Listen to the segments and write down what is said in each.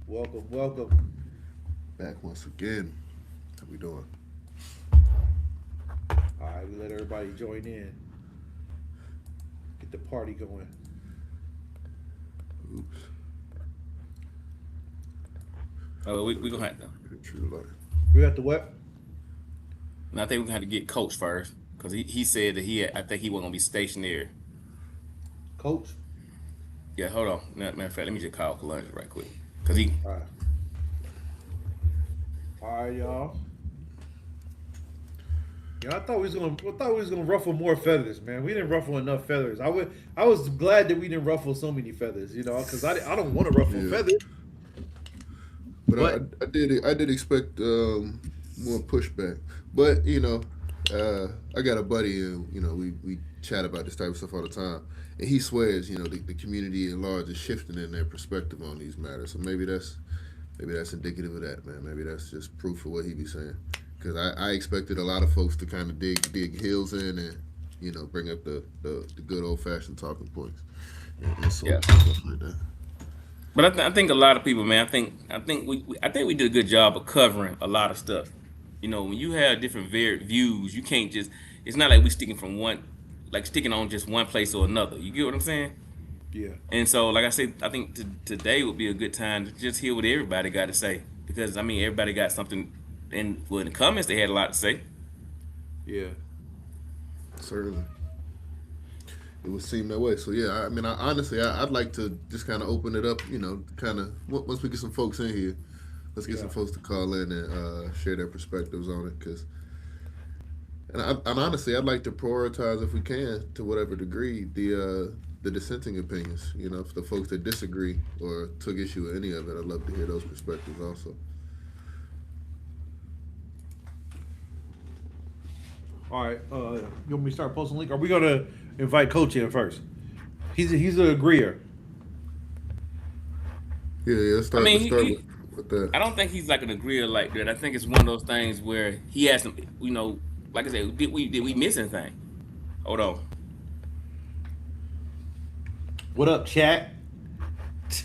Welcome, welcome. Back once again. How we doing? All right, we let everybody join in, get the party going. Oops. Oh, we gonna have to. True life. We got the what? And I think we're gonna have to get coach first because he said that I think he wasn't gonna be stationary. Coach? Yeah, hold on. Matter of fact, let me just call Columbus right quick because he. All right. All right, y'all. Yeah, I thought we was gonna ruffle more feathers, man. We didn't ruffle enough feathers. I was glad that we didn't ruffle so many feathers, because I don't want to ruffle Yeah. feathers. But But I did expect more pushback. But I got a buddy and we chat about this type of stuff all the time. And he swears, the community at large is shifting in their perspective on these matters. So maybe that's indicative of that, man. Maybe that's just proof of what he be saying. Because I expected a lot of folks to kind of dig heels in and bring up the good old fashioned talking points and so Yeah, stuff like that. but I think a lot of people, man. I think we did a good job of covering a lot of stuff. When you have different varied views, you can't just. It's not like we sticking from one, like sticking on just one place or another. You get what I'm saying? yeah, And so, like I said, I think today would be a good time to just hear what everybody got to say because I mean everybody got something. And well, in the comments they had a lot to say. yeah. Certainly. It would seem that way. So yeah, I mean, honestly, I'd like to just kind of open it up. Kind of once we get some folks in here, let's get Yeah. some folks to call in and share their perspectives on it. And honestly, I'd like to prioritize, if we can, to whatever degree, the dissenting opinions. If the folks that disagree or took issue with any of it, I'd love to hear those perspectives also. All right. You want me to start posting link? Are we gonna invite Coach in first? He's an agreeer. Yeah, let's I start. mean, Let's start with that. I don't think he's like an agreeer like that. I think it's one of those things where he has some, like I said, did we miss anything? Hold on. What up, chat?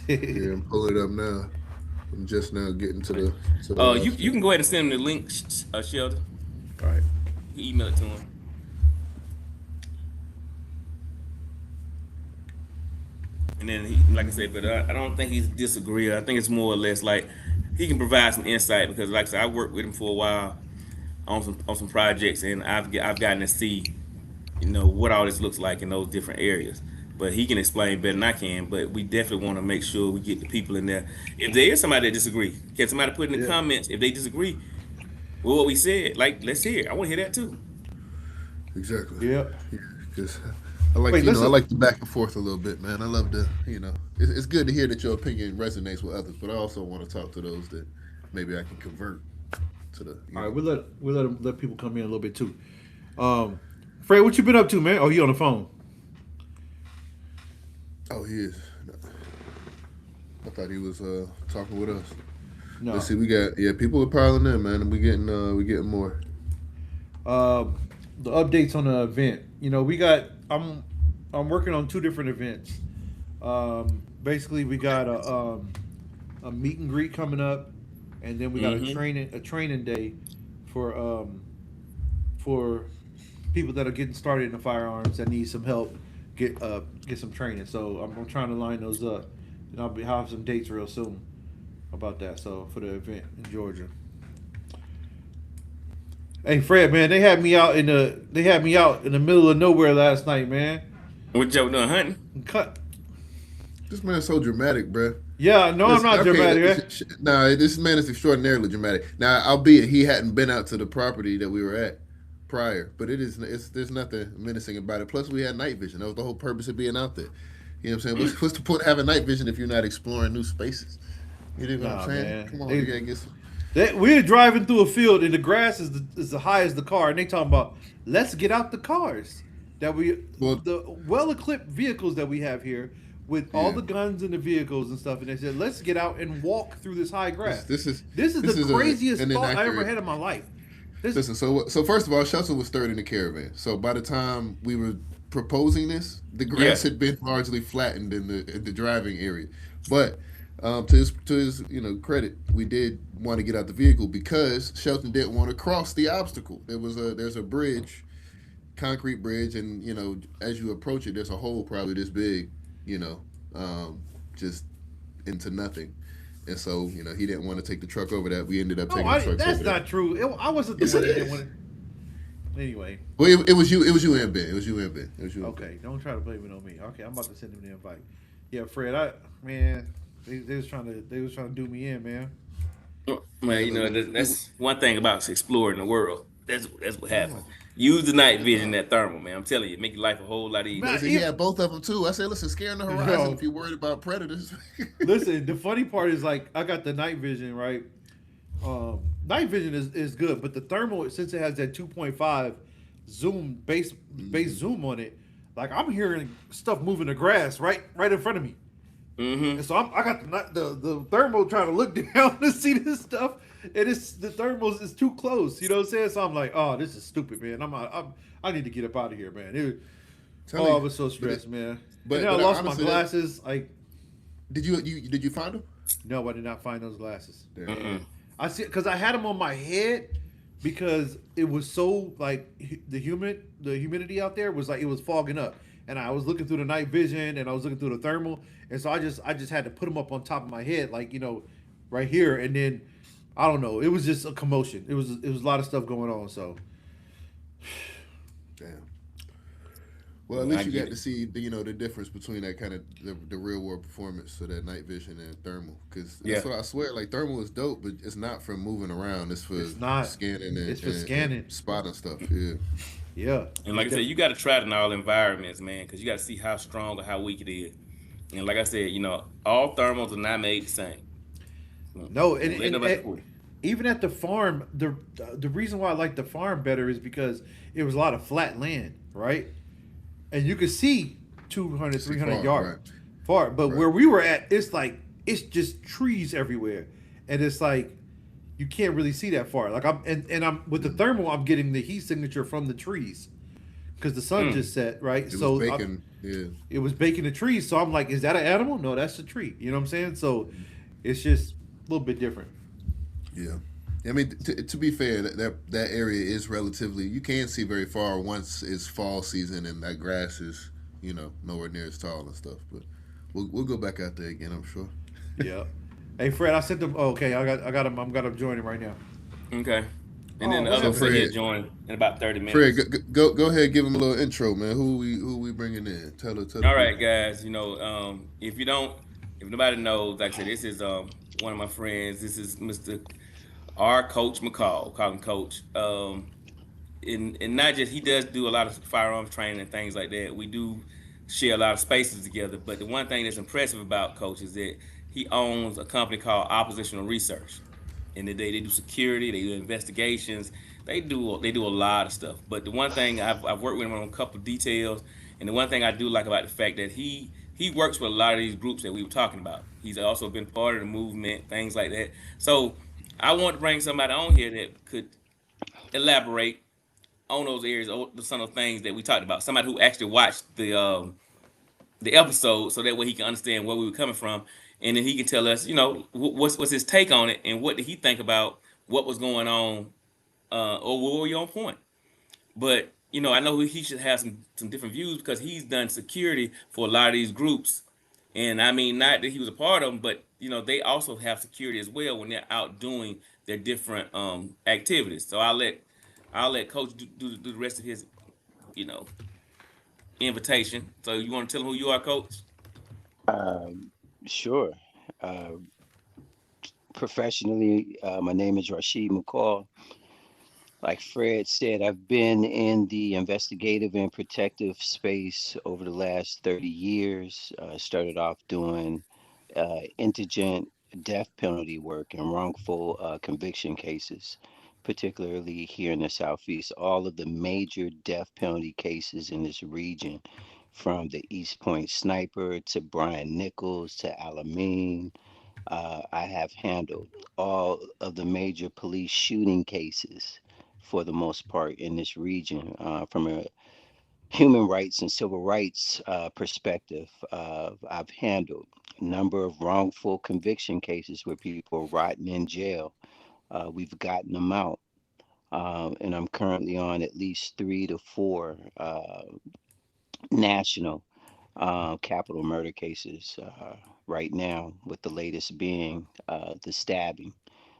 Yeah, I'm pulling it up now. I'm just now getting to the You last you one. can go ahead and send him the link, Sheldon. All right. You email it to him. And then, like I said, but I don't think he's disagreeing. I think it's more or less like he can provide some insight because, like I said, I worked with him for a while on some projects, and I've gotten to see, what all this looks like in those different areas. But he can explain better than I can. But we definitely want to make sure we get the people in there. If there is somebody that disagree, can somebody put in the Yeah. comments if they disagree with what we said? Like, let's hear it. I want to hear that too. Exactly. Yeah. Yeah, because I like Wait. I Listen. like the back and forth a little bit, man. I love to it's good to hear that your opinion resonates with others, but I also want to talk to those that maybe I can convert to the All right. We let people come in a little bit too. Fred, what you been up to, man? Oh, you on the phone? Oh, he is. I thought he was talking with us. Let's No. see, we got people are piling in, man, and we getting more. Um, the updates on the event. We got. I'm working on two different events. Basically, we got a meet and greet coming up, and then we got Mm-hmm. a training day for people that are getting started in the firearms that need some help get some training. So I'm trying to line those up, and I'll have some dates real soon about that. So for the event in Georgia. Hey Fred, man, they had me out in the middle of nowhere last night, man. What Joe doing hunting? Cut. This man's so dramatic, bruh. Yeah, no, I'm Listen, not dramatic. Man. Nah, this man is extraordinarily dramatic. Now, albeit he hadn't been out to the property that we were at prior, but there's nothing menacing about it. Plus, we had night vision. That was the whole purpose of being out there. You know what I'm saying? What's the point of having night vision if you're not exploring new spaces? You know what I'm Nah, saying? man. Come on, you gotta get some. We're driving through a field and the grass is the high as the car, and they talking about let's get out the cars Well, the well equipped vehicles that we have here with all yeah. the guns in the vehicles and stuff, and they said let's get out and walk through this high grass. This is this the is craziest an thought I ever inaccurate. had in my life. This Listen, so first of all, Shelton was third in the caravan. So by the time we were proposing this, the Yeah. grass had been largely flattened in the driving area. But To his credit, we did want to get out the vehicle because Shelton didn't want to cross the obstacle. There's a bridge, concrete bridge, and as you approach it, there's a hole probably this big, you know, just into nothing. And so he didn't want to take the truck over that. We ended up No, taking the trucks that's over that. not true. I wasn't the Yes, one it that didn't want is. to. Anyway, Well, it was you. It was you and Ben. It was you and Ben. It was you and Ben. okay, don't try to blame it on me. Okay, I'm about to send him the invite. Yeah, Fred, man, they was trying to do me in, man. Well, Yeah, look, that's one thing about exploring the world. That's what Yeah, happened. Use the night vision, that thermal, man. I'm telling you, make your life a whole lot easier. man. listen, he had both of them too. I said, listen, scaring the horizon Yo, if you're worried about predators. listen, the funny part is like I got the night vision, right? Night vision is good, but the thermal, since it has that 2.5 zoom base zoom on it, like I'm hearing stuff moving the grass right in front of me. Mm-hmm. And so I got the thermal trying to look down to see this stuff, and the thermals is too close. You know what I'm saying? So I'm like, oh, this is stupid, man. I need to get up out of here, man. Tell Oh, I you, was so but stressed, man. And but then I but lost my honestly, glasses. Like, did you find them? no, I did not find those glasses. Damn. I see, because I had them on my head because it was so like the humidity out there was like it was fogging up, and I was looking through the night vision and I was looking through the thermal, and so I just had to put them up on top of my head, like right here, and then I don't know, it was just a commotion. It was a lot of stuff going on, so Damn. Well, at Yeah, I least you get got to it. see the difference between that kind of the real world performance, so that night vision and thermal. Because Yeah. that's what I swear. Like thermal is dope, but it's not for moving around. It's for it's not. scanning It's for and scanning. spotting stuff. Yeah. Yeah, And it like I said, def- you got to try it in all environments, man, because you got to see how strong or how weak it is. And like I said, all thermals are not made the same. no, Don't let nobody and fool you. even at the farm, the reason why I like the farm better is because it was a lot of flat land, right? And you could see 200, See 300 far, yards right? far. But Right. where we were at, it's just trees everywhere, and it's like you can't really see that far. Like I'm with the thermal, I'm getting the heat signature from the trees because the sun Mm. just set, right? It was So bacon. Yeah. it was baking the trees. So I'm like, is that an animal? No, that's a tree. You know what I'm saying? So it's just a little bit different. Yeah. I mean, to be fair, that area is relatively. You can't see very far once it's fall season and that grass is nowhere near as tall and stuff. But we'll go back out there again. I'm sure. Yeah. Hey Fred, I sent them. Oh, okay, I got him. I'm got him joining right now. Okay. And Oh, then the what other So one happened? said he'll Fred, join in about 30 Fred, minutes. go ahead, give him a little intro, man. Who we bringing in? Tell the All right, people. guys. If nobody knows, like I said, this is one of my friends. This is Mr. R. Coach McCall. Call him Coach. And not just he does do a lot of firearms training and things like that. We do share a lot of spaces together. But the one thing that's impressive about Coach is that he owns a company called Oppositional Research. And they do security, they do investigations, they do a lot of stuff. But the one thing I've worked with him on a couple of details, and the one thing I do like about the fact that he works with a lot of these groups that we were talking about. He's also been part of the movement, things like that. So I want to bring somebody on here that could elaborate on those areas, some of the things that we talked about. Somebody who actually watched the episode, so that way he can understand where we were coming from, and then he can tell us, what's his take on it, and what did he think about what was going on, or were we on point? But I know he should have some different views because he's done security for a lot of these groups, and I mean not that he was a part of them, but they also have security as well when they're out doing their different activities. So I'll let Coach do the rest of his you know invitation. So you want to tell him who you are, Coach? Um, sure. Uh, Professionally, my name is Rashid McCall. Like Fred said, I've been in the investigative and protective space over the last 30 years. Started off doing indigent death penalty work and wrongful conviction cases, particularly here in the Southeast. All of the major death penalty cases in this region, from the East Point sniper to Brian Nichols to Alameen. I have handled all of the major police shooting cases for the most part in this region from a human rights and civil rights perspective. I've handled number of wrongful conviction cases where people are rotting in jail. We've gotten them out. And I'm currently on at least 3 to 4 national capital murder cases right now, with the latest being the stabbing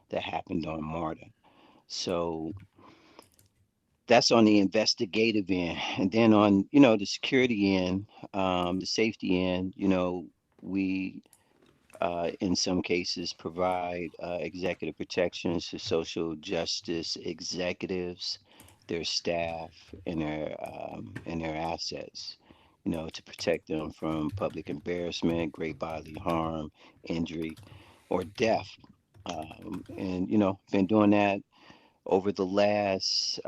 that happened on Marta. So that's on the investigative end. And then on, the security end, the safety end, we in some cases provide executive protections to social justice executives, their staff, and their assets, to protect them from public embarrassment, great bodily harm, injury, or death. And been doing that over the last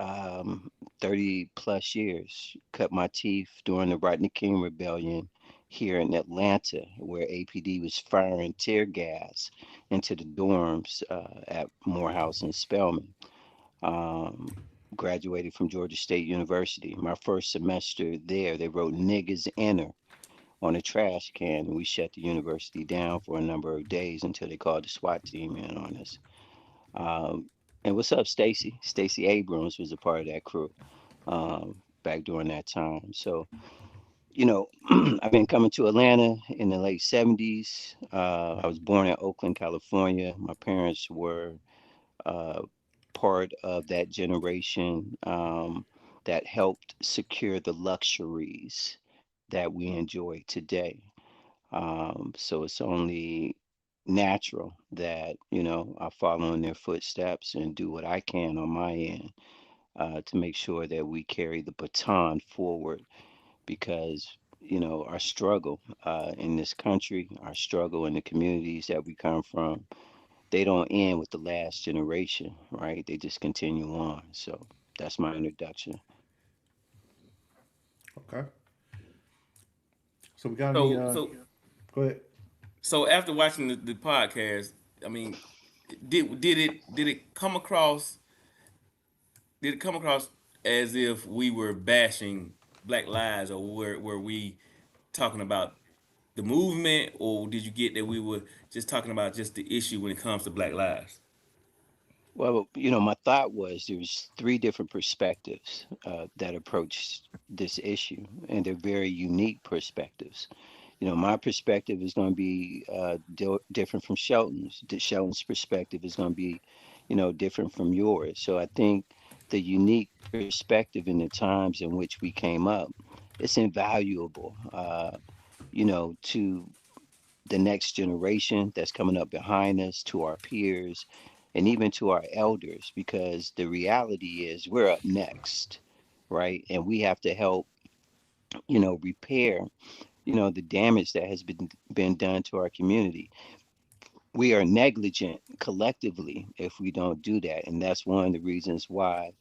30 plus years. Cut my teeth during the Rodney King Rebellion here in Atlanta, where APD was firing tear gas into the dorms at Morehouse and Spelman. Um, Graduated from Georgia State University. My first semester there, they wrote "niggas enter" on a trash can, and we shut the university down for a number of days until they called the SWAT team in on us. Um, and what's up, Stacy? Stacy Abrams was a part of that crew back during that time. So, I've been coming to Atlanta in the late 70s. I was born in Oakland, California. My parents were uh, part of that generation that helped secure the luxuries that we enjoy today. So it's only natural that, I follow in their footsteps and do what I can on my end to make sure that we carry the baton forward, because, our struggle in this country, our struggle in the communities that we come from, they don't end with the last generation, right? They just continue on. So that's my introduction. Okay. So we got any? So so Go ahead. so after watching the podcast, I mean, did it come across as if we were bashing Black Lives, or were we talking about the movement, or did you get that we were just talking about just the issue when it comes to Black Lives? Well, my thought was there was 3 different perspectives that approached this issue, and they're very unique perspectives. My perspective is going to be different from Shelton's. Shelton's perspective is going to be, different from yours. So I think the unique perspective in the times in which we came up, it's invaluable, to the next generation that's coming up behind us, to our peers, and even to our elders, because the reality is we're up next, right? And we have to help, repair, the damage that has been done to our community. We are negligent collectively if we don't do that, and that's one of the reasons why,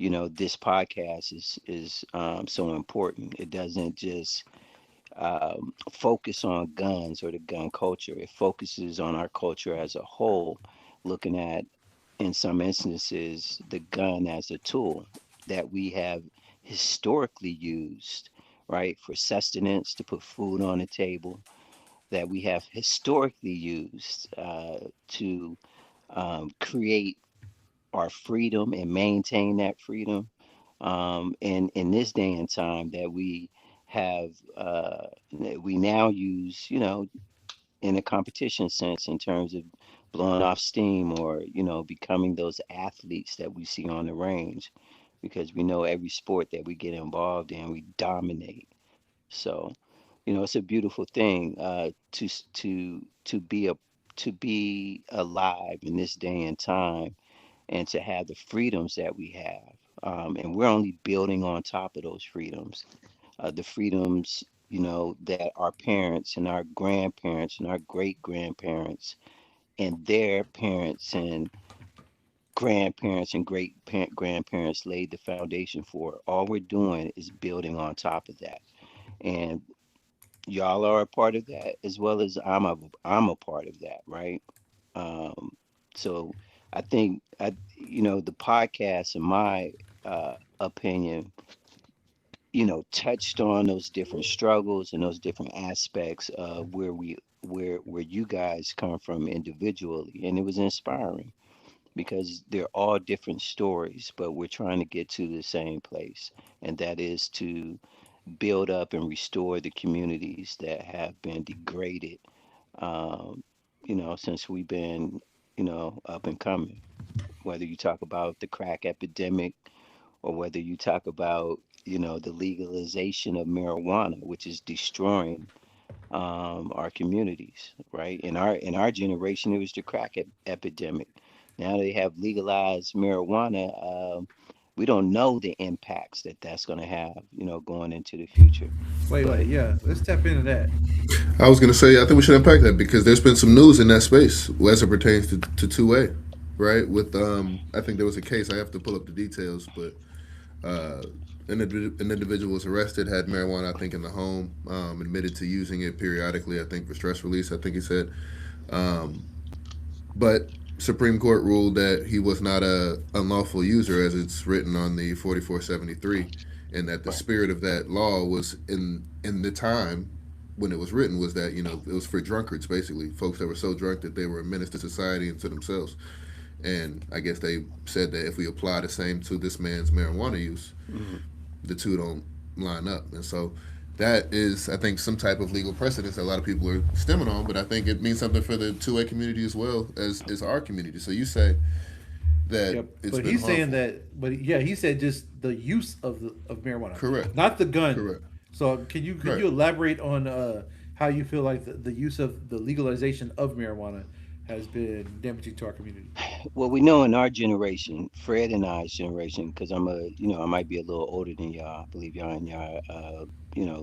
this podcast is so important. It doesn't just focus on guns or the gun culture. It focuses on our culture as a whole, looking at, in some instances, the gun as a tool that we have historically used, right, for sustenance, to put food on the table, that we have historically used to create our freedom and maintain that freedom. And in this day and time that we have, that we now use, in a competition sense, in terms of blowing off steam, or, becoming those athletes that we see on the range, because we know every sport that we get involved in, we dominate. So, it's a beautiful thing to be alive in this day and time, and to have the freedoms that we have. And we're only building on top of those freedoms, the freedoms, that our parents and our grandparents and our great grandparents and their parents and grandparents and grandparents laid the foundation for. All we're doing is building on top of that. And y'all are a part of that, as well as I'm a part of that, right? Um, so I think the podcast, in my opinion, touched on those different struggles and those different aspects of where we where you guys come from individually, and it was inspiring because they're all different stories, but we're trying to get to the same place, and that is to build up and restore the communities that have been degraded, um, since we've been, up and coming. Whether you talk about the crack epidemic or whether you talk about, the legalization of marijuana, which is destroying our communities, right? In our generation, it was the crack epidemic. Now they have legalized marijuana. We don't know the impacts that that's going to have, going into the future. Wait, But yeah, let's tap into that. I was gonna say I think we should unpack that because there's been some news in that space as it pertains to 2A, right? With I think there was a case. I have to pull up the details, but uh, an individual was arrested, had marijuana, I think, in the home, admitted to using it periodically, I think, for stress release. I think he said, um, but Supreme Court ruled that he was not a unlawful user, as it's written on the 4473, and that the right, spirit of that law was in the time when it was written was that it was for drunkards, basically folks that were so drunk that they were a menace to society and to themselves. And I guess they said that if we apply the same to this man's marijuana use, mhm. the two don't line up. And so that is, I think, some type of legal precedence that a lot of people are stemming on. But I think it means something for the 2A community as well as our community. So you say that Yep. it's But been he's saying harmful. that. But yeah, he said just the use of marijuana, Correct. not the gun. Correct. So can Right. you elaborate on how you feel like the use of the legalization of marijuana has been damaging to our community? Well, we know in our generation, Fred and I's generation, because I might be a little older than y'all. I believe y'all in y'all,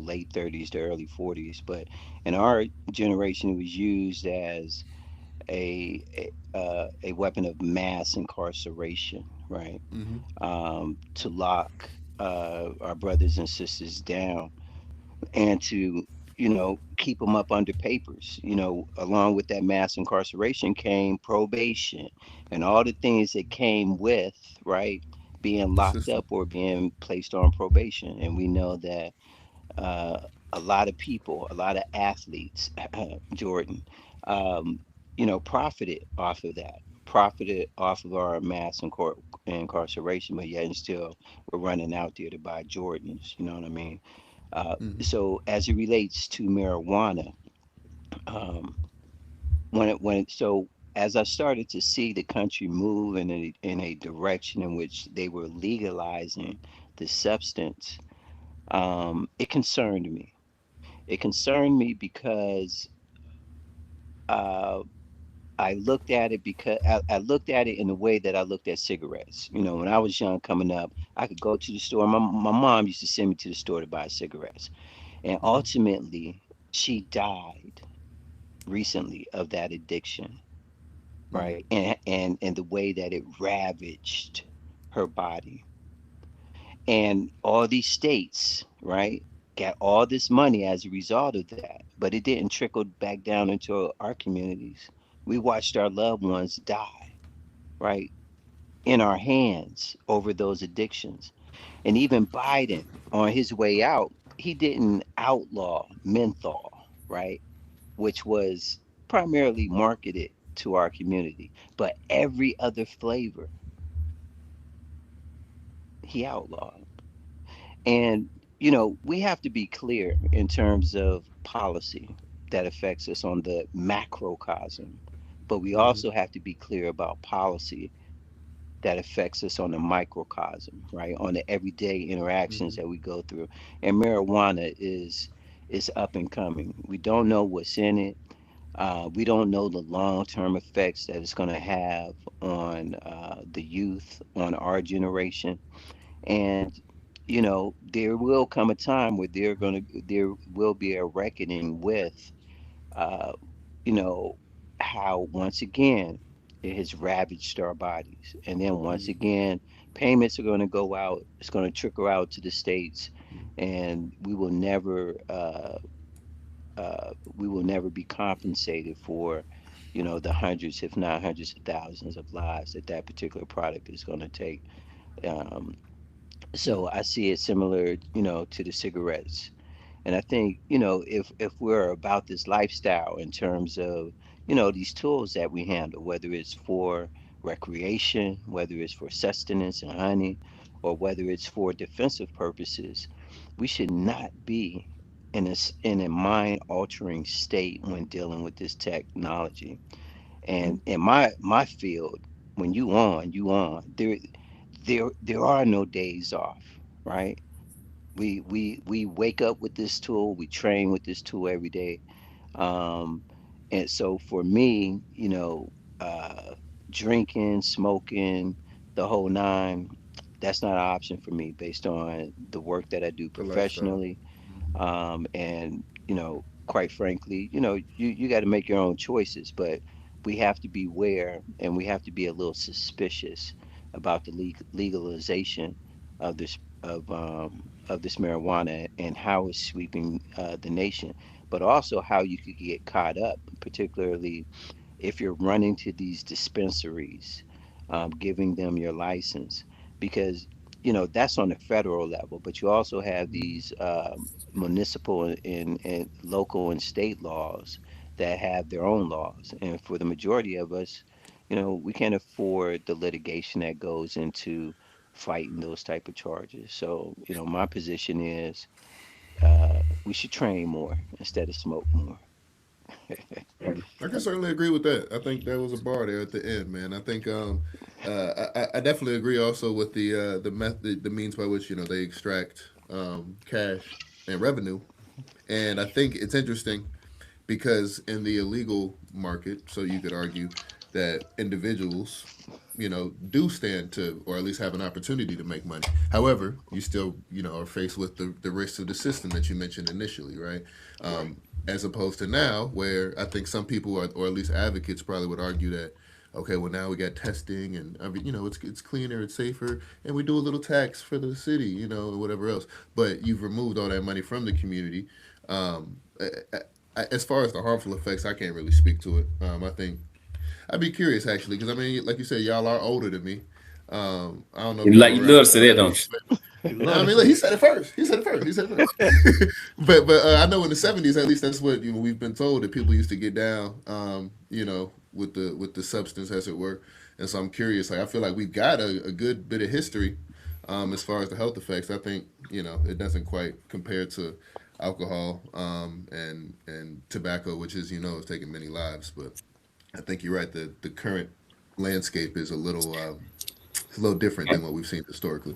late 30s to early 40s. But in our generation, it was used as a weapon of mass incarceration, right? Mm-hmm. To lock our brothers and sisters down and to keep them up under papers. Along with that mass incarceration came probation and all the things that came with, right, being The locked system. up or being placed on probation. And we know that uh, a lot of people, a lot of athletes, Jordan, um, profited off of that, profited off of our mass incarceration, but yet and still we're running out there to buy Jordans. You know what I mean? Mm-hmm. So as it relates to marijuana, um, so as I started to see the country move in a direction in which they were legalizing the substance, it concerned me. It concerned me because uh, I looked at it in the way that I looked at cigarettes. When I was young, coming up, I could go to the store. My mom used to send me to the store to buy cigarettes, and Mm-hmm. ultimately, she died recently of that addiction, Mm-hmm. right? And the way that it ravaged her body. And all these states, right, got all this money as a result of that, but it didn't trickle back down into our communities. We watched our loved ones die, right, in our hands over those addictions. And even Biden, on his way out, he didn't outlaw menthol, right, which was primarily marketed to our community, but every other flavor he outlawed. And, we have to be clear in terms of policy that affects us on the macrocosm, but we Mm-hmm. also have to be clear about policy that affects us on the microcosm, right? On the everyday interactions Mm-hmm. that we go through. And marijuana is up and coming. We don't know what's in it. We don't know the long-term effects that it's going to have on the youth, on our generation. And there will come a time where there will be a reckoning with uh, you know how once again it has ravaged our bodies, and then once Mm-hmm. again payments are going to go out. It's going to trickle out to the states, and we will never be compensated for the hundreds, if not hundreds of thousands of lives that that particular product is going to take. um, so I see it similar, to the cigarettes. And I think, if we're about this lifestyle in terms of, these tools that we handle, whether it's for recreation, whether it's for sustenance and honey, or whether it's for defensive purposes, we should not be in a mind altering state when dealing with this technology. And in my field, when you on. There are no days off, right? We wake up with this tool, we train with this tool every day. um and so for me, drinking, smoking, the whole nine, that's not an option for me based on the work that I do The lifestyle. professionally. And quite frankly, you got to make your own choices, but we have to be aware, and we have to be a little suspicious about the legalization of this marijuana and how it's sweeping the nation, but also how you could get caught up, particularly if you're running to these dispensaries, giving them your license, because that's on the federal level, but you also have these municipal and local and state laws that have their own laws, and for the majority of us, we can't afford the litigation that goes into fighting those type of charges. So my position is, we should train more instead of smoke more. I can certainly agree with that. I think that was a bar there at the end, man. I think I definitely agree also with the method, the means by which they extract cash and revenue, and I think it's interesting because in the illegal market, so you could argue that individuals, do stand to, or at least have an opportunity to make money. However, you still, are faced with the risks of the system that you mentioned initially, right? Right. As opposed to now, where I think some people, or at least advocates, probably would argue that, okay, well now we got testing, and I mean, it's cleaner, it's safer, and we do a little tax for the city, or whatever else. But you've removed all that money from the community. As far as the harmful effects, I can't really speak to it. I think I'd be curious actually, because I mean, like you said, y'all are older than me. I don't know if y'all You were love around to in say the that, don't seventies. You I love to mean, look, say he it. said it first. He said it first. He said it first. but I know in the '70s, at least that's what we've been told that people used to get down, with the substance, as it were. And so I'm curious. Like I feel like we've got a good bit of history, as far as the health effects. I think it doesn't quite compare to alcohol, and tobacco, which is taking many lives. But I think you're right. The current landscape is it's a little different than what we've seen historically.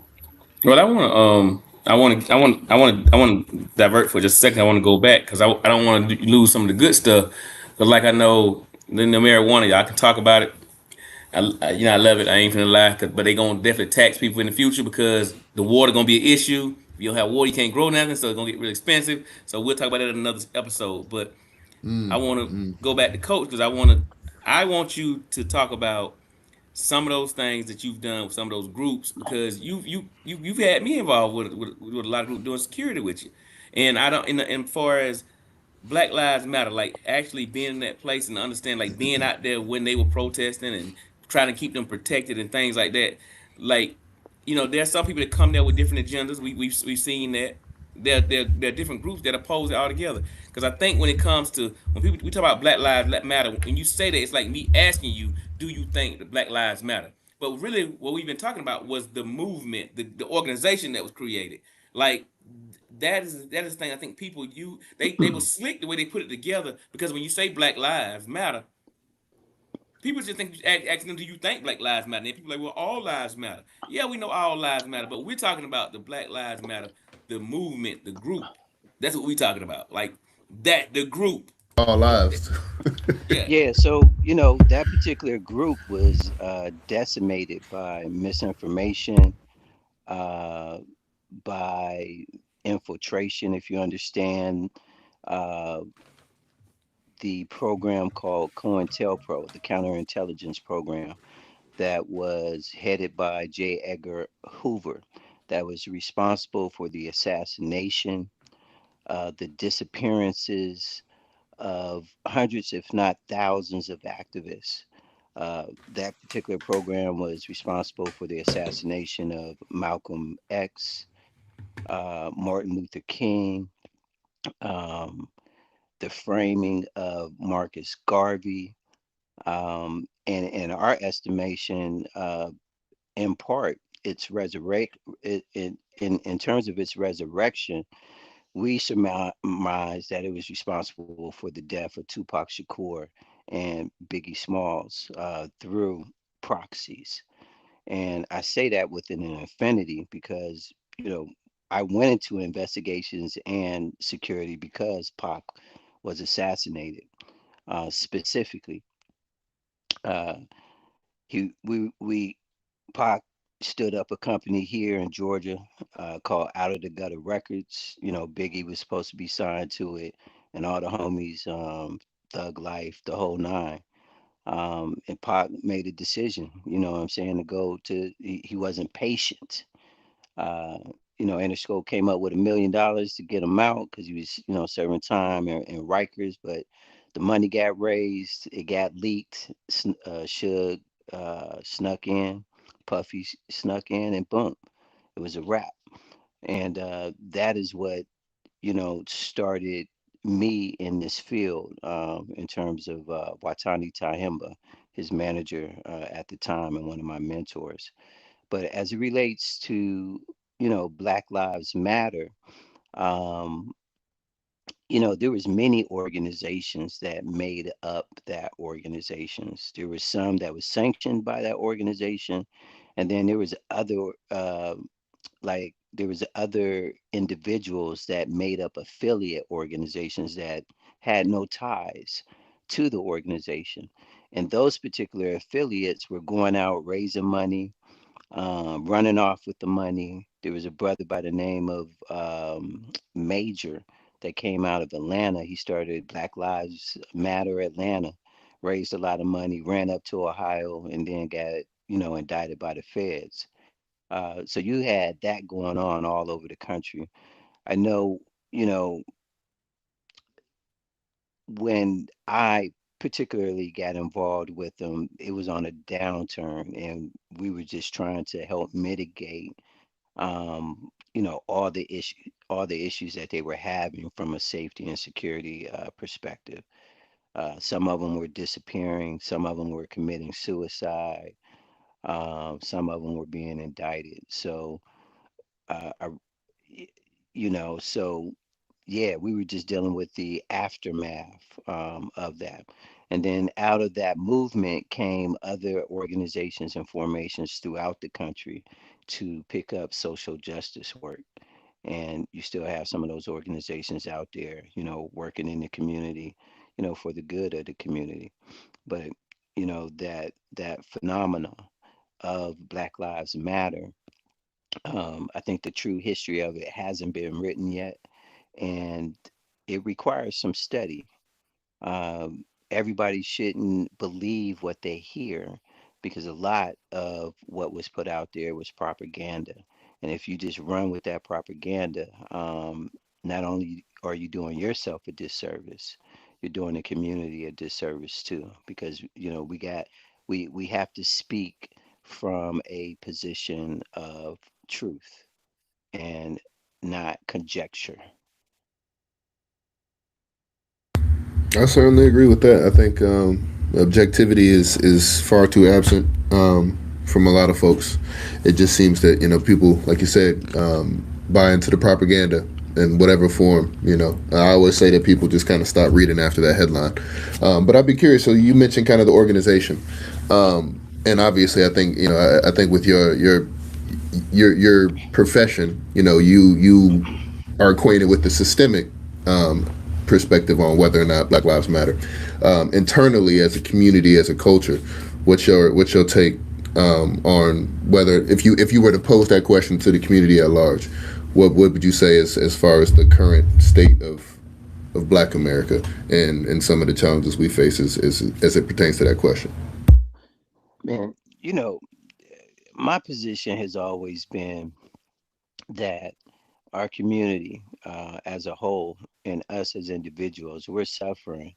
you? Well, I want to divert for just a second. I want to go back because I don't want to lose some of the good stuff. Because like I know the marijuana, y'all can talk about it. I love it. I ain't gonna lie, but they gonna definitely tax people in the future because the water gonna be an issue. If you don't have water, you can't grow nothing, so it's gonna get really expensive. So we'll talk about that in another episode. But I want to go back to coach because I want you to talk about some of those things that you've done with some of those groups because you've had me involved with a lot of groups doing security with you, and I don't in far as Black Lives Matter, like actually being in that place and understand, like being out there when they were protesting and trying to keep them protected and things like that. Like, there's some people that come there with different agendas. We've seen that. There are different groups that oppose it altogether. Because I think when it comes to when people we talk about Black Lives Matter, when you say that, it's like me asking you, do you think that Black Lives Matter? But really, what we've been talking about was the movement, the organization that was created. Like that is the thing. I think people they were slick the way they put it together because when you say Black Lives Matter, people just think asking them, do you think Black Lives Matter? And people are like, well, all lives matter. Yeah, we know all lives matter, but we're talking about the Black Lives Matter, the movement, the group. That's what we're talking about. Like that, the group. All lives. Yeah. Yeah, so that particular group was decimated by misinformation, uh, by infiltration. If you understand uh, the program called COINTELPRO, the counterintelligence program that was headed by J. Edgar Hoover, that was responsible for the assassination, the disappearances of hundreds, if not thousands, of activists. That particular program was responsible for the assassination of Malcolm X, Martin Luther King, um, the framing of Marcus Garvey, and in our estimation, in part, its resurrect in terms of its resurrection, we surmise that it was responsible for the death of Tupac Shakur and Biggie Smalls through proxies. And I say that with an infinity because, I went into investigations and security because Pac was assassinated. Specifically, uh, we Pac stood up a company here in Georgia called Out of the Gutter Records. Biggie was supposed to be signed to it, and all the homies, Thug Life, the whole nine. And Pac made a decision, what I'm saying, to go to. He wasn't patient. Uh, Interscope came up with $1 million to get him out because he was, serving time in Rikers, but the money got raised, it got leaked. Suge snuck in, Puffy snuck in, and boom, it was a wrap. And that is what, started me in this field in terms of Watani Tahimba, his manager at the time and one of my mentors. But as it relates to, Black Lives Matter, um, there was many organizations that made up that organizations. There was some that was sanctioned by that organization, and then there was other there was other individuals that made up affiliate organizations that had no ties to the organization. And those particular affiliates were going out raising money, running off with the money. There was a brother by the name of Major that came out of Atlanta. He started Black Lives Matter Atlanta, raised a lot of money, ran up to Ohio, and then got, indicted by the feds. So you had that going on all over the country. I know, you know, when I particularly got involved with them, it was on a downturn, and we were just trying to help mitigate all the issues that they were having from a safety and security perspective. Some of them were disappearing, some of them were committing suicide, some of them were being indicted. So, I, y- so yeah, we were just dealing with the aftermath of that. And then out of that movement came other organizations and formations throughout the country to pick up social justice work. And you still have some of those organizations out there, working in the community, for the good of the community. But, that phenomena of Black Lives Matter, I think the true history of it hasn't been written yet, and it requires some study. Everybody shouldn't believe what they hear because a lot of what was put out there was propaganda. And if you just run with that propaganda, not only are you doing yourself a disservice, you're doing the community a disservice too. Because we have to speak from a position of truth and not conjecture. I certainly agree with that. I think objectivity is far too absent from a lot of folks. It just seems that people, like you said, buy into the propaganda in whatever form. I always say that people just kind of stop reading after that headline. But I'd be curious. So you mentioned kind of the organization, and obviously, I think I think with your profession, you are acquainted with the systemic perspective on whether or not Black Lives Matter. Internally, as a community, as a culture, what's your take on whether if you were to pose that question to the community at large, what would you say as far as the current state of Black America and some of the challenges we face as it pertains to that question? Man, my position has always been that our community as a whole and us as individuals, we're suffering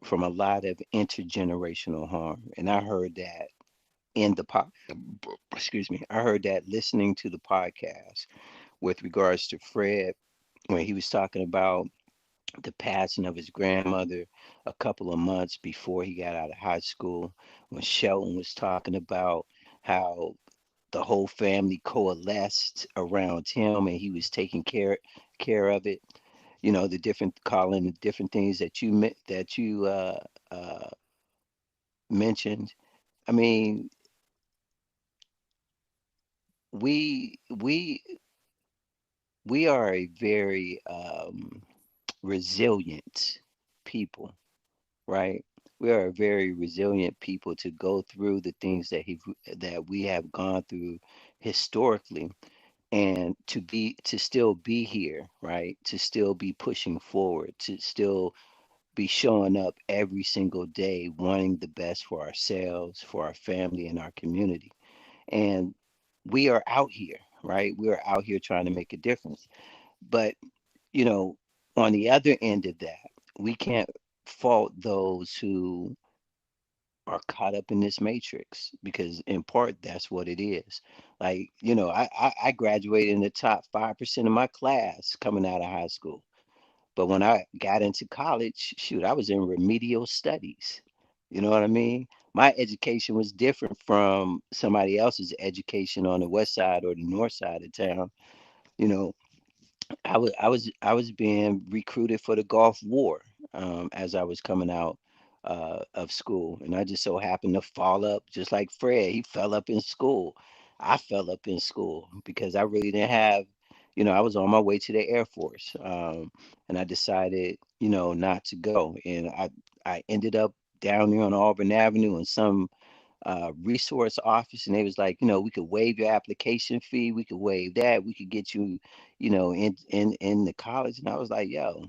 from a lot of intergenerational harm. And I heard that in the excuse me, I heard that listening to the podcast with regards to Fred when he was talking about the passing of his grandmother a couple of months before he got out of high school, when Shelton was talking about how the whole family coalesced around him and he was taking care of it. You know, the different calling the different things that you uh, mentioned. I mean, we we are a very resilient people, right? We are a very resilient people to go through the things that we have gone through historically, and to still be here, right? To still be pushing forward, to still be showing up every single day, wanting the best for ourselves, for our family, and our community. And we are out here, right? We are out here trying to make a difference. But, you know, on the other end of that, we can't fault those who are caught up in this matrix, because in part that's what it is. Like, I graduated in the top 5% of my class coming out of high school. But when I got into college, shoot, I was in remedial studies. You know what I mean? My education was different from somebody else's education on the west side or the north side of town. You know, I was being recruited for the Gulf War, as I was coming out of school, and I just so happened to fall up just like Fred. He fell up in school. I fell up in school because I really didn't have, I was on my way to the Air Force, and I decided, not to go, and I ended up down there on Auburn Avenue in some resource office, and they was like, we could waive your application fee, we could waive that, we could get you, in the college. And I was like, yo,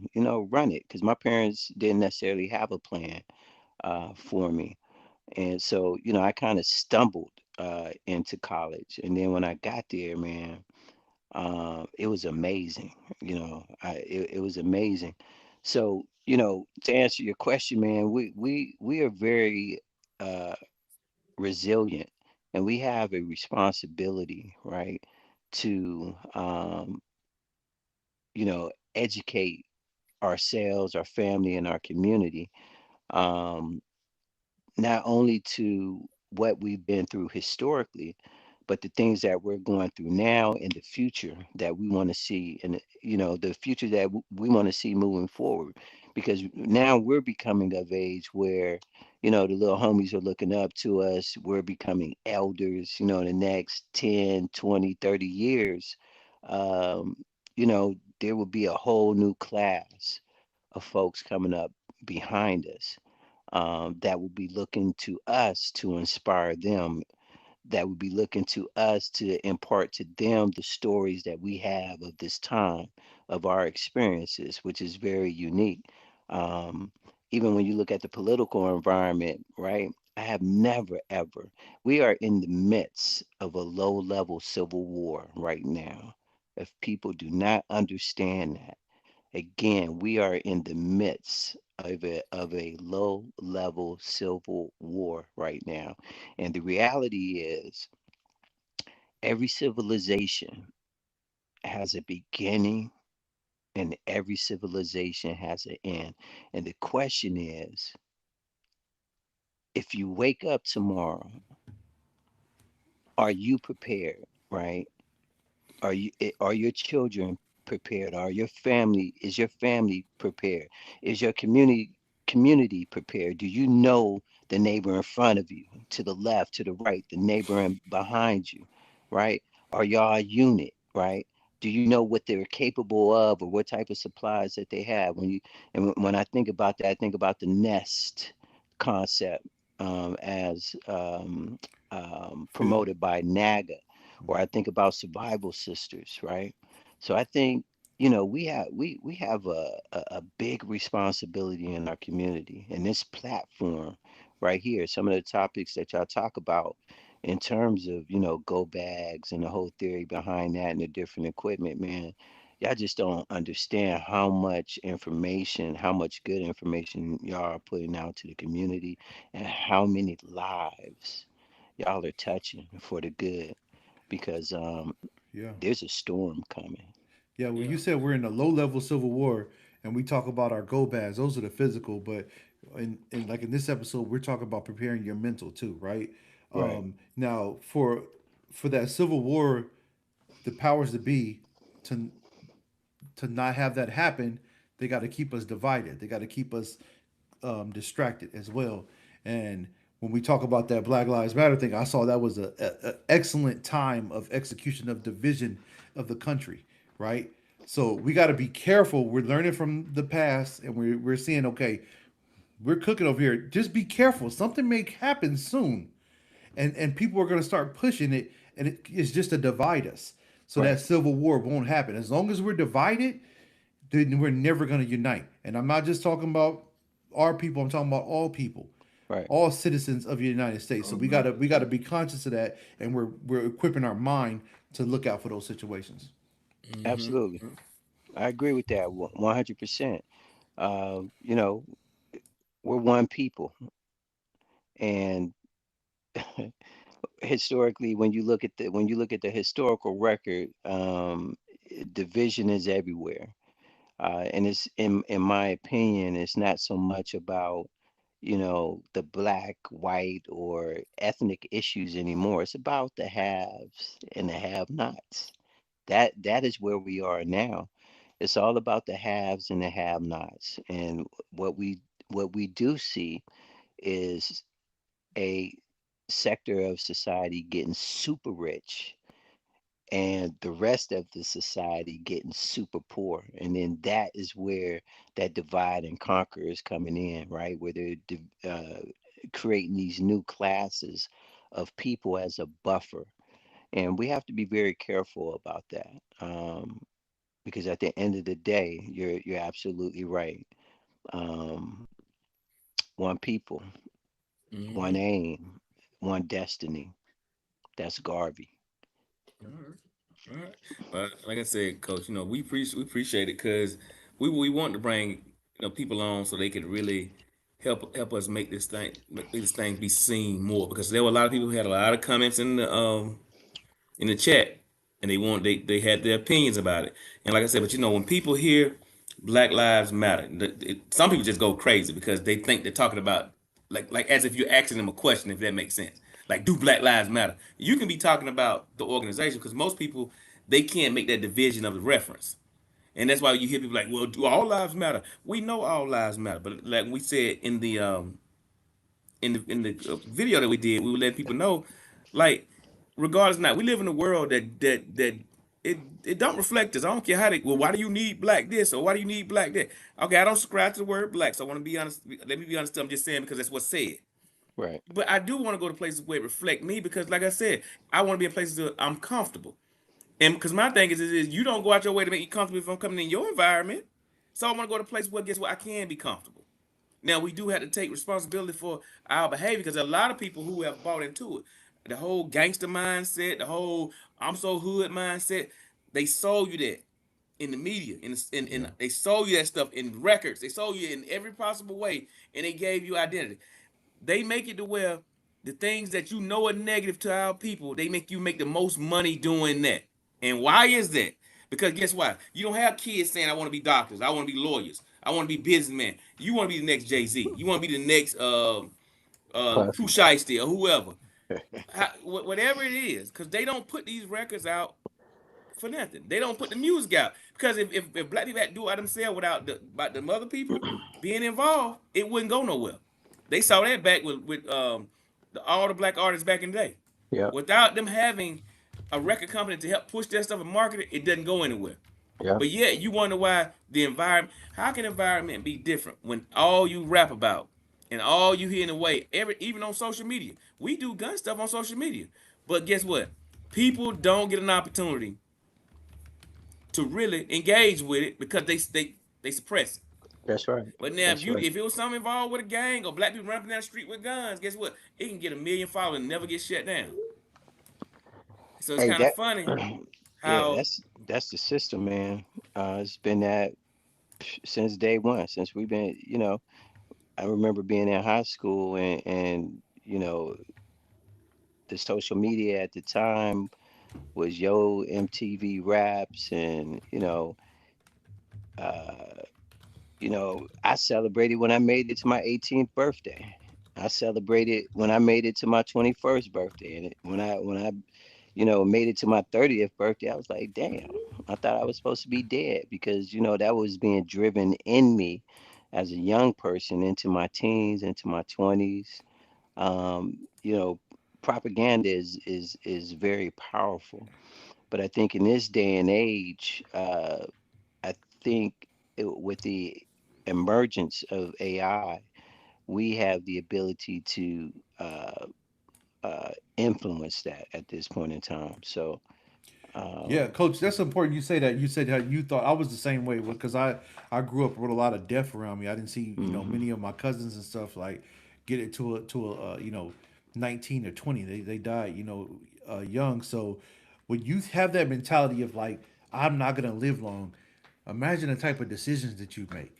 run it, because my parents didn't necessarily have a plan for me. And so, I kind of stumbled into college, and then when I got there, man, it was amazing. It was amazing. So, to answer your question, man, we are very uh resilient, and we have a responsibility, right, to educate ourselves, our family, and our community, um, not only to what we've been through historically, but the things that we're going through now in the future that we want to see, and the future that we want to see moving forward. Because now we're becoming of age where, the little homies are looking up to us. We're becoming elders, in the next 10, 20, 30 years. Um, there will be a whole new class of folks coming up behind us, that will be looking to us to inspire them, that will be looking to us to impart to them the stories that we have of this time, of our experiences, which is very unique. Um, Even when you look at the political environment, right? I have never, ever, we are in the midst of a low level civil war right now. If people do not understand that, again, we are in the midst of a low level civil war right now. And the reality is, every civilization has a beginning and every civilization has an end. And the question is, if you wake up tomorrow, are you prepared, right? Are your children prepared? Is your family prepared? Is your community prepared? Do you know the neighbor in front of you, to the left, to the right, the neighbor behind you, right? Are y'all a unit, right? Do you know what they're capable of, or what type of supplies that they have? When I think about that, I think about the nest concept, as Yeah. promoted by NAGA, or I think about survival sisters, right? So I think, we have a big responsibility in our community, and this platform right here. Some of the topics that y'all talk about in terms of, go bags and the whole theory behind that and the different equipment, man. Y'all just don't understand how much information, how much good information y'all are putting out to the community, and how many lives y'all are touching for the good, because Yeah. there's a storm coming. Yeah. Well, Yeah. you said we're in a low level civil war, and we talk about our go bads. Those are the physical, but in like in this episode, we're talking about preparing your mental too, right? Right. Now for that Civil War, the powers that be to not have that happen, they got to keep us divided. They got to keep us distracted as well. And when we talk about that Black Lives Matter thing, I saw that was a excellent time of execution of division of the country, right? So we got to be careful. We're learning from the past, and we're seeing, okay, we're cooking over here. Just be careful. Something may happen soon, and people are going to start pushing it, and it's just to divide us. So Right. that civil war won't happen. As long as we're divided, then we're never going to unite. And I'm not just talking about our people. I'm talking about all people, Right. all citizens of the United States. So we gotta be conscious of that, and we're equipping our mind to look out for those situations. Absolutely. I agree with that 100%. You know, we're one people, and historically, when you look at the historical record, division is everywhere. And it's in my opinion, it's not so much about, the black, white, or ethnic issues anymore. It's about the haves and the have-nots. That is where we are now. It's all about the haves and the have-nots. And what we do see is a sector of society getting super rich and the rest of the society getting super poor. And then that is where that divide and conquer is coming in, right? Where they're creating these new classes of people as a buffer. And we have to be very careful about that. Because at the end of the day, you're absolutely right. Um, one people, one Mm-hmm. aim, one destiny. That's Garvey. All right. All right. Well, like I said, Coach, we appreciate it because we want to bring people on so they could really help us make this thing be seen more because there were a lot of people who had a lot of comments in the chat, and they had their opinions about it. And like I said, but when people hear Black Lives Matter, some people just go crazy because they think they're talking about like as if you're asking them a question, if that makes sense. Like, do Black Lives Matter? You can be talking about the organization because most people they can't make that division of the reference. And that's why you hear people like, well, do all lives matter? We know all lives matter, but like we said in the video that we did, we were letting people know, like, regardless, not we live in a world that it don't reflect us. I don't care how they. Well, why do you need black this or why do you need black that? Okay, I don't subscribe to the word black, so I want to be honest. Let me be honest. I'm just saying because that's what's said. Right. But I do want to go to places where it reflect me because, like I said, I want to be in places that I'm comfortable. And because my thing is you don't go out your way to make you comfortable if I'm coming in your environment. So I want to go to places where guess what I can be comfortable. Now we do have to take responsibility for our behavior because a lot of people who have bought into it, the whole gangster mindset, the whole I'm so hood mindset, they sold you that in the media, Yeah. they sold you that stuff in records, they sold you in every possible way, and they gave you identity. They make it to where the things that are negative to our people, they make you make the most money doing that. And why is that? Because guess what? You don't have kids saying, I want to be doctors, I want to be lawyers, I want to be businessmen. You want to be the next Jay Z. You want to be the next Pooh Puffy. Shiesty or whoever. Whatever it is, because they don't put these records out for nothing. They don't put the music out because if black people had to do it themselves without the other people being involved, it wouldn't go nowhere. They saw that back with all the black artists back in the day. Yeah. Without them having a record company to help push their stuff and market it, it doesn't go anywhere. Yeah. But yet you wonder why the environment. How can environment be different when all you rap about and all you hear in the way, even on social media, we do gun stuff on social media. But guess what? People don't get an opportunity to really engage with it because they suppress it. That's right. But now That's right. if it was something involved with a gang or black people running down the street with guns, guess what? It can get a million followers and never get shut down. So it's Hey, kind of that. funny Yeah, how that's the system, man. It's been that since day one. Since we've been, I remember being in high school and the social media at the time was Yo MTV Raps and uh I celebrated when I made it to my 18th birthday. I celebrated when I made it to my 21st birthday, and when I made it to my 30th birthday, I was like, damn, I thought I was supposed to be dead because that was being driven in me as a young person into my teens, into my 20s. You know, propaganda is very powerful, but I think in this day and age, I think with the emergence of AI, we have the ability to influence that at this point in time. So, Yeah, um, coach, that's important. You say that. You said how you thought I was the same way because I grew up with a lot of death around me. I didn't see mhm, many of my cousins and stuff like get it to a 19 or 20. They died young. So when you have that mentality of like I'm not gonna live long, imagine the type of decisions that you make.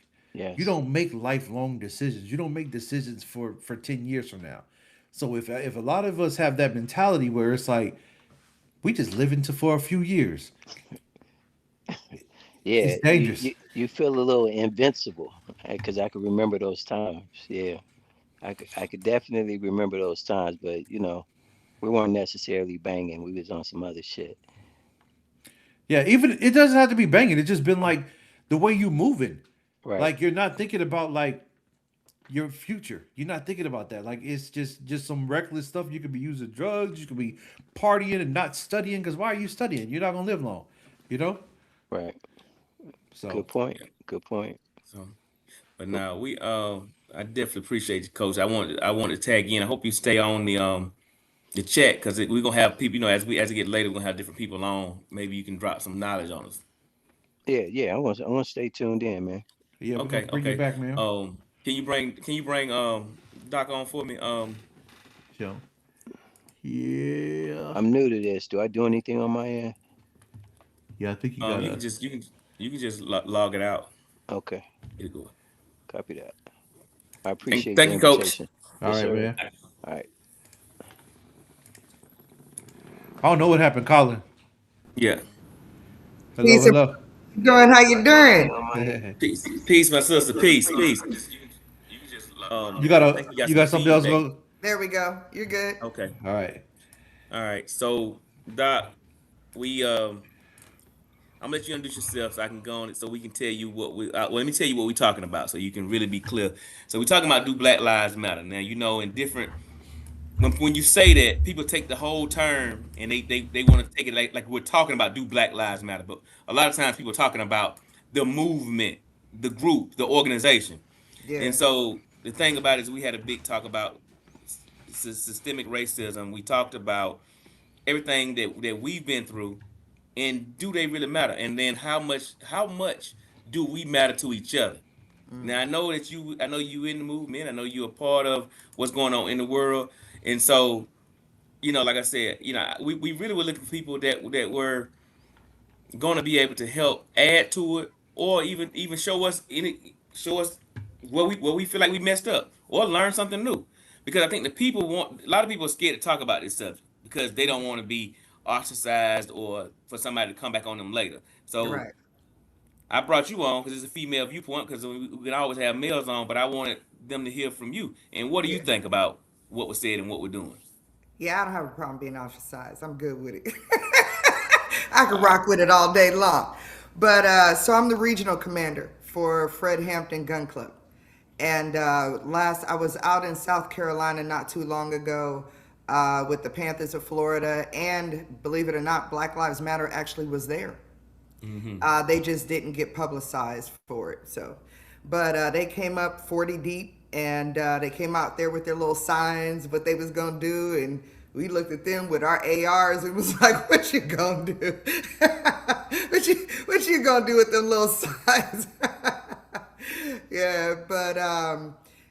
You yes, don't make lifelong decisions. You don't make decisions for 10 years from now. So if a lot of us have that mentality where it's like we just live into for a few years, yeah, it's you dangerous. you you feel a little invincible because I could remember those times. Yeah, I could definitely remember those times, but we weren't necessarily banging. We was on some other shit. Yeah, even it doesn't have to be banging. It's just been like the way you moving. Right, Like you're not thinking about like your future. You're not thinking about that. Like it's just some reckless stuff. You could be using drugs. You could be partying and not studying. Because why are you studying? You're not gonna live long. You know. right. So Good point. Yeah. Good point. So, but now I definitely appreciate you, Coach. I want to tag in. I hope you stay on the chat because we're gonna have people. As we get later, we're gonna have different people on. Maybe you can drop some knowledge on us. Yeah, yeah. I want to stay tuned in, man. yeah, we're gonna Okay, bring you okay. back, man. Can you bring Doc on for me? So yeah, I'm new to this. Do I do anything on my end? yeah. I think you You gotta. can just log it out. Okay, Get it going. copy that. I Thank, appreciate the thank you, Coach. invitation. All Yes, right, sir. man. All right. I don't know what happened, Colin. Yeah. Hello, Peace. hello. Doing? How Do you I do anything doing? on my end? Peace, my sister. Peace, peace. I think we got you some got something else feedback. go? There we go. You're good. Okay. All right. All right. So, Doc, we I'm gonna let you introduce yourself so I can go on it so we can tell you what we. Well, let me tell you what we're talking about so you can really be clear. So we're talking about do Black Lives Matter. Now in different when you say that, people take the whole term and they want to take it like we're talking about do Black Lives Matter, but a lot of times people are talking about the movement, the group, the organization. And Yeah. so the thing about it is we had a big talk about systemic racism. We talked about everything that we've been through, and do they really matter? And then how much do we matter to each other? Now I know you in the movement. I know you're a part of what's going on in the world, and so like I said, we really were looking for people that were going to be able to help add to it, or even show us where we feel like we messed up, or learn something new. Because I think a lot of people are scared to talk about this subject because they don't want to be ostracized or for somebody to come back on them later. You're So right. I brought you on because it's a female viewpoint because we can always have males on, but I wanted them to hear from you. And what do you Yeah. think about what was said and what we're doing? Yeah, I don't have a problem being ostracized. I'm good with it. I can rock with it all day long. But so I'm the regional commander for Fred Hampton Gun Club. And last, I was out in South Carolina not too long ago with the Panthers of Florida. And believe it or not, Black Lives Matter actually was there. They just didn't get publicized for it. So, but they came up 40 deep, and they came out there with their little signs, what they was gonna do, and we looked at them with our ARs and was like, "What you gonna do? what you gonna do with them little signs?" Yeah, but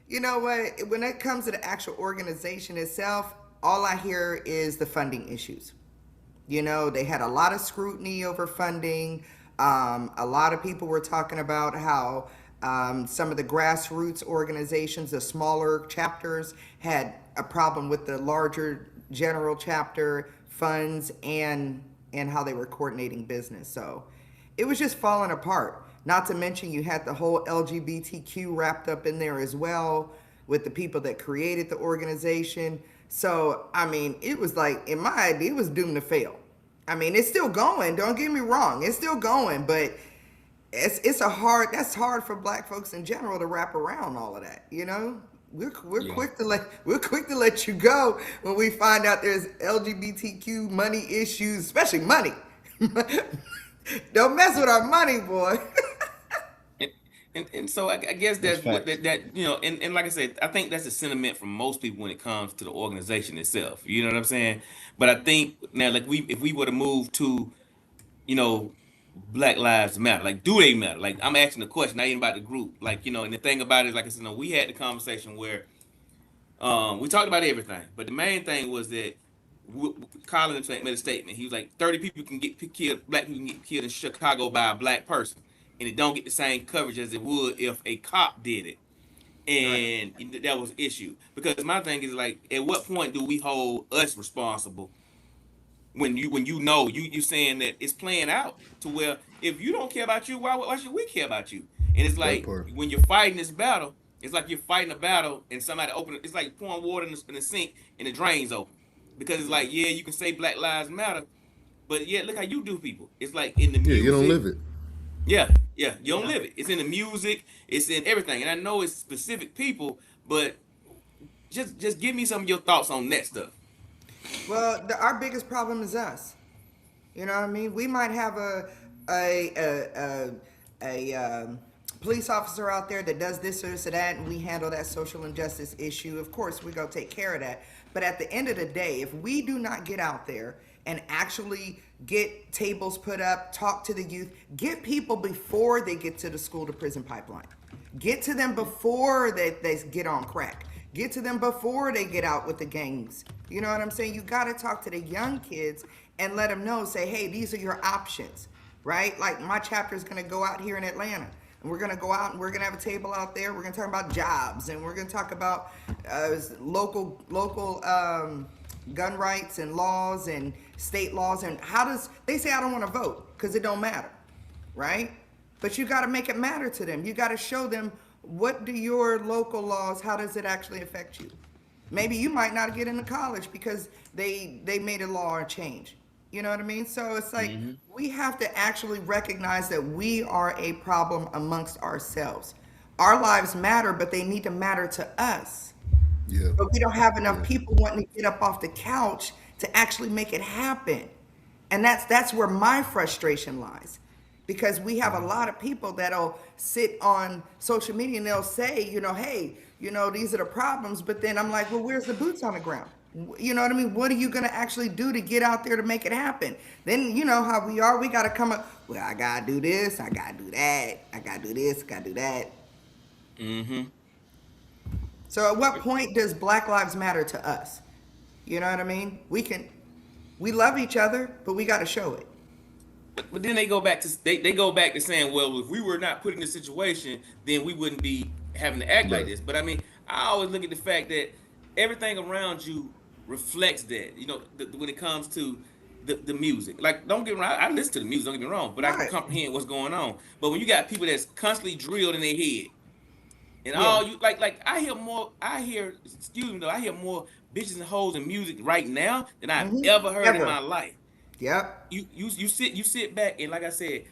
you know what? When it comes to the actual organization itself, all I hear is the funding issues. They had a lot of scrutiny over funding. A lot of people were talking about how some of the grassroots organizations, the smaller chapters, had a problem with the larger general chapter funds and how they were coordinating business. So it was just falling apart. Not to mention you had the whole LGBTQ wrapped up in there as well with the people that created the organization. So, I mean, it was like, in my idea, it was doomed to fail. I mean, it's still going. Don't get me wrong. It's still going, but that's hard for black folks in general to wrap around all of that, you know? We're Yeah. quick to let you go when we find out there's LGBTQ money issues, especially money. Don't mess with our money, boy. And so I guess That's that's what facts. that you know, and like I said, I think that's a sentiment from most people when it comes to the organization itself. You know what I'm saying? But I think now, like if we were to move to, you know, Black Lives Matter, like do they matter? Like I'm asking the question, not even about the group. Like, you know, and the thing about it is, like I said, no, we had the conversation where we talked about everything, but the main thing was that Colin made a statement. He was like, 30 people can get killed, black people can get killed in Chicago by a black person, and it don't get the same coverage as it would if a cop did it. Right. And that was an issue. Because my thing is like, at what point do we hold us responsible when you know you saying that it's playing out to where if you don't care about you, why should we care about you? And it's That like part. when you're fighting this battle, it's like you're fighting a battle and somebody open it. It's like pouring water in the sink and the drains open. Because it's like, yeah, you can say Black Lives Matter, but yeah, look how you do people. It's like in the Yeah, you don't music. live it. Yeah, yeah, you don't Yeah. live it. It's in the music, it's in everything. And I know it's specific people, but just give me some of your thoughts on that stuff. Well, our biggest problem is us. You know what I mean? We might have a police officer out there that does this or this or that, and we handle that social injustice issue. Of course, we go take care of that. But at the end of the day, if we do not get out there and actually get tables put up, talk to the youth, get people before they get to the school to prison pipeline, get to them before they get on crack, get to them before they get out with the gangs. You know what I'm saying? You got to talk to the young kids and let them know, say, hey, these are your options, right? Like my chapter is going to go out here in Atlanta, and we're going to go out and we're going to have a table out there. We're going to talk about jobs, and we're going to talk about local gun rights and laws and state laws. And how does they say I don't want to vote because it don't matter, right? But you got to make it matter to them. You got to show them, what do your local laws, how does it actually affect you? Maybe you might not get into college because they made a law or change. You know what I mean? So it's like we have to actually recognize that we are a problem amongst ourselves. Our lives matter, but they need to matter to us. Yeah. But we don't have enough Yeah. people wanting to get up off the couch to actually make it happen. And that's where my frustration lies. Because we have a lot of people that'll sit on social media and they'll say, you know, hey, you know, these are the problems. But then I'm like, well, where's the boots on the ground? You know what I mean? What are you going to actually do to get out there to make it happen? Then, you know how we are. We got to come up, well, I got to do this. I got to do that. I got to do this. I got to do that. Mm-hmm. So at what point does Black Lives matter to us? You know what I mean? We love each other, but we got to show it. But then they go back to they go back to saying, well, if we were not put in this situation, then we wouldn't be having to act like Right. this. But I mean, I always look at the fact that everything around you reflects that. You know, when it comes to the music. Like, don't get me wrong, I listen to the music, don't get me wrong, but I can Right. comprehend what's going on. But when you got people that's constantly drilled in their head, and Yeah. all you like I hear excuse me though, I hear more bitches and hoes and music right now than I've ever heard in Ever. my life. Yep. You sit back and like I said,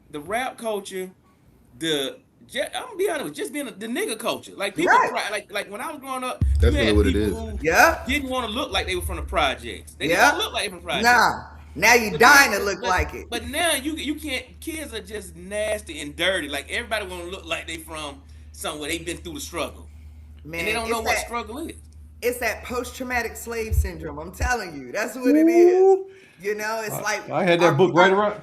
the rap culture, I'm gonna be honest with you, just being the nigga culture. Like people Right. cry like when I was growing up, That's you really had what it people is. who Yep. didn't want to look like they were from the projects. They didn't Yep. want to look like they were from projects. Nah. Now you But dying then- to look but- like it. But now you can't. Kids are just nasty and dirty. Like everybody want to look like they from somewhere they've been through the struggle, Man, and they don't it's know what that, struggle is. it's that post-traumatic slave syndrome. I'm telling you, that's what it is. You know, it's like I had that book right around.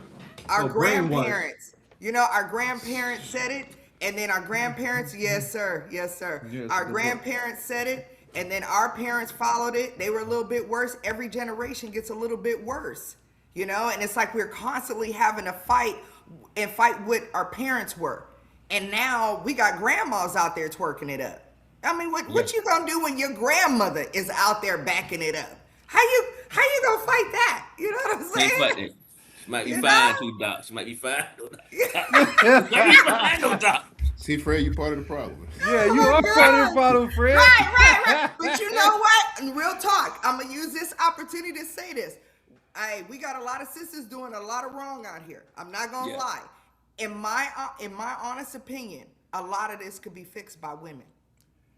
our Oh, Brainwash. grandparents. You know, our grandparents said it, and then our grandparents, yes sir, yes sir. Yes, Our good book. grandparents said it, and then our parents followed it. They were a little bit worse. Every generation gets a little bit worse. You know, and it's like we're constantly having to fight what our parents were. And now we got grandmas out there twerking it up. I mean, what you gonna do when your grandmother is out there backing it up? How you gonna fight that? You know what I'm Can't fight saying? that. might be You fine know? too, Doc. She might be fine. Might be fine, though, Doc. See, Fred, you part of the problem. Yeah, you Oh are my part of the God. problem, Fred. Right. But you know what? In real talk, I'm gonna use this opportunity to say this. We got a lot of sisters doing a lot of wrong out here. I'm not gonna Yeah. lie. In my honest opinion, a lot of this could be fixed by women.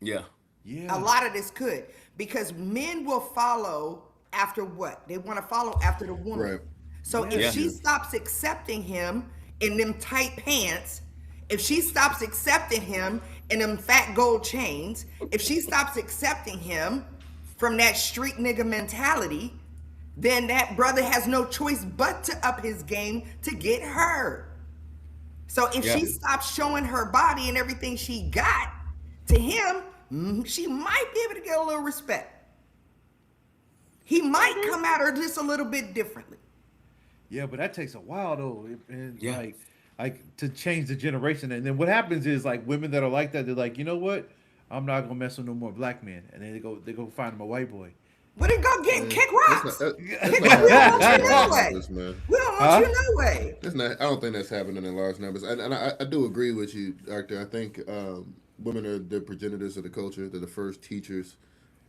Yeah. Yeah. A lot of this could, because men will follow after what? They want to follow after the woman. Right. So Yeah. if she stops accepting him in them tight pants, if she stops accepting him in them fat gold chains, if she stops accepting him from that street nigga mentality, then that brother has no choice but to up his game to get her. So if Yeah. she stops showing her body and everything she got to him, she might be able to get a little respect. He might come at her just a little bit differently. Yeah, but that takes a while though, and Yeah. like to change the generation. And then what happens is like women that are like that, they're like, you know what? I'm not gonna mess with no more black men, and then they go find them a white boy. But it go get kick That's rocks. not, that's We not don't happening want you in no large way. numbers, man. We don't Huh? want you no way. That's not. I don't think that's happening in large numbers. And I do agree with you, Doctor. I think women are the progenitors of the culture. They're the first teachers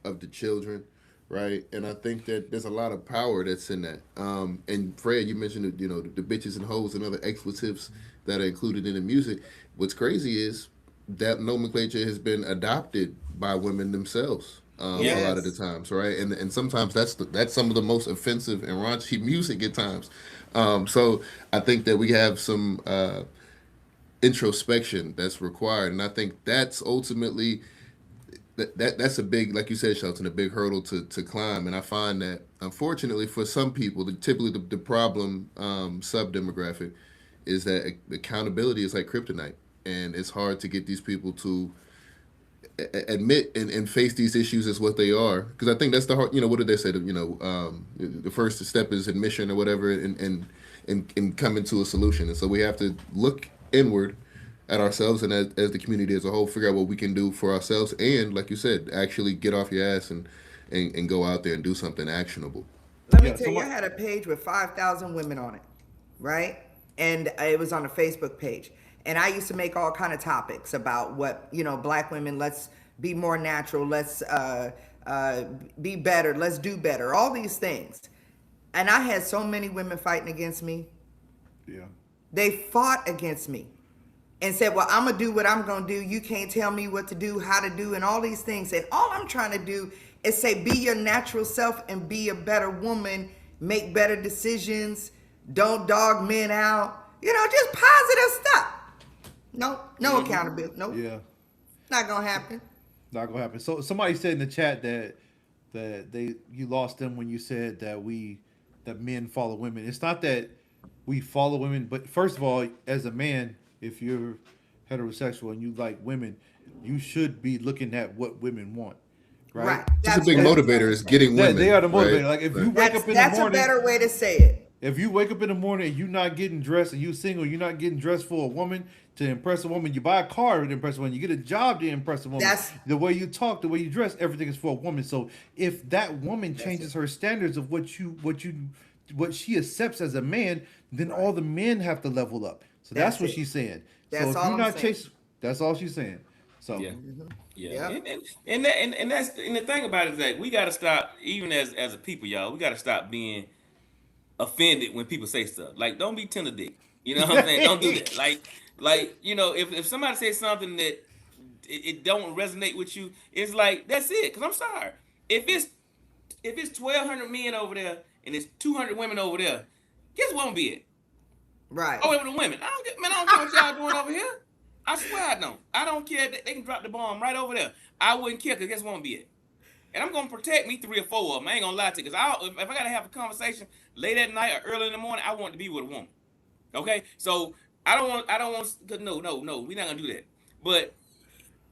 of the children, right? And I think that there's a lot of power that's in that. And Fred, you mentioned the bitches and hoes and other expletives that are included in the music. What's crazy is that nomenclature has been adopted by women themselves. A lot of the Yes. times, right? And sometimes that's some of the most offensive and raunchy music at times. So I think that we have some introspection that's required, and I think that's ultimately that's a big, like you said, Shelton, a big hurdle to climb. And I find that unfortunately for some people, typically the problem sub demographic is that accountability is like kryptonite, and it's hard to get these people to admit and face these issues as what they are, because I think that's the hard. What did they say? The first step is admission or whatever, and coming to a solution. And so we have to look inward at ourselves and as the community as a whole, figure out what we can do for ourselves, and like you said, actually get off your ass and go out there and do something actionable. Let me Yeah, tell so you, I my- had a page with 5,000 women on it, right? And it was on a Facebook page. And I used to make all kind of topics about what, black women, let's be more natural, let's be better, let's do better, all these things. And I had so many women fighting against me. Yeah. They fought against me and said, well, I'm going to do what I'm going to do. You can't tell me what to do, how to do, and all these things. And all I'm trying to do is say, be your natural self and be a better woman, make better decisions, don't dog men out, just positive stuff. No accountability. Nope. Yeah. Not going to happen. Not gonna happen. So somebody said in the chat that you lost them when you said that men follow women. It's not that we follow women, but first of all, as a man, if you're heterosexual and you like women, you should be looking at what women want, right? Right. Just a big motivator is getting women. They are the motivator. right? Like if you wake up in the That's a morning, better way to say it. if you wake up in the morning and you're not getting dressed and you single, you're not getting dressed for a woman to impress a woman. You buy a car to impress a woman. You get a job to impress a woman. That's- the way you talk, the way you dress, everything is for a woman. So if that woman changes her standards of what she accepts as a man, then all the men have to level up. So that's what it. she's saying. That's so all if you're I'm not saying. chasing, that's all she's saying. So Yeah. Yeah. Yeah. And that's the thing about it is that we gotta stop, even as a people, y'all, we gotta stop being offended when people say stuff. Like, don't be tender dick. You know what I'm saying? Don't do that. Like, if somebody says something that it don't resonate with you, it's like, that's it. Cause I'm sorry. If it's 1,200 men over there and it's 200 women over there, guess what gonna be it? Right. Oh, it was the women. I don't care what y'all doing over here. I swear I don't. I don't care. They can drop the bomb right over there. I wouldn't care, because guess what gonna be it? And I'm gonna protect me 3 or 4 of them. I ain't gonna lie to you, because if I gotta have a conversation late at night or early in the morning, I want to be with a woman. Okay, so I don't want. No, we're not gonna do that. But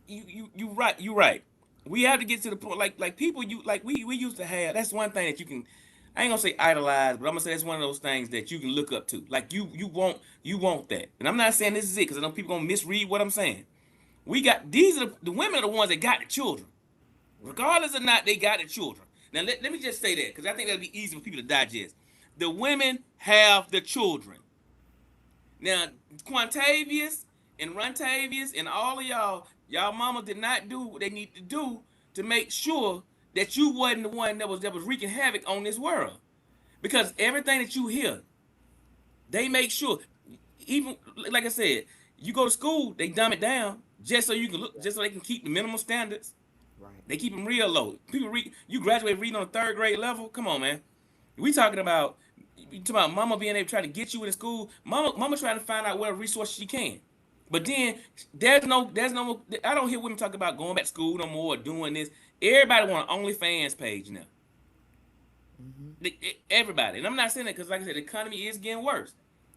you right. We have to get to the point, like people we used to have. That's one thing that you can. I ain't gonna say idolize, but I'm gonna say that's one of those things that you can look up to. Like you want that. And I'm not saying this is it, because I know people gonna misread what I'm saying. These are the women are the ones that got the children. Regardless or not, they got the children. Now let me just say that, because I think that'll be easy for people to digest. The women have the children. Now, Quantavious and Runtavious and all of y'all mama did not do what they need to do to make sure that you wasn't the one that was wreaking havoc on this world. Because everything that you hear, they make sure, even like I said, you go to school, they dumb it down just so you can look, just so they can keep the minimum standards. Right. They keep them real low. People read, you graduate reading on a third grade level. Come on, man. We talking about mama being able to try to get you into school. Mama trying to find out what resources she can. But then there's no. I don't hear women talk about going back to school no more or doing this. Everybody want an OnlyFans page now. Everybody, and I'm not saying that because, like I said, the economy is getting worse.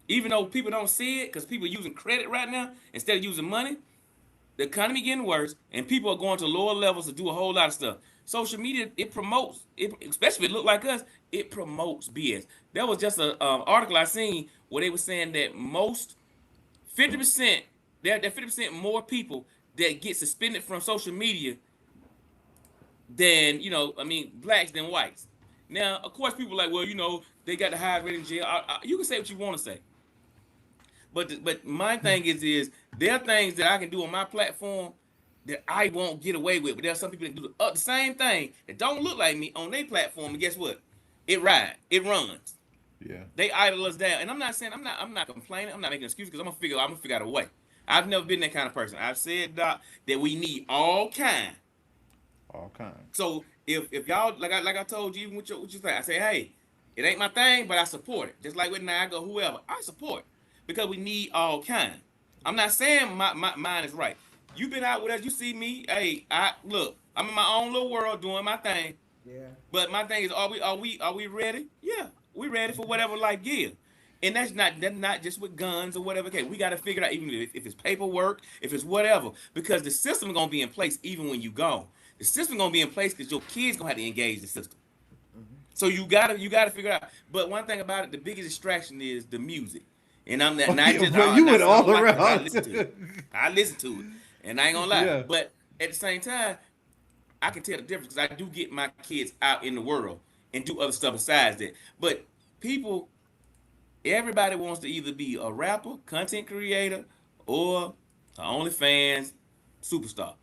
Even though people don't see it, because people are using credit right now instead of using money, the economy getting worse, and people are going to lower levels to do a whole lot of stuff. Social media, it promotes, especially if it look like us, it promotes BS. There was just an article I seen where they were saying that 50%, there are 50% more people that get suspended from social media than, blacks than whites. Now, of course, people are like, well, they got the highest rating in jail. You can say what you want to say. But my thing is there are things that I can do on my platform that I won't get away with. But there are some people that do the same thing that don't look like me on their platform. And guess what? It runs. Yeah. They idle us down. And I'm not saying, I'm not complaining. I'm not making excuses because I'm gonna figure out a way. I've never been that kind of person. I've said, Doc, that we need all kind. All kind. So if y'all, like I told you, even what you think, I say, hey, it ain't my thing, but I support it. Just like with Niagara, whoever, I support. Because we need all kind. I'm not saying my mine is right. You've been out with us. You see me. Hey, look. I'm in my own little world doing my thing. Yeah. But my thing is, are we ready? Yeah, we ready for whatever life gives. And that's not just with guns or whatever. Okay, we got to figure it out, even if it's paperwork, if it's whatever, because the system is gonna be in place even when you gone. The system gonna be in place because your kids gonna have to engage the system. So you gotta figure it out. But one thing about it, the biggest distraction is the music. And I'm not just you went all like around. I listen to it, and I ain't gonna lie. Yeah. But at the same time, I can tell the difference because I do get my kids out in the world and do other stuff besides that. But everybody wants to either be a rapper, content creator, or an OnlyFans superstar.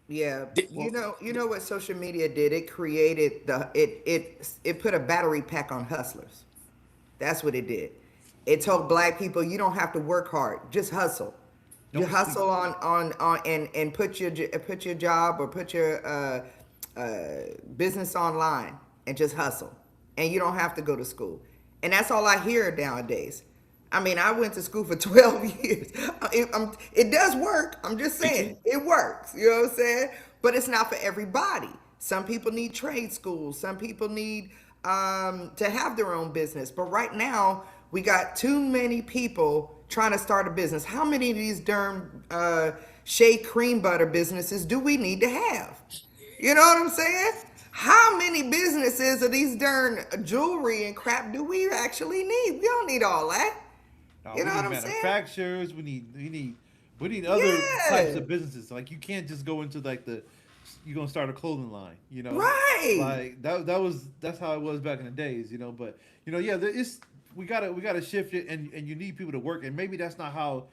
Yeah, you know what social media did? It created it put a battery pack on hustlers. That's what it did. It told black people you don't have to work hard, just hustle. You hustle on and put your job or put your business online and just hustle, and you don't have to go to school. And that's all I hear nowadays. I mean, I went to school for 12 years. It does work. I'm just saying, it works. You know what I'm saying? But it's not for everybody. Some people need trade schools. Some people need to have their own business. But right now, we got too many people trying to start a business. How many of these darn shea cream butter businesses do we need to have? You know what I'm saying? How many businesses of these darn jewelry and crap do we actually need? We don't need all that. No, You know we what need I'm saying? manufacturers. We need other types of businesses. Like you can't just go into you're gonna start a clothing line. Right. Like that's how it was back in the days. But we gotta shift it, and you need people to work, and maybe that's not how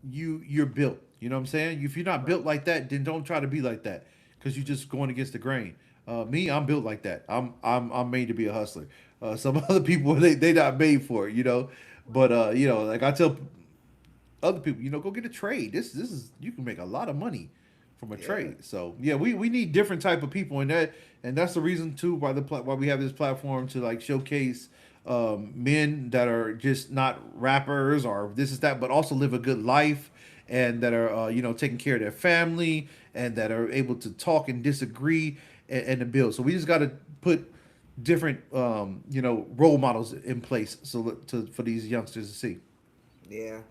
you're built. You know what I'm saying? If you're not built like that, then don't try to be like that because you're just going against the grain. Me, I'm built like that. I'm made to be a hustler. Some other people they not made for it. But like I tell other people, go get a trade. This is you can make a lot of money from a trade. So yeah, we need different type of people, and that's the reason too why we have this platform to like showcase men that are just not rappers or this is that, but also live a good life and that are taking care of their family and that are able to talk and disagree and to build. So we just got to put different role models in place for these youngsters to see. Yeah.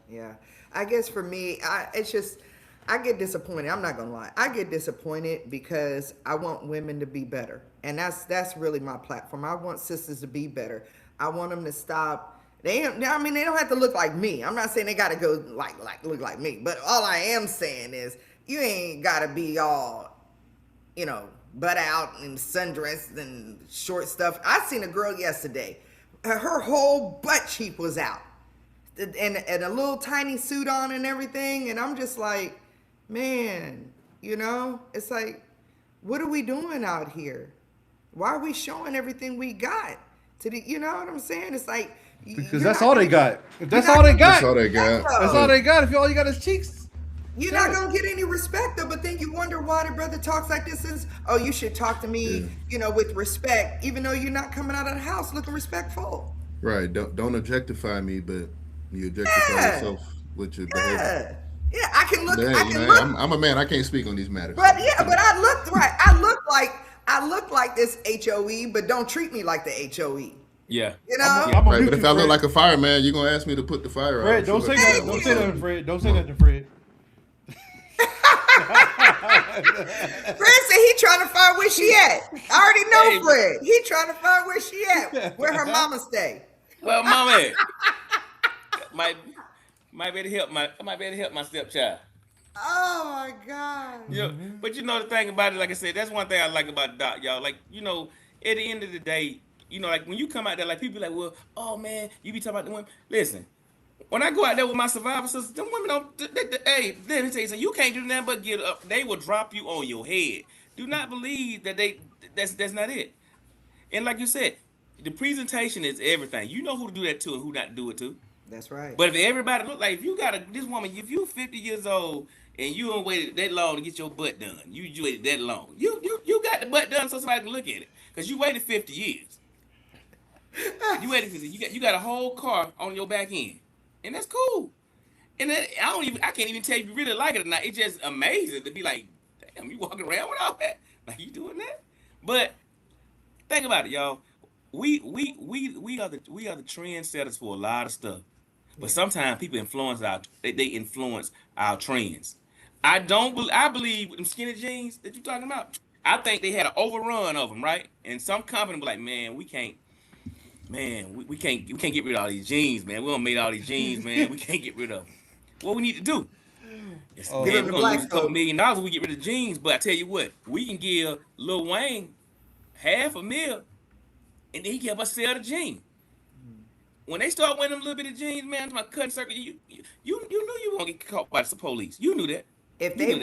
I guess for me, I get disappointed. I'm not gonna lie. I get disappointed because I want women to be better, and that's really my platform. I want sisters to be better. I want them to stop. They don't have to look like me. I'm not saying they got to go like look like me, but all I am saying is you ain't got to be all, butt out and sundressed and short stuff. I seen a girl yesterday. her whole butt cheek was out, and a little tiny suit on and everything. And I'm just like, man, it's like, what are we doing out here? Why are we showing everything we got to the, you know what I'm saying? It's like, Because that's all they got. If that's all they That's got, all they got. that's all they got. If all you got is cheeks. You're not gonna get any respect though. But then you wonder why the brother talks like this. Is, oh, you should talk to me, with respect, even though you're not coming out of the house looking respectful. Right. Don't objectify me, but you objectify Yeah. yourself with your behavior. Yeah, I can look. But hey, I can look. I'm a man. I can't speak on these matters. But I look right. I look like this HOE, but don't treat me like the HOE. Yeah. You know? I'm Right, gonna but if mute I you, look Fred. like a fireman, you're gonna ask me to put the fire out. Fred, don't say Sure. that. Don't say that, Fred. Don't say that, Fred. Fred said he trying to find where she at. I already know Hey. Fred. He trying to find where she at, where her mama stay. Well, mama, might be able to help my stepchild. Oh my God. But the thing about it, like I said, that's one thing I like about Doc, y'all. Like, at the end of the day, like when you come out there, like people be like, well, oh man, you be talking about the women. Listen, when I go out there with my survivor sisters, them women don't. Hey, let me tell you something. You can't do nothing but get up. They will drop you on your head. Do not believe that that's not it. And like you said, the presentation is everything. You know who to do that to and who not to do it to. That's right. But if everybody look like, if you got this woman, if you 50 years old and you don't waited that long to get your butt done, you waited that long. You got the butt done so somebody can look at it. Because you waited 50 years. You waited 50 years. You got a whole car on your back end. And that's cool. And then, I can't even tell you if you really like it or not. It's just amazing to be like, damn, you walking around with all that? Like, you doing that? But think about it, y'all. We are the trendsetters for a lot of stuff. But sometimes people they influence our trends. I believe with them skinny jeans that you're talking about, I think they had an overrun of them, right? And some company be like, man, we can't get rid of all these jeans, man. We don't make all these jeans, man. We can't get rid of them. What we need to do is, Give man, them we're the gonna lose black a couple folk. $1 million if we get rid of jeans. But I tell you what, we can give Lil Wayne $500,000, and then he can help us sell the jeans. When they start wearing them little bit of jeans, man, to my cutting circle, you knew you were gonna get caught by the police. You knew that. If they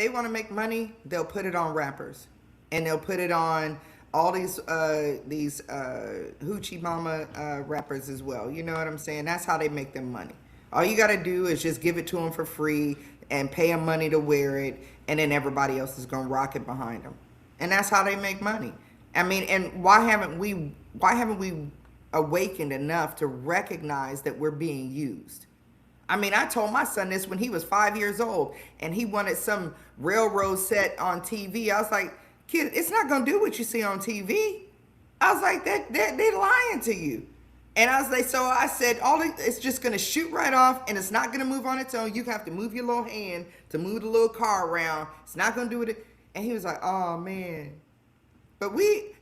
want to make money, they'll put it on rappers, and they'll put it on all these hoochie mama rappers as well. You know what I'm saying? That's how they make them money. All you got to do is just give it to them for free and pay them money to wear it, and then everybody else is gonna rock it behind them, and that's how they make money. I mean, and why haven't we awakened enough to recognize that we're being used? I mean, I told my son this when he was 5 years old and he wanted some railroad set on TV. I was like, kid, it's not going to do what you see on TV. I was like, they're lying to you. And I was like, so I said, it's just going to shoot right off and it's not going to move on its own. You have to move your little hand to move the little car around. It's not going to do it. And he was like, oh man. But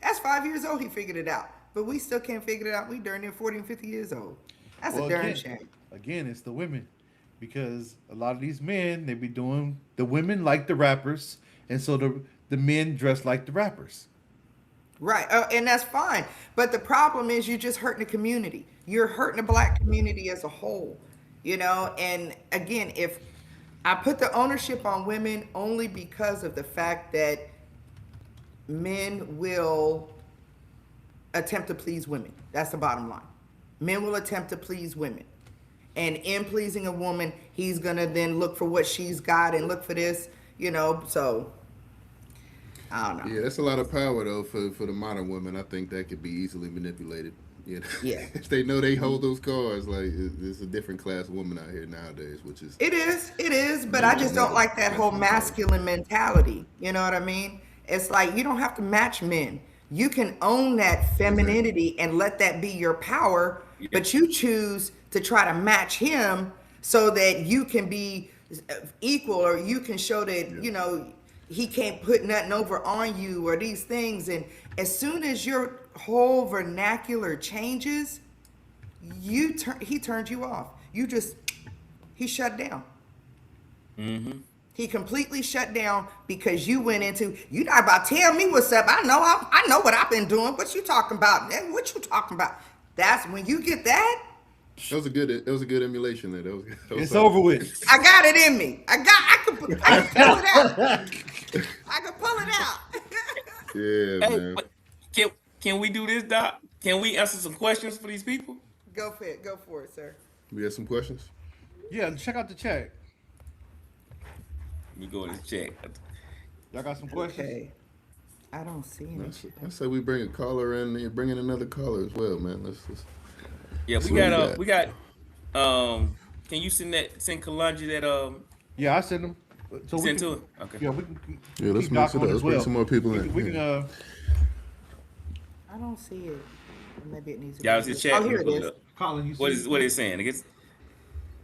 that's 5 years old, he figured it out. But we still can't figure it out. We darn near 40 and 50 years old. That's a darn shame. Again, it's the women. Because a lot of these men, they be doing, the women like the rappers, and so the men dress like the rappers. Right, and that's fine. But the problem is you're just hurting the community. You're hurting the black community as a whole, And again, if I put the ownership on women only because of the fact that men will attempt to please women. That's the bottom line. Men will attempt to please women. And in pleasing a woman, he's going to then look for what she's got and look for this, so I don't know. Yeah, that's a lot of power though for the modern women. I think that could be easily manipulated. Yeah. If they know they hold those cars, like it's a different class of woman out here nowadays, which is It is, but I just don't like that whole masculine mentality. You know what I mean? It's like you don't have to match men. You can own that femininity and let that be your power, but you choose to try to match him so that you can be equal, or you can show that, he can't put nothing over on you or these things. And as soon as your whole vernacular changes, he turned you off. He shut down. Mm-hmm. He completely shut down because you went into, you not about to tell me what's up. I know what I've been doing. What you talking about? What you talking about? That's when you get that. That was a good emulation there. That was It's solid. over with. I got it in me. I can pull it out. I can pull it out. Yeah, Hey, man. but can we do this, Doc? Can we answer some questions for these people? Go for it. Go for it, sir. We have some questions. Yeah, check out the chat. Let me go and check. Y'all got some questions? Okay. I don't see any shit. I say we bring a caller in. And bring in another caller as well, man. Let's Yeah, See we what got we we got can you send Kalonji that Yeah, I send them. So we send can, to it? Okay. Yeah, we can. Yeah, let's keep mix Doc it on up. as Let's bring well. some more people We in. can, we can I don't see it. Maybe it needs to Y'all be. just check. Oh, here it is. Colin, you What see is what it's saying? I guess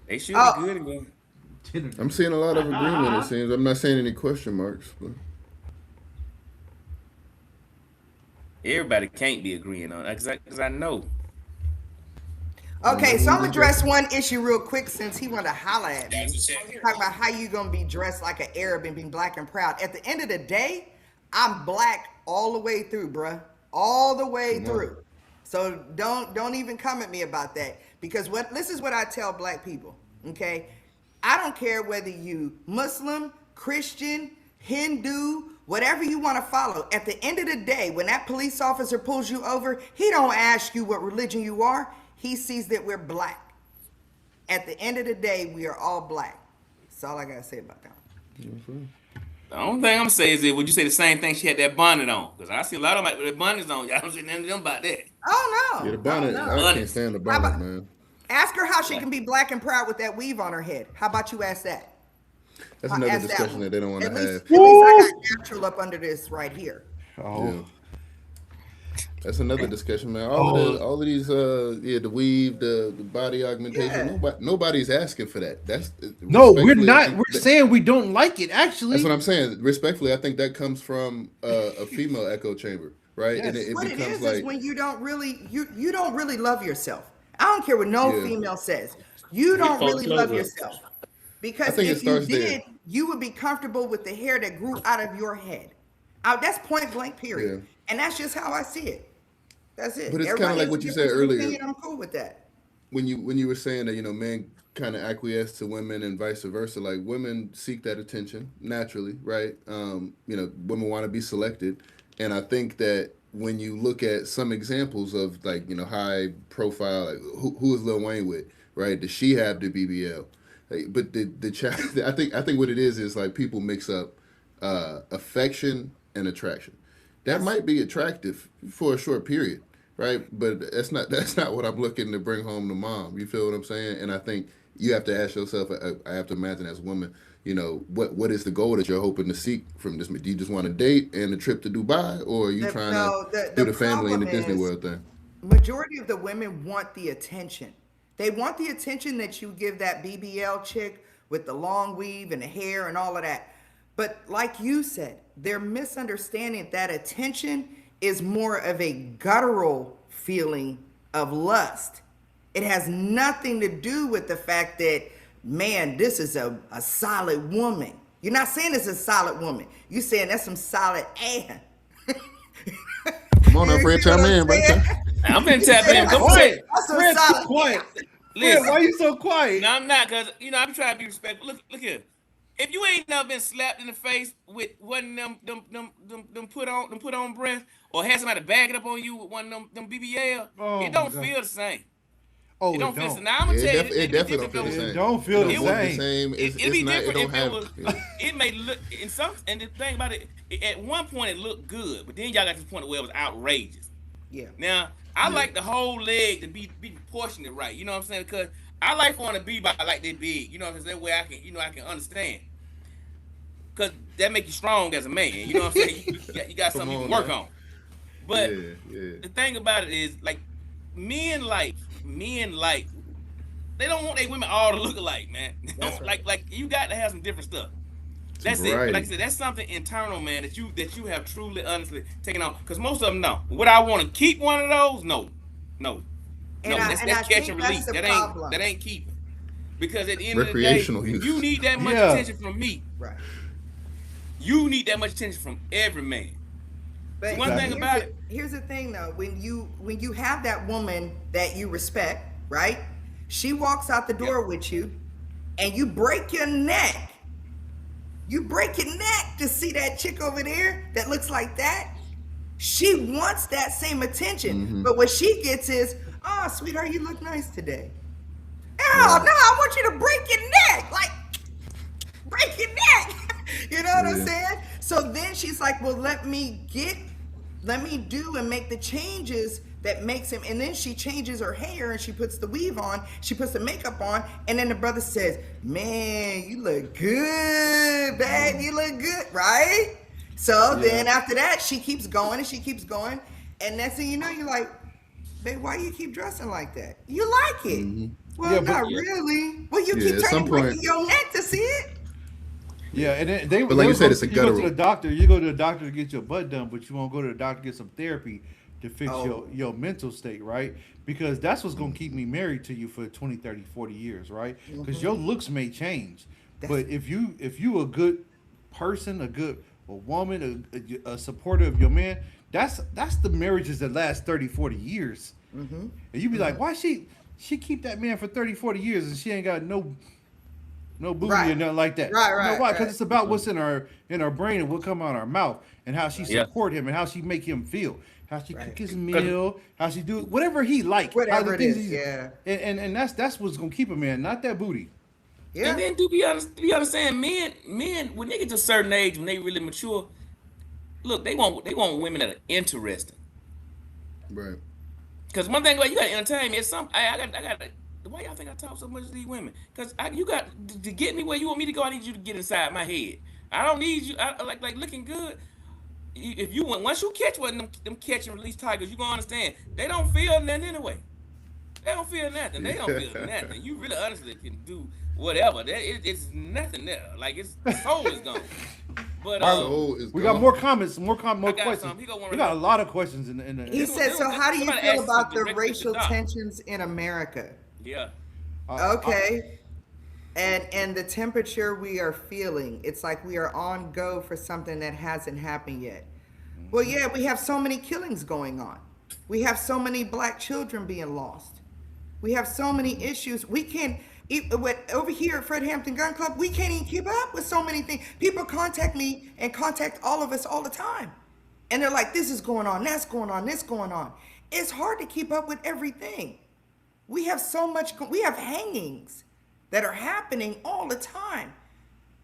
they should Oh. be good again. I'm seeing a lot of agreement. It seems. I'm not seeing any question marks. But Everybody can't be agreeing on it because I know. Okay, so I'm gonna address one issue real quick since he wanted to holler at me. Talk about how you gonna be dressed like an Arab and be black and proud. At the end of the day, I'm black all the way through, bruh. All the way through. So don't even come at me about that. Because this is what I tell black people. Okay? I don't care whether you Muslim, Christian, Hindu, whatever you want to follow. At the end of the day, when that police officer pulls you over, he don't ask you what religion you are. He sees that we're black. At the end of the day, we are all black. That's all I gotta say about that. The only thing I'm saying is that would you say the same thing she had that bonnet on? Because I see a lot of them with their bonnets on. Y'all don't see none of them about that. Oh no. yeah, the bonnet. Oh, no. I can't stand the How bonnet, about- man. Ask her how she can be black and proud with that weave on her head. How about you ask that? That's another Ask that discussion one. that they don't want to At have. least I got natural up under this right here. Oh, Yeah. That's another discussion, man. All of these, the weave, the body augmentation. Yeah. Nobody's asking for that. That's no, we're respectfully, I not. think We're that- saying we don't like it. Actually, That's what I'm saying. Respectfully, I think that comes from a female echo chamber, right? And Yes. it What it becomes is like when you don't really you don't really love yourself. I don't care what no Yeah. female says. You don't folks really close love up. yourself. Because think it if you starts did, there. you would be comfortable with the hair that grew out of your head. That's point blank, period. Yeah. And that's just how I see it. That's it. But it's Everybody kinda like has what a you said different earlier. opinion. I'm cool with that. when you were saying that men kind of acquiesce to women and vice versa. Like women seek that attention naturally, right? Women want to be selected, and I think that when you look at some examples of high profile, like who is Lil Wayne with, right? Does she have the BBL? But the chat, I think what it is like people mix up affection and attraction. That might be attractive for a short period, right? But that's not what I'm looking to bring home to mom. You feel what I'm saying? And I think you have to ask yourself. I have to imagine as a woman, what is the goal that you're hoping to seek from this? Do you just want to date and a trip to Dubai, or are you trying to do the family and the problem Disney is, World thing? Majority of the women want the attention. They want the attention that you give that BBL chick with the long weave and the hair and all of that. But like you said, they're misunderstanding that attention is more of a guttural feeling of lust. It has nothing to do with the fact that, man, this is a solid woman. You're not saying it's a solid woman. You're saying that's some solid ass. Come on, now, Fred, chime in, brother. I'm gonna tap in. Go quiet. ahead. That's some Fred, solid keep quiet. Fred, Listen. why you so quiet? No, I'm not, cause I'm trying to be respectful. Look here. If you ain't never been slapped in the face with one of them put on breath, or had somebody bag it up on you with one of them BBL, Oh, it don't my God. feel the same. Oh, It don't feel the same. Now I'm Yeah, gonna tell you, it definitely don't feel the It same. don't feel the It don't look same. It's It'd be not. It different don't if have. it was. It may look and the thing about it, at one point it looked good, but then y'all got to the point where it was outrageous. Yeah. Now I like the whole leg to be proportionate, right? You know what I'm saying? Because I like for them to be by like they big. You know what I'm saying? That way I can understand. Cause that make you strong as a man. You know what I'm saying? You got something you can work on. But Yeah. the thing about it is, like, men like they don't want their women all to look alike, man. That's right. Like you got to have some different stuff. That's it. variety. Like I said, that's something internal, man, that you have truly, honestly taken on. Because most of them know. Would I want to keep one of those? No. And I That's think catch and that's release. the That problem. ain't keeping. Because at the end of the day, Recreational use. if you need that much Yeah. attention from me, Right. you need that much attention from every man. But One thing about it, here's the thing though, when you have that woman that you respect, right? She walks out the door with you, and you break your neck. You break your neck to see that chick over there that looks like that. She wants that same attention, but what she gets is, "Oh, sweetheart, you look nice today." Oh no, I want you to break your neck, like break your neck. You know what I'm saying? So then she's like, "Well, let me do and make the changes that makes him." And then she changes her hair and she puts the weave on, she puts the makeup on, and then the brother says, "Man, you look good, babe. You look good, right?" So then after that, she keeps going and she keeps going, and next thing you know, you're like, "Babe, why you keep dressing like that? You like it?" Well, Yeah, but- not really. Well, you keep at some turning breaking point- your neck to see it. Yeah, and then they But like they you said, go- it's a you go to guttural. the doctor. You go to the doctor to get your butt done, but you won't go to the doctor to get some therapy to fix your mental state, right? Because that's what's going to keep me married to you for 20, 30, 40 years, right? Because your looks may change, but if you a good person, a woman, a supporter of your man, that's the marriages that last 30, 40 years. And you be like, why she keep that man for 30, 40 years and she ain't got no booty Right. or nothing like that. Right, You know right, why? Because right. it's about what's in our brain and what come out our mouth and how she Yeah. support him and how she make him feel. How she Right. cook his meal, how she do whatever he like. how Whatever the it things is, he- yeah. And that's what's gonna keep a man, not that booty. Yeah. and then to be understand, men when they get to a certain age, when they really mature, look, they want women that are interesting. Right. Because one thing about you got to entertain me. It's some I got. Why y'all think I talk so much to these women? Because you got to get me where you want me to go. I need you to get inside my head. I don't need you. I like looking good. If you once you catch one of them catch and release tigers, you gonna understand they don't feel nothing anyway. They don't feel nothing. They don't feel nothing. You really honestly can do whatever. It's nothing there. Like it's the soul is gone. But Soul is We got gone. more comments, more got questions. some. He got one We right got a now. lot of questions in the. He said, "So how do you Somebody feel asked about you the directly to racial Doc. tensions in America?" Yeah. Okay. And the temperature we are feeling, it's like we are on go for something that hasn't happened yet. Well, yeah, we have so many killings going on. We have so many black children being lost. We have so many issues. We can't over here at Fred Hampton Gun Club, we can't even keep up with so many things. People contact me and contact all of us all the time. And they're like, "This is going on, that's going on, this going on." It's hard to keep up with everything. We have so much, we have hangings that are happening all the time.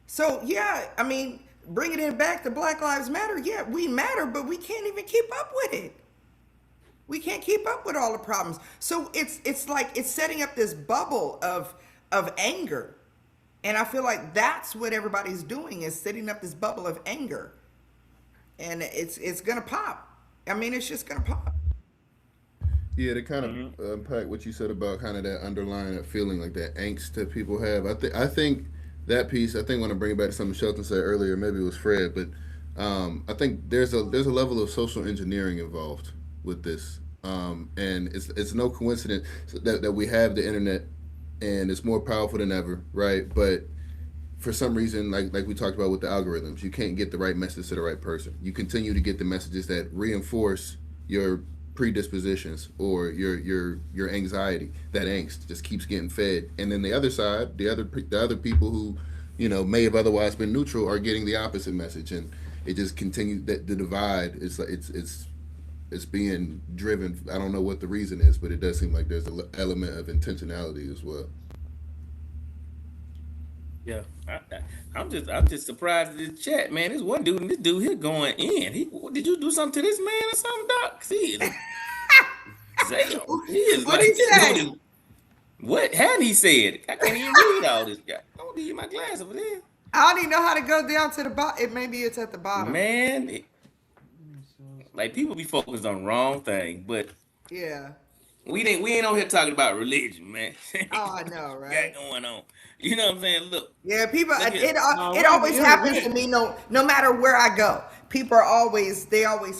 So, yeah, I mean, bringing it back to Black Lives Matter, yeah, we matter, but we can't even keep up with it. We can't keep up with all the problems. So it's like it's setting up this bubble of anger. And I feel like that's what everybody's doing, is setting up this bubble of anger. And it's gonna pop. I mean, it's just gonna pop. Yeah, to kind of unpack what you said about kind of that underlying that feeling, like that angst that people have. I think that piece. I think I want to bring it back to something Shelton said earlier. Maybe it was Fred, but I think there's a level of social engineering involved with this, and it's no coincidence that we have the internet, and it's more powerful than ever, right? But for some reason, like we talked about with the algorithms, you can't get the right message to the right person. You continue to get the messages that reinforce your predispositions or your anxiety. That angst just keeps getting fed, and then the other side, the other people who may have otherwise been neutral are getting the opposite message, and it just continues. That the divide is like it's being driven. I don't know what the reason is, but it does seem like there's an element of intentionality as well. Yeah, I'm just surprised at this chat, man. This one dude, here going in. Did you do something to this man or something, Doc? See, damn, he is What'd he this say? dude is- what hadn't he said? I can't even read all this guy. I'm gonna give you my glass over there, I don't even know how to go down to the bottom. Maybe it's at the bottom. man. Like people be focused on the wrong thing, but Yeah. we ain't on here talking about religion, man. Oh, I know, right? Got going on. You know what I'm saying? Look, Yeah, people. Look at- It No, it always we're- happens we're- to me. No matter where I go, people are always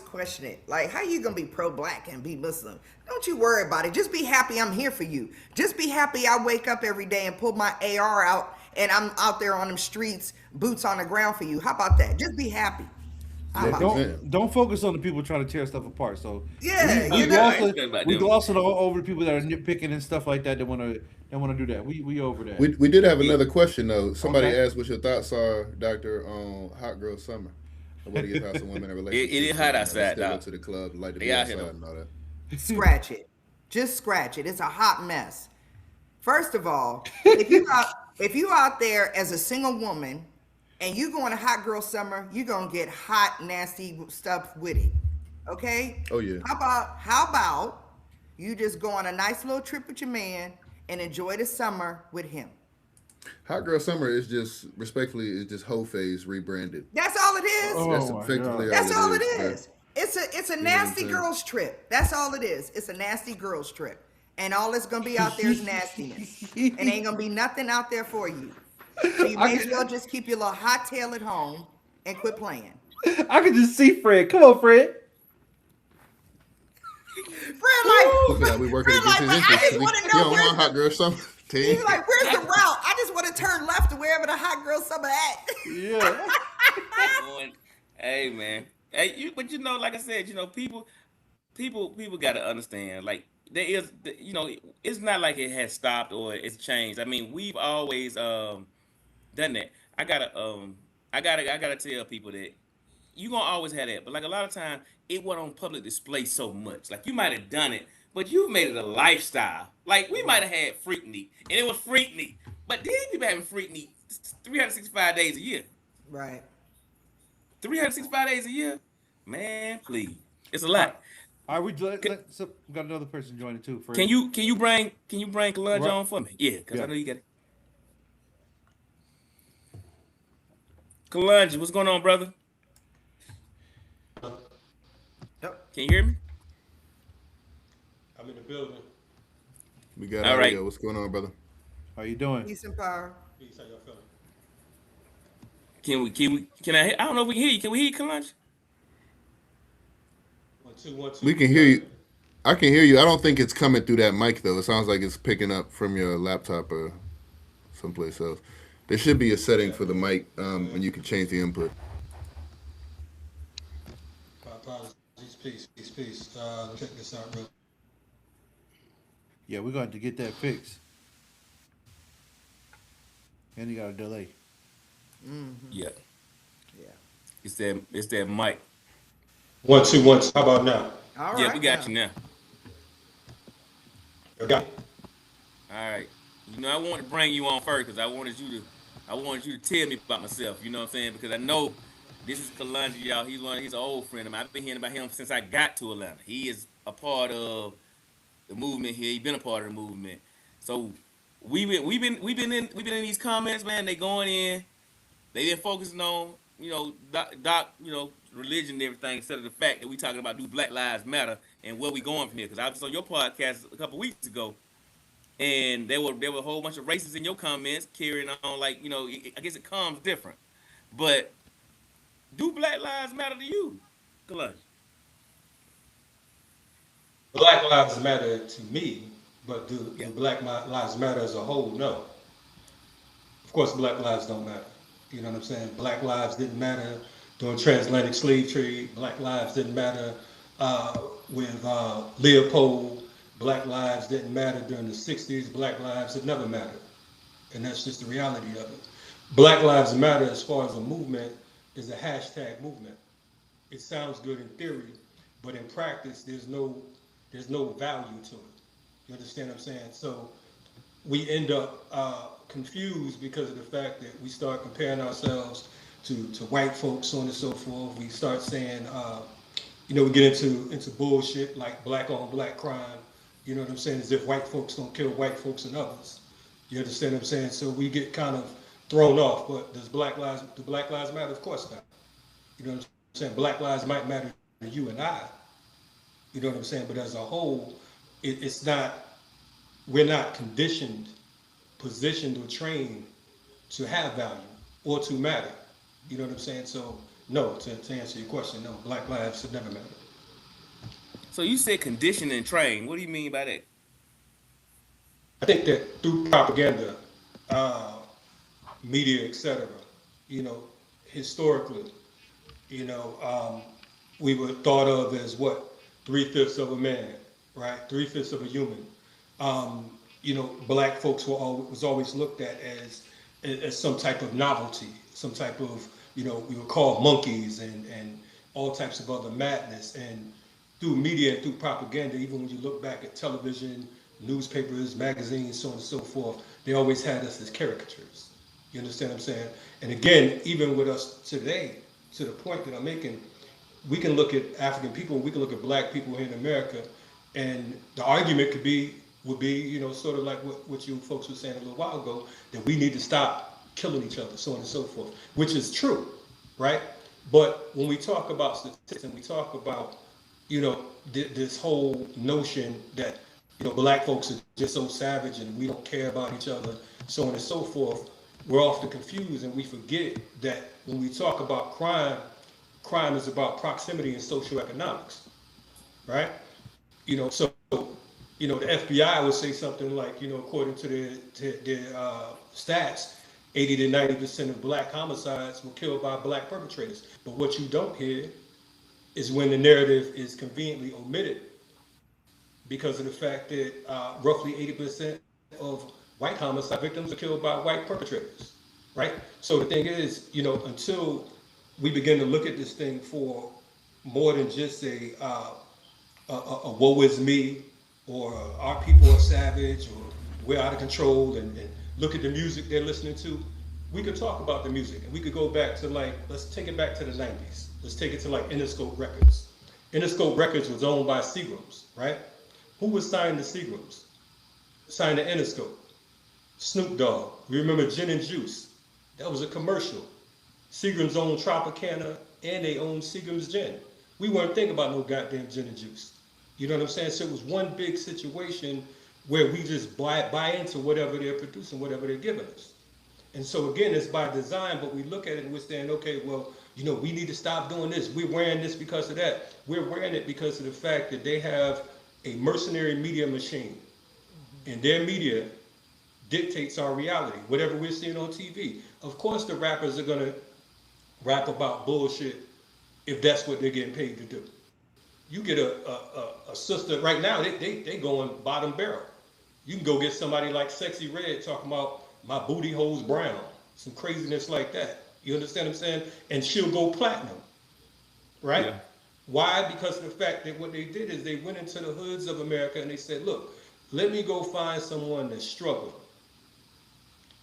question it. Like, how you gonna be pro-black and be Muslim? Don't you worry about it. Just be happy I'm here for you. Just be happy I wake up every day and pull my AR out and I'm out there on them streets, boots on the ground for you. How about that? Just be happy. I'm Yeah, out. don't focus on the people trying to tear stuff apart. So Yeah, Oh, you no, I know. ain't talking about we them. glossing over the people that are nitpicking and stuff like that. That want to do that. We over that. We did have Yeah. another question though. Somebody Okay. asked what your thoughts are, Doctor, on Hot Girl Summer. Nobody gets how some women in It is relationships hot and they outside, still go dog. to the club, like to They be out here outside though. and all that. Scratch it. Just scratch it. It's a hot mess. First of all, if you out there as a single woman and you going to hot girl summer, you gonna get hot, nasty stuff with it. Okay? Oh yeah. How about you just go on a nice little trip with your man and enjoy the summer with him? Hot Girl Summer is just respectfully is just whole phase rebranded. That's all it is. That's Oh my effectively god. all That's all it is, bro. is. It's a You know what I'm nasty saying? girls trip. That's all it is. It's a nasty girls trip. And all that's gonna be out there is nastiness. And ain't gonna be nothing out there for you. So you may as well just keep your little hot tail at home and quit playing. I can just see Fred. Come on, Fred. Fred Look at that, we working Fred against like, his but I interests. just He want to don't know want Hot Girl Summer. he's Team. like, where's the route? I just want to turn left to wherever the hot girl summer at. Yeah. Going, hey man, hey but like I said, people got to understand. Like there is, it's not like it has stopped or it's changed. I mean, we've always done that. I gotta tell people that you gonna always have that, but like a lot of times it went on public display so much. Like you might have done it, but you made it a lifestyle. Like we might have had Freaknik, and it was Freaknik, but these people having Freaknik 365 days a year. Right. 365 days a year, man. Please, it's a All right. lot. All right. So we got another person joining too. Fred. Can you bring Kalunja Right. on for me? Yeah, because Yeah. I know you got it. Kalunja, what's going on, brother? Yep. Can you hear me? I'm in the building. We got All right. audio. What's going on, brother? How you doing? Peace and power. Peace, how y'all feeling? I don't know if we can hear you. Can we hear you, Kalunja? 1 2 1 2. We can hear you. I can hear you. I don't think it's coming through that mic though. It sounds like it's picking up from your laptop or someplace else. There should be a setting for the mic, and you can change the input. My apologies. Peace. Check this out real. Yeah, we're going to get that fixed. And you got a delay. Yeah. Yeah. It's that mic. 1 2 1 2. How about now? All Yeah, right. we got now. you now. You got it? All right. I wanted to bring you on first because I wanted you to tell me about myself. You know what I'm saying? Because I know this is Kalunja, y'all. He's an old friend of mine. I've been hearing about him since I got to Atlanta. He is a part of the movement here. He's been a part of the movement. So we've been in these comments, man. They going in. They been focusing on doc religion and everything instead of the fact that we talking about do Black Lives Matter and where we going from here. Because I was on your podcast a couple weeks ago, and there were a whole bunch of racists in your comments carrying on like I guess it comes different, but do Black Lives Matter to you, Kalunja? Black Lives Matter to me, but do Yeah. Black Lives Matter as a whole? No. Of course, Black lives don't matter. You know what I'm saying? Black lives didn't matter during transatlantic slave trade. Black lives didn't matter with Leopold. Black lives didn't matter during the 60s. Black lives had never mattered. And that's just the reality of it. Black Lives Matter, as far as a movement, is a hashtag movement. It sounds good in theory, but in practice, there's no value to it. You understand what I'm saying? So we end up confused because of the fact that we start comparing ourselves to white folks, so on and so forth. We start saying, we get into bullshit like black on black crime. You know what I'm saying? As if white folks don't kill white folks and others. You understand what I'm saying? So we get kind of thrown off. But do Black Lives matter? Of course not. You know what I'm saying? Black lives might matter to you and I. You know what I'm saying? But as a whole, it's not. We're not conditioned, positioned, or trained to have value or to matter. You know what I'm saying? So no, to answer your question, no, Black lives should never matter. So you said condition and train. What do you mean by that? I think that through propaganda, media, etc., historically, You know, we were thought of as what, 3/5 of a man, right? 3/5 of a human. You know, black folks was always looked at as some type of novelty, some type of, you know, we were called monkeys and all types of other madness. And through media and through propaganda, even when you look back at television, newspapers, magazines, so on and so forth, they always had us as caricatures. You understand what I'm saying? And again, even with us today, to the point that I'm making, we can look at African people, we can look at black people here in America, and the argument would be, you know, sort of like what you folks were saying a little while ago, that we need to stop killing each other, so on and so forth, which is true, right? But when we talk about statistics and we talk about, you know, this whole notion that, you know, black folks are just so savage and we don't care about each other, so on and so forth, we're often confused and we forget that when we talk about crime is about proximity and social economics, right? You know, so, you know, the FBI would say something like, you know, according to their stats, 80 to 90% of black homicides were killed by black perpetrators. But what you don't hear is when the narrative is conveniently omitted because of the fact that roughly 80% of white homicide victims are killed by white perpetrators, right? So the thing is, you know, until we begin to look at this thing for more than just a woe is me, or our people are savage, or we're out of control, and look at the music they're listening to, we could talk about the music, and we could go back to, like, let's take it back to the 90s. Let's take it to like Interscope Records. Interscope Records was owned by Seagrams, right? Who was signed to Seagrams? Signed to Interscope. Snoop Dogg. You remember Gin and Juice? That was a commercial. Seagrams owned Tropicana and they owned Seagrams Gin. We weren't thinking about no goddamn gin and juice. You know what I'm saying? So it was one big situation where we just buy into whatever they're producing, whatever they're giving us. And so again, it's by design, but we look at it and we're saying, okay, well, you know, we need to stop doing this. We're wearing this because of that. We're wearing it because of the fact that they have a mercenary media machine. And their media dictates our reality, whatever we're seeing on TV. Of course, the rappers are gonna rap about bullshit if that's what they're getting paid to do. You get a sister right now, they going bottom barrel. You can go get somebody like Sexy Red talking about my booty hole's brown, some craziness like that. You understand what I'm saying? And she'll go platinum, right? Yeah. Why? Because of the fact that what they did is they went into the hoods of America and they said, look, let me go find someone that's struggling.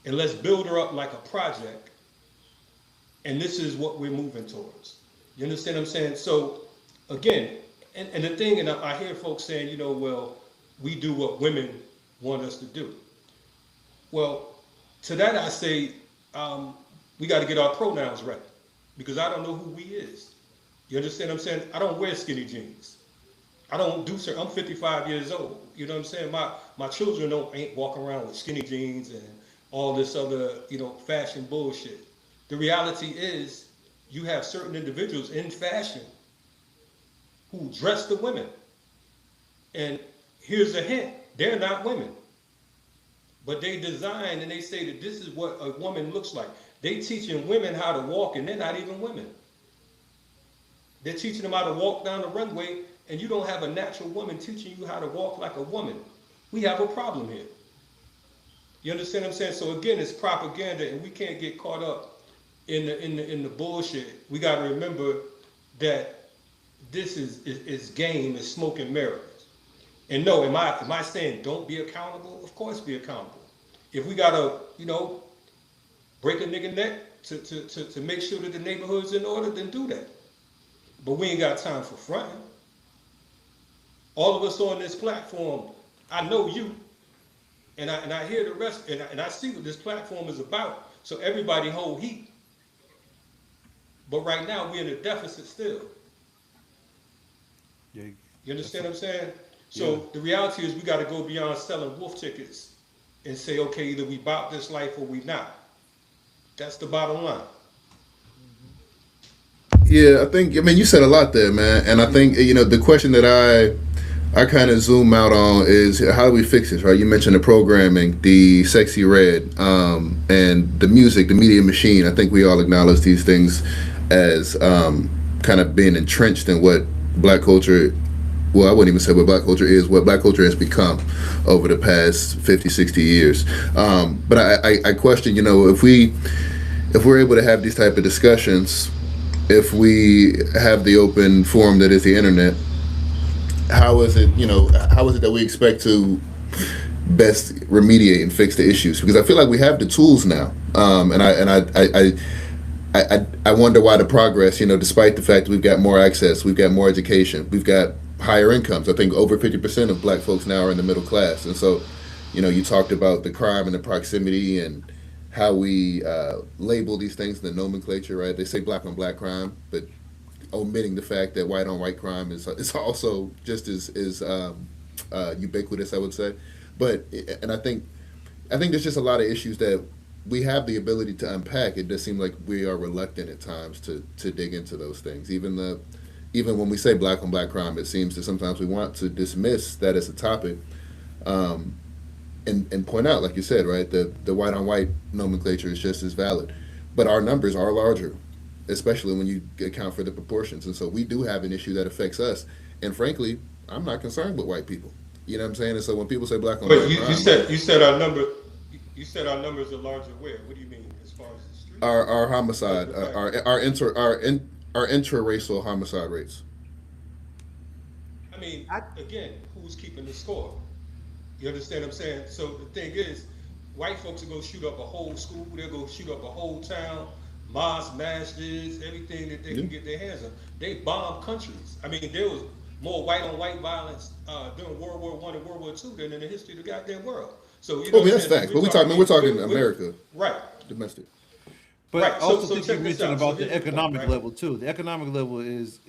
And let's build her up like a project. And this is what we're moving towards. You understand what I'm saying? So again, and the thing, and I hear folks saying, you know, well, we do what women want us to do. Well, to that I say, we got to get our pronouns right, because I don't know who we is. You understand what I'm saying? I don't wear skinny jeans. I don't do certain, I'm 55 years old. You know what I'm saying? My children ain't walking around with skinny jeans and all this other, you know, fashion bullshit. The reality is you have certain individuals in fashion who dress the women. And here's a hint, they're not women. But they design and they say that this is what a woman looks like. They teaching women how to walk and they're not even women. They're teaching them how to walk down the runway and you don't have a natural woman teaching you how to walk like a woman. We have a problem here. You understand what I'm saying? So again, it's propaganda and we can't get caught up in the bullshit. We got to remember that this is game, is smoke and mirrors. And no, am I saying don't be accountable? Of course be accountable. If we gotta, you know, break a nigga neck to make sure that the neighborhood's in order, then do that. But we ain't got time for fronting. All of us on this platform, I know you, and I hear the rest, and I see what this platform is about. So everybody hold heat. But right now we're in a deficit still. Yeah. You understand what I'm saying? So the reality is we got to go beyond selling wolf tickets and say, okay, either we bought this life or we not. That's the bottom line. Yeah, I mean, you said a lot there, man. And I think, you know, the question that I kind of zoom out on is how do we fix this, right? You mentioned the programming, the Sexy Red, and the music, the media machine. I think we all acknowledge these things as kind of being entrenched in what black culture, well, I wouldn't even say what black culture is, what black culture has become over the past 50, 60 years. But I question, if we're able to have these type of discussions, if we have the open forum that is the internet, how is it, that we expect to best remediate and fix the issues? Because I feel like we have the tools now, I wonder why the progress, despite the fact that we've got more access, we've got more education, we've got higher incomes. I think over 50% of black folks now are in the middle class, and so, you talked about the crime and the proximity and how we label these things in the nomenclature, right? They say black on black crime, but omitting the fact that white on white crime is also just as ubiquitous, I would say. But and I think there's just a lot of issues that we have the ability to unpack. It does seem like we are reluctant at times to dig into those things. Even when we say black on black crime, it seems that sometimes we want to dismiss that as a topic, and point out, like you said, right, the white on white nomenclature is just as valid, but our numbers are larger, especially when you account for the proportions. And so we do have an issue that affects us. And frankly, I'm not concerned with white people. You know what I'm saying? And so when people say black on black But crime, you said our number. You said our numbers are larger. Where? What do you mean? As far as the street? our homicide, our intra-racial homicide rates. I mean, again, who's keeping the score? You understand what I'm saying? So the thing is, white folks will go shoot up a whole school. They'll go shoot up a whole town, mosques, masjids, everything that they can get their hands on. They bomb countries. I mean, there was more white on white violence during World War I and World War II than in the history of the goddamn world. So that's facts. But we're talking America, right? Domestic. But Right, I so- also so think check you this mentioned out. So about the here's the point, economic right? level too. The economic level is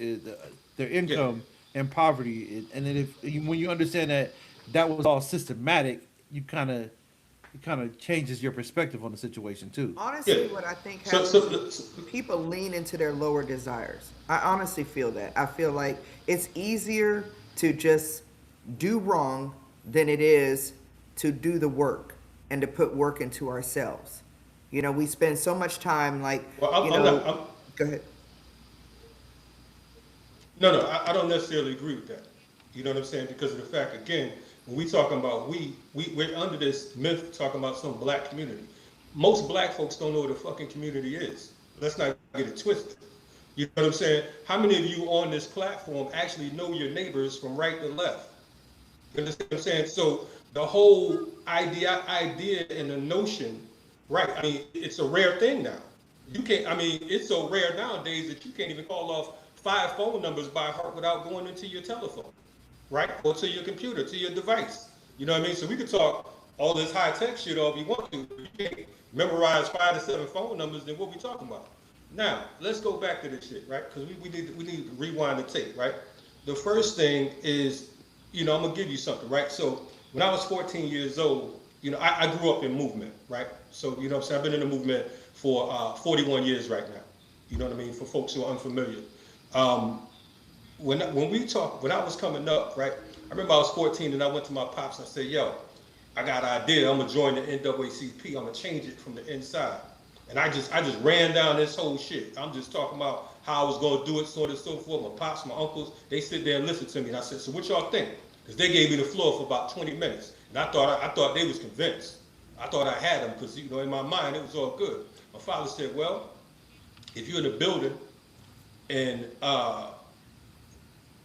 their income and poverty, and then when you understand that was all systematic, it kind of changes your perspective on the situation too. Honestly, Yeah. what I think So, happens so, is people lean into their lower desires. I honestly feel that. I feel like it's easier to just do wrong than it is to do the work and to put work into ourselves. We spend so much time like, well, I'm go ahead. no, I don't necessarily agree with that. You know what I'm saying? Because of the fact, again, when we talking about we're under this myth talking about some black community. Most black folks don't know what a fucking community is. Let's not get it twisted. You know what I'm saying? How many of you on this platform actually know your neighbors from right to left? You understand what I'm saying? So the whole idea and the notion, right? I mean, it's a rare thing now. You can't. I mean, it's so rare nowadays that you can't even call off 5 phone numbers by heart without going into your telephone, right? Or to your computer, to your device. You know what I mean? So we could talk all this high tech shit all we want to. But you can't memorize 5 to 7 phone numbers. Then what we talking about? Now let's go back to this shit, right? Because we need to rewind the tape, right? The first thing is, I'm gonna give you something, right? So when I was 14 years old, I grew up in movement, right? So you know what I'm saying? I've been in the movement for 41 years right now. You know what I mean? For folks who are unfamiliar. When I was coming up, right? I remember I was 14 and I went to my pops and I said, yo, I got an idea. I'm gonna join the NAACP. I'm gonna change it from the inside. And I just ran down this whole shit. I'm just talking about how I was gonna do it, so on and so forth. My pops, my uncles, they sit there and listen to me. And I said, so what y'all think? Because they gave me the floor for about 20 minutes. And I thought they was convinced. I thought I had them because, in my mind, it was all good. My father said, well, if you're in a building and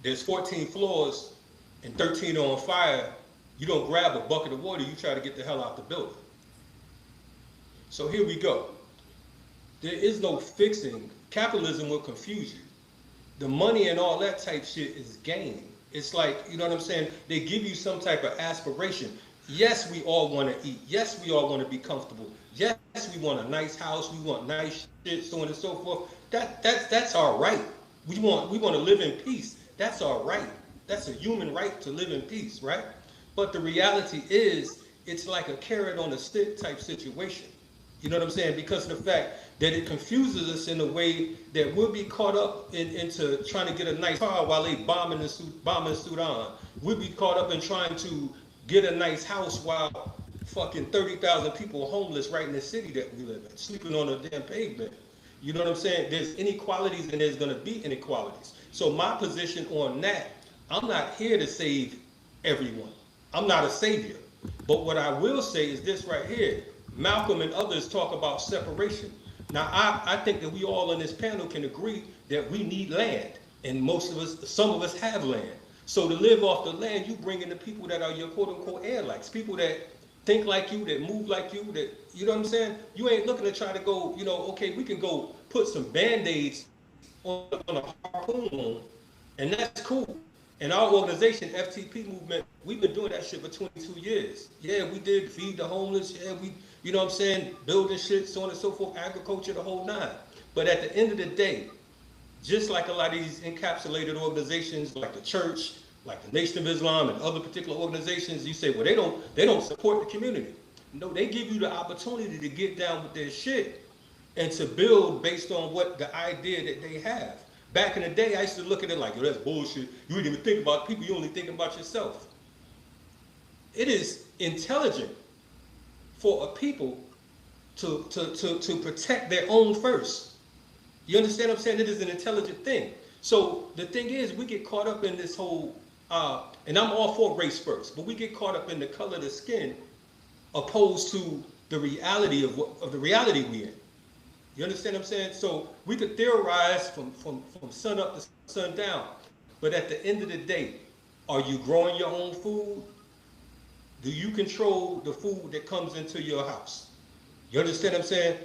there's 14 floors and 13 are on fire, you don't grab a bucket of water, you try to get the hell out the building. So here we go. There is no fixing. Capitalism will confuse you. The money and all that type shit is game. It's like, you know what I'm saying? They give you some type of aspiration. Yes, we all want to eat. Yes, we all want to be comfortable. Yes, we want a nice house. We want nice shit, so on and so forth. That's our right. We want to live in peace. That's our right. That's a human right to live in peace, right? But the reality is, it's like a carrot on a stick type situation. You know what I'm saying? Because of the fact that it confuses us in a way that we'll be caught up into trying to get a nice car while they bombing Sudan. We'll be caught up in trying to get a nice house while fucking 30,000 people are homeless right in the city that we live in, sleeping on a damn pavement. You know what I'm saying? There's inequalities and there's gonna be inequalities. So my position on that, I'm not here to save everyone. I'm not a savior. But what I will say is this right here. Malcolm and others talk about separation. Now, I think that we all on this panel can agree that we need land. And most of us, some of us have land. So to live off the land, you bring in the people that are your quote unquote airlights, people that think like you, that move like you, that, you know what I'm saying? You ain't looking to try to go, you know, okay, we can go put some band-aids on a harpoon, and that's cool. And our organization, FTP movement, we've been doing that shit for 22 years. Yeah, we did feed the homeless. Yeah, we, you know what I'm saying, building shit, so on and so forth, agriculture, the whole nine. But at the end of the day, just like a lot of these encapsulated organizations, like the church, like the Nation of Islam and other particular organizations, you say, well, they don't support the community. No, they give you the opportunity to get down with their shit and to build based on what the idea that they have. Back in the day, I used to look at it like, yo, that's bullshit. You didn't even think about people, you only think about yourself. It is intelligent for a people to protect their own first. You understand what I'm saying? It is an intelligent thing. So the thing is, we get caught up in this whole, and I'm all for race first, but we get caught up in the color of the skin opposed to the reality of the reality we in. You understand what I'm saying? So we could theorize from sun up to sun down, but at the end of the day, are you growing your own food? Do you control the food that comes into your house? You understand what I'm saying?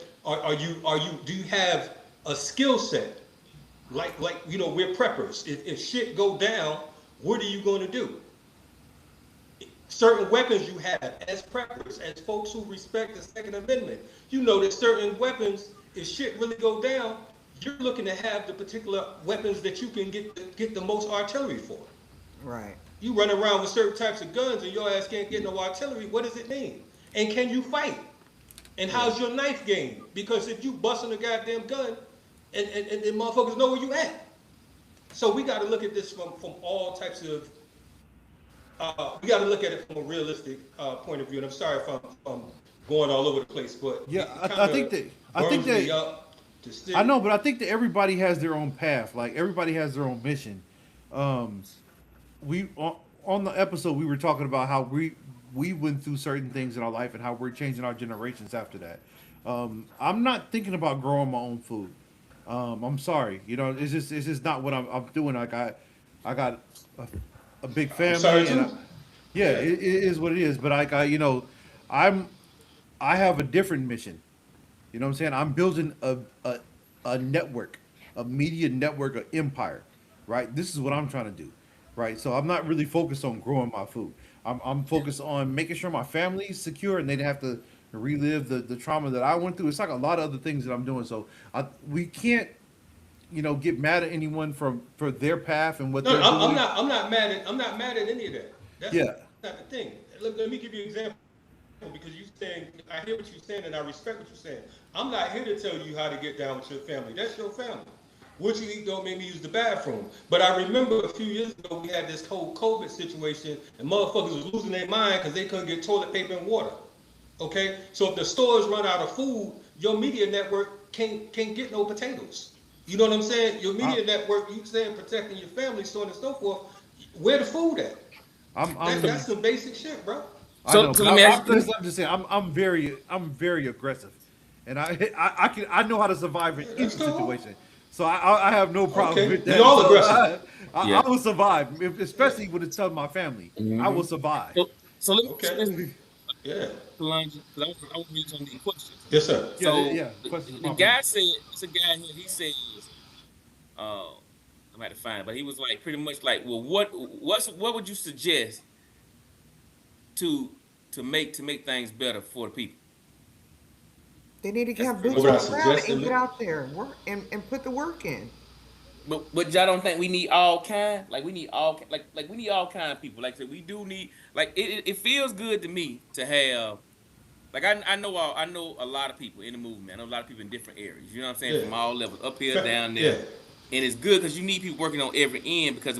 Do you have a skill set? Like you know, we're preppers. If shit go down, what are you going to do? Certain weapons you have as preppers, as folks who respect the Second Amendment. You know that certain weapons, if shit really go down, you're looking to have the particular weapons that you can get the most artillery for. Right. You run around with certain types of guns and your ass can't get no artillery. What does it mean? And can you fight? And how's your knife game? Because if you busting a goddamn gun, and motherfuckers know where you at. So we got to look at this from all types of. We got to look at it from a realistic point of view. And I'm sorry if I'm going all over the place, but Yeah, I think that I know, but I think that everybody has their own path. Like everybody has their own mission. We on the episode we were talking about how we went through certain things in our life and how we're changing our generations after that. I'm not thinking about growing my own food. I'm sorry, you know, it's just not what I'm doing. Like I got a big family, and it is what it is. But you know, I have a different mission. You know what I'm saying? I'm building a network, a media network, an empire, right? This is what I'm trying to do, right? So I'm not really focused on growing my food. I'm focused on making sure my family's secure and they don't have to relive the trauma that I went through. It's like a lot of other things that I'm doing. So we can't, you know, get mad at anyone for their path and what they're doing. I'm not mad at any of that. That's Yeah. not the thing. Let me give you an example, because you saying, I hear what you're saying and I respect what you're saying. I'm not here to tell you how to get down with your family. That's your family. What you eat don't make me use the bathroom. But I remember a few years ago we had this whole COVID situation and motherfuckers was losing their mind because they couldn't get toilet paper and water. Okay? So if the stores run out of food, your media network can't get no potatoes. You know what I'm saying? Your media network, you saying protecting your family, so on and so forth. Where the food at? That's some basic shit, bro. I'm just saying I'm very aggressive, and I know how to survive in any situation. So I have no problem with that. We all aggressive. I will survive, especially when it's telling my family. I will survive. So let me Yeah. because I want to read some of these questions. Yes, sir. So Questions. the guy said, it's a guy here, he says, I might have to find it, but he was like pretty much like, well, what would you suggest to make things better for the people? They need to have boots on the ground and get out there and work and put the work in. But y'all don't think we need all kind? Like we need all we need all kind of people. Like I said, we do need, like it feels good to me to have, like I know a lot of people in the movement. I know a lot of people in different areas. You know what I'm saying? From all levels, up here, down there. Yeah. And it's good because you need people working on every end because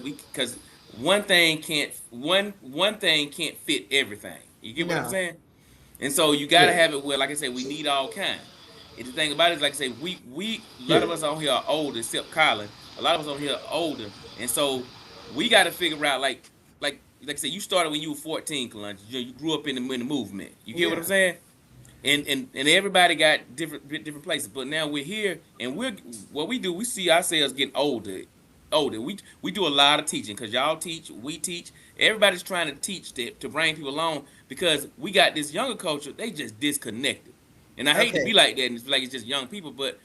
one thing can't fit everything. You get what I'm saying? And so you gotta have it where, like I said, we need all kind. And the thing about it is, like I say, we a lot of us on here are older, except Colin. A lot of us on here are older, and so we got to figure out like I said, you started when you were 14, Kalunch. You grew up in the movement. You get what Yeah. I'm saying? And everybody got different places. But now we're here, and we're what we do. We see ourselves getting older. We do a lot of teaching because y'all teach, we teach. Everybody's trying to teach to bring people along because we got this younger culture. They just disconnected, and I hate to be Okay. like that. And it's like it's just young people, but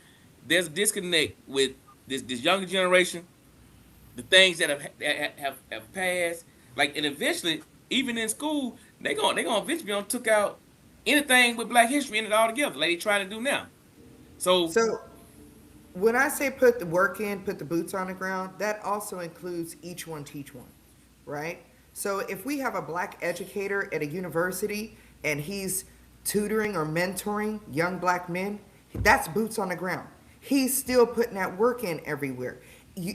there's a disconnect with this younger generation, the things that have passed, like, and eventually, even in school, they gonna eventually be on took out anything with Black history in it altogether, like they try to do now. So, So when I say put the work in, put the boots on the ground, that also includes each one teach one, right? So if we have a black educator at a university and he's tutoring or mentoring young black men, that's boots on the ground. He's still putting that work in everywhere.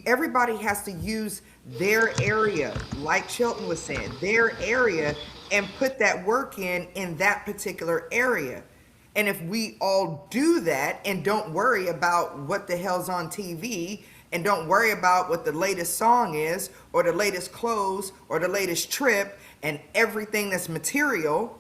Everybody has to use their area, like Shelton was saying, their area, and put that work in that particular area. And if we all do that and don't worry about what the hell's on TV and don't worry about what the latest song is or the latest clothes or the latest trip and everything that's material,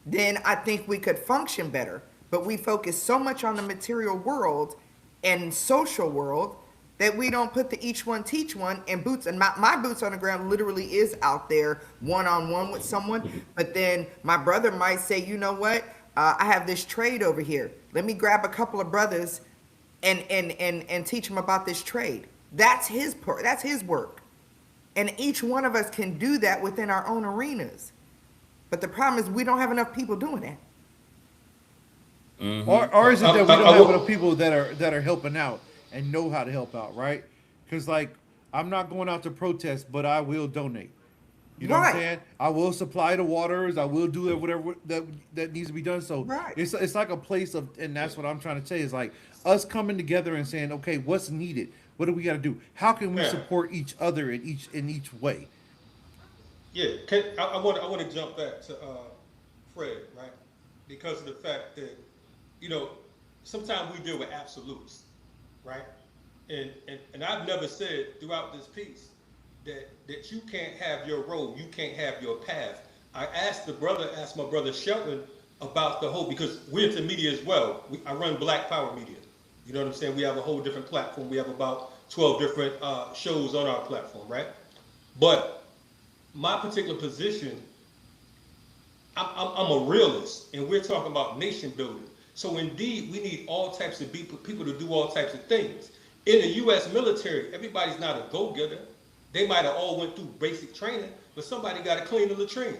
then I think we could function better. But we focus so much on the material world and social world that we don't put the each one teach one and boots. And my boots on the ground literally is out there one on one with someone. But then my brother might say, you know what? I have this trade over here. Let me grab a couple of brothers and teach them about this trade. That's that's his work. And each one of us can do that within our own arenas. But the problem is we don't have enough people doing that. Or is it that we I don't have will- enough people that are helping out and know how to help out, right? Because like I'm not going out to protest, but I will donate. You know what I'm Right. saying? I will supply the waters. I will do whatever that needs to be done. So Right. it's like a place of, and that's what I'm trying to say is like us coming together and saying, okay, what's needed? What do we got to do? How can we Yeah. support each other in each way? Yeah, I want to jump back to Fred, right? Because of the fact that, you know, sometimes we deal with absolutes, right? And I've never said throughout this piece that you can't have your road, you can't have your path. I asked my brother Shelton about the whole, because we're into media as well. I run Black Power Media. You know what I'm saying? We have a whole different platform. We have about 12 different shows on our platform, right? But my particular position, I'm a realist, and we're talking about nation building. So indeed, we need all types of people to do all types of things. In the U.S. military, everybody's not a go-getter. They might have all went through basic training, but somebody got to clean the latrine.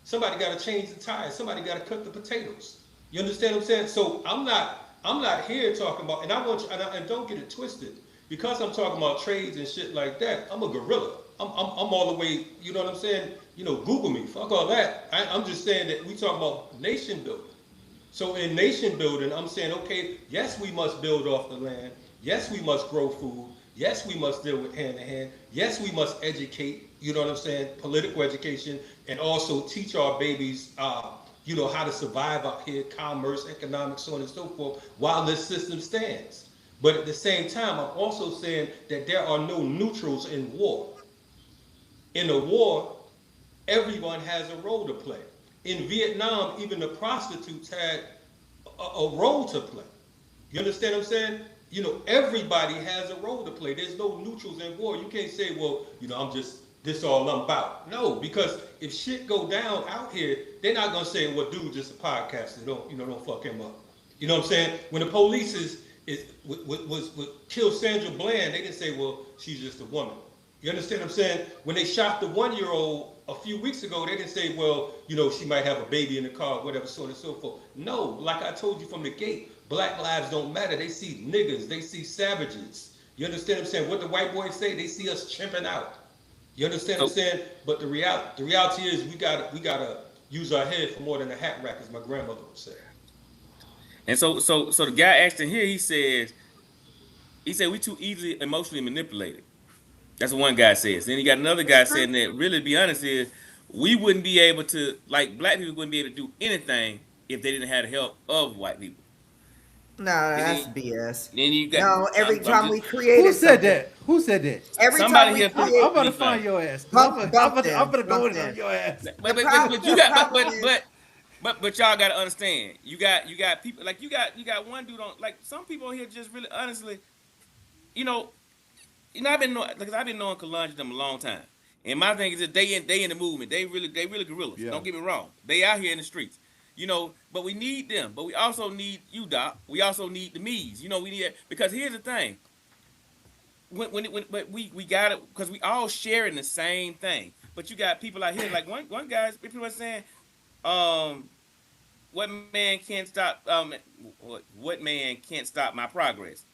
Somebody got to change the tires. Somebody got to cut the potatoes. You understand what I'm saying? So I'm not here talking about, and I want you, and don't get it twisted, because I'm talking about trades and shit like that. I'm a gorilla. I'm all the way. You know what I'm saying? You know, Google me. Fuck all that. I'm just saying that we talking about nation building. So in nation building, I'm saying, okay, yes, we must build off the land. Yes, we must grow food. Yes, we must deal with hand to hand. Yes, we must educate, you know what I'm saying, political education, and also teach our babies, you know, how to survive out here, commerce, economics, so on and so forth, while this system stands. But at the same time, I'm also saying that there are no neutrals in war. In a war, everyone has a role to play. In Vietnam, even the prostitutes had a role to play. You understand what I'm saying? You know, everybody has a role to play. There's no neutrals in war. You can't say, well, you know, I'm just this all I'm about. No, because if shit go down out here, they're not gonna say, well, dude, just a podcaster. Don't fuck him up. You know what I'm saying? When the police was kill Sandra Bland, they didn't say, well, she's just a woman. You understand what I'm saying? When they shot the 1-year-old a few weeks ago, they didn't say, well, you know, she might have a baby in the car, whatever, so on and so forth. No, like I told you from the gate, black lives don't matter. They see niggas, they see savages. You understand what I'm saying? What the white boys say, they see us chimping out. You understand what I'm saying? But the reality is we gotta use our head for more than a hat rack, as my grandmother would say. and so the guy asked in here, he said we too easily emotionally manipulated. That's what one guy says. Then you got another guy saying that really, to be honest, is we wouldn't be able to, like, black people wouldn't be able to do anything if they didn't have the help of white people. No, that's then, BS. then you got. No, every I'm time we just created Who said something, that? Who said that? every somebody time we here put I'm create, about to me find fine. your ass. bump, bump I'm them, gonna go bump in on them. your ass. But you The got problem is, but y'all gotta understand. You got people like you got one dude on like some people here just really honestly, you know, I've been knowing because I've been knowing Kalonji them a long time. And my thing is that they in the movement. They really gorillas. Yeah. Don't get me wrong. They out here in the streets. But we need them. But we also need you, Doc. We also need the me's. We need because here's the thing. But we got it because we all sharing the same thing. But you got people out here like one guy's people are saying, what man can't stop what man can't stop my progress.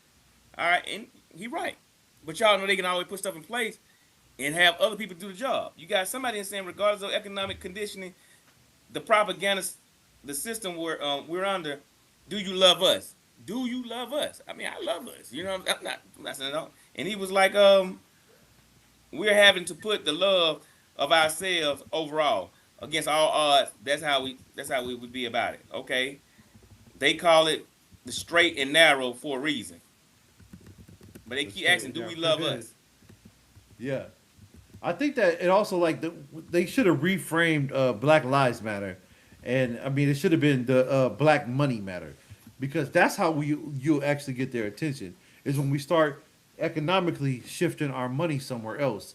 All right, and he right. But y'all know they can always put stuff in place and have other people do the job. You got somebody saying, regardless of economic conditioning, the propaganda, the system we're under, do you love us? Do you love us? I mean, I love us. I'm not saying no. And he was like, we're having to put the love of ourselves overall against all odds. That's how we would be about it. Okay, they call it the straight and narrow for a reason. But they keep asking, do we love us? Yeah. I think that it also they should have reframed Black Lives Matter, and I mean it should have been the Black Money Matter, because that's how you'll actually get their attention is when we start economically shifting our money somewhere else.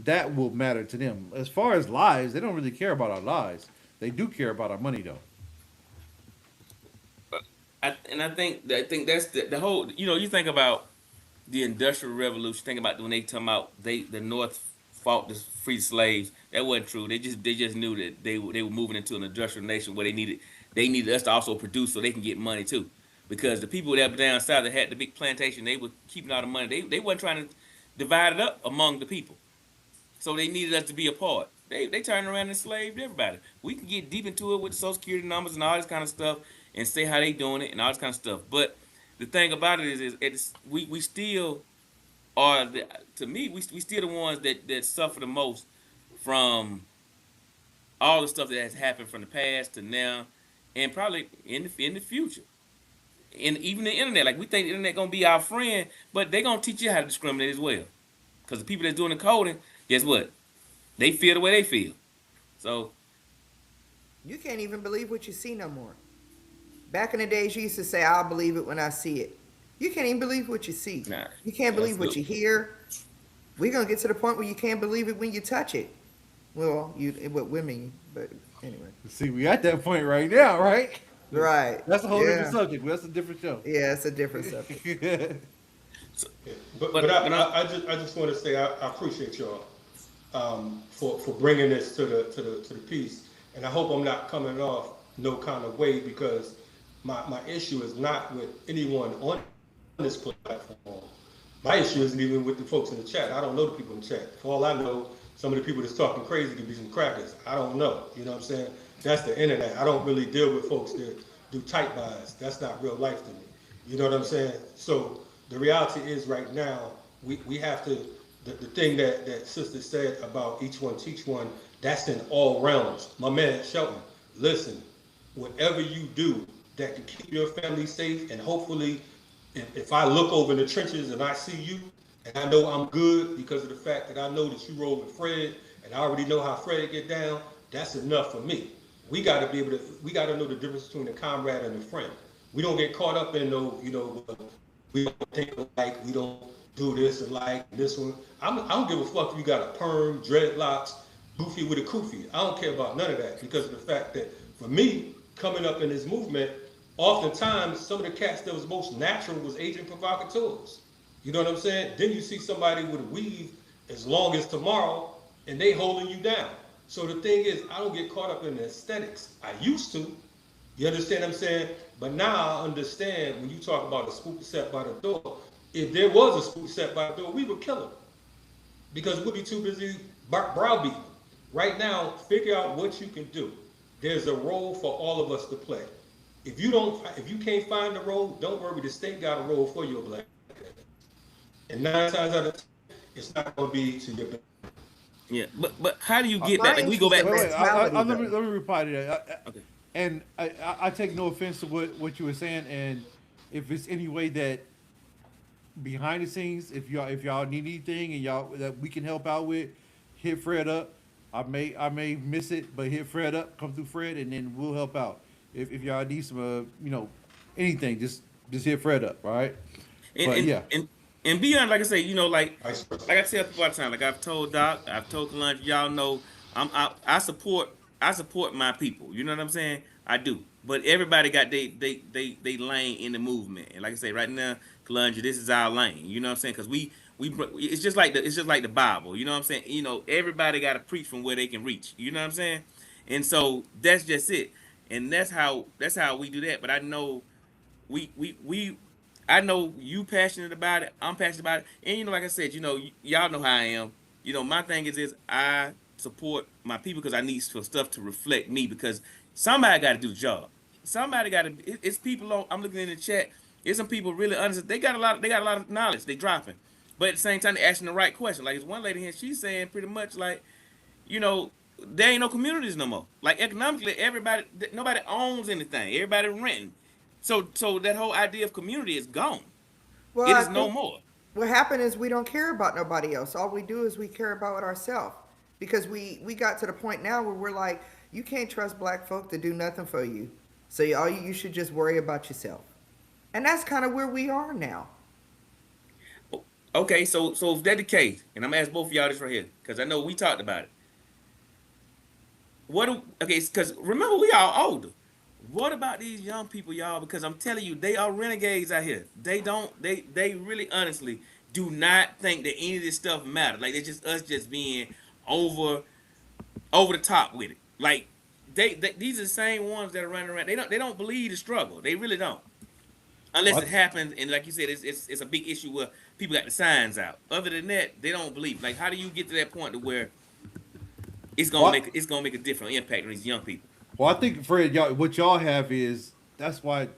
That will matter to them. As far as lives, they don't really care about our lives. They do care about our money though. I think that's the whole. You think about the Industrial Revolution. Think about when they talking about the North fought to free the slaves. That wasn't true. They just knew that they were moving into an industrial nation where they needed us to also produce so they can get money too. Because the people that were down south that had the big plantation, they were keeping all the money. They wasn't trying to divide it up among the people. So they needed us to be a part. They turned around and enslaved everybody. We can get deep into it with the Social Security numbers and all this kind of stuff and say how they doing it and all this kind of stuff. But the thing about it is we still are to me we still the ones that suffer the most from all the stuff that has happened from the past to now and probably in the future. And even the internet, like we think the internet gonna be our friend, but they gonna teach you how to discriminate as well. Because the people that's doing the coding, guess what? They feel the way they feel. So you can't even believe what you see no more. Back in the days, you used to say, "I'll believe it when I see it." You can't even believe what you see. nah, You can't believe what you absolutely. hear. We're gonna get to the point where you can't believe it when you touch it. Well, what women, but anyway. See, we at that point right now, right? Right. That's a whole yeah. different subject. That's a different show. Yeah, it's a different subject. But But I just want to say I appreciate y'all for bringing this to the piece, and I hope I'm not coming off no kind of way because my issue is not with anyone on this platform. My issue isn't even with the folks in the chat. I don't know the people in the chat. For all I know, some of the people that's talking crazy could be some crackers. I don't know. You know what I'm saying? That's the internet. I don't really deal with folks that do tight buys. That's not real life to me. You know what I'm saying? So the reality is right now, we have to, the thing that sister said about each one teach one, that's in all realms. My man Shelton, listen, whatever you do that can keep your family safe, and hopefully if I look over in the trenches and I see you and I know I'm good because of the fact that I know that you roll with Fred and I already know how Fred get down, that's enough for me. We got to know the difference between a comrade and a friend. We don't get caught up in we don't think alike, we don't do this alike, this one. I don't give a fuck if you got a perm, dreadlocks, goofy with a kufi. I don't care about none of that because of the fact that for me, coming up in this movement, oftentimes some of the cats that was most natural was agent provocateurs. You know what I'm saying? Then you see somebody with a weave as long as tomorrow and they holding you down. So the thing is, I don't get caught up in the aesthetics. I used to. You understand what I'm saying? But now I understand when you talk about a spook set by the door, if there was a spook set by the door, we would kill him. Because we'd be too busy browbeating. Right now, figure out what you can do. There's a role for all of us to play. If you can't find the role, don't worry, the state got a role for you, black. And 9 times out of 10, it's not going to be to your benefit. Yeah, but how do you get that? Like we go back. Wait, let Mentality, me reply to that. Okay. And I take no offense to what you were saying, and if it's any way that behind the scenes, if y'all need anything and y'all that we can help out with, hit Fred up. I may miss it, but hit Fred up, come through Fred, and then we'll help out. If y'all need some anything, just hit Fred up, all right? And But and yeah, and and beyond, like I say, Vice versa. like I tell people all the time, like I've told Doc, I've told Kalunj, y'all know, I support my people. You know what I'm saying? I do. But everybody got they lane in the movement, and like I say, right now, Kalunj, this is our lane. You know what I'm saying? Because it's just like the Bible. You know what I'm saying? Everybody got to preach from where they can reach. You know what I'm saying? And so that's just it. And that's how we do that. But I know we I know you passionate about it. I'm passionate about it. And like I said, y'all know how I am. My thing is I support my people because I need for stuff to reflect me because somebody got to do the job. Somebody got to. It's people on. I'm looking in the chat. It's some people really honest. They got a lot. They got a lot of knowledge. They dropping, but at the same time they asking the right question. Like it's one lady here. She's saying pretty much like, you know, there ain't no communities no more. Like economically, nobody owns anything. Everybody renting. So that whole idea of community is gone. Well, It I is no think more. what happened is we don't care about nobody else. All we do is we care about ourselves because we got to the point now where we're like, you can't trust black folk to do nothing for you. So you should just worry about yourself. And that's kind of where we are now. Okay, so if that's the case, and I'm gonna ask both of y'all this right here, because I know we talked about it. Okay, because remember we all older. What about these young people, y'all? Because I'm telling you, they are renegades out here. They really honestly do not think that any of this stuff matters. Like it's just us just being over over the top with it. Like these are the same ones that are running around. They don't believe the struggle. They really don't. Unless it what? happens, and like you said, it's a big issue where people got the signs out. Other than that, they don't believe. Like, how do you get to that point to where What? it's gonna make a different impact on these young people? Well, I think Fred, what y'all have is that's why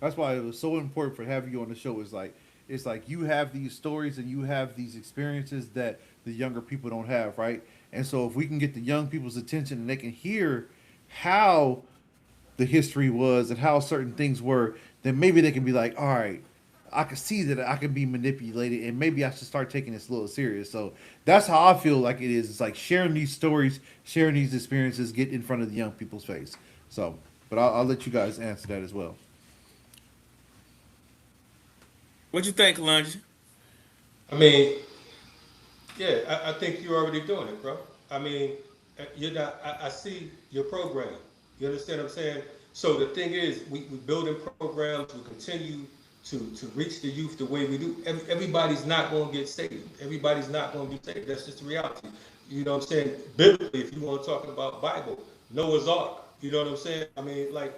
it was so important for having you on the show. Is like it's like you have these stories and you have these experiences that the younger people don't have, right? And so if we can get the young people's attention and they can hear how the history was and how certain things were, then maybe they can be like, all right, I can see that I can be manipulated and maybe I should start taking this a little serious. So that's how I feel like it is. It's like sharing these stories, sharing these experiences, get in front of the young people's face. So, but I'll let you guys answer that as well. What you think, Kalunji? I mean, yeah, I think you're already doing it, bro. I mean, you're not. I see your program. You understand what I'm saying? So the thing is, we building programs. We continue to reach the youth the way we do. Everybody's not going to get saved. Everybody's not going to be saved. That's just the reality. You know what I'm saying? Biblically, if you want to talk about Bible, Noah's Ark. You know what I'm saying? I mean, like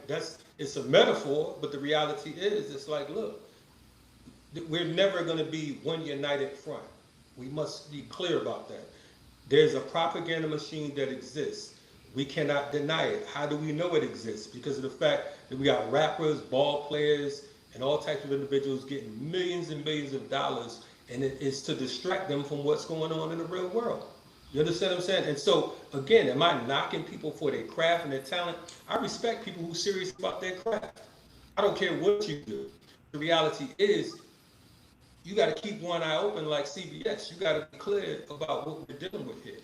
it's a metaphor, but the reality is, it's like, look, we're never going to be one united front. We must be clear about that. There's a propaganda machine that exists. We cannot deny it. How do we know it exists? Because of the fact that we got rappers, ball players, and all types of individuals getting millions and millions of dollars, and it is to distract them from what's going on in the real world. You understand what I'm saying? And so, again, am I knocking people for their craft and their talent? I respect people who are serious about their craft. I don't care what you do. The reality is, you got to keep one eye open like CBS. You got to be clear about what we're dealing with here.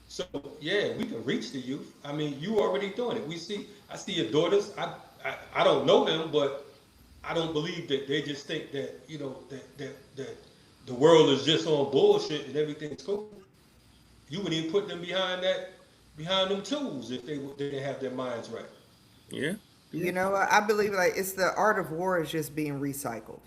So yeah, we can reach the youth. I mean, you already doing it. I see your daughters. I don't know them, but I don't believe that they just think that that the world is just on bullshit and everything's cool. You would even put them behind them tools if they didn't have their minds right. Yeah. You know, I believe like it's the art of war is just being recycled.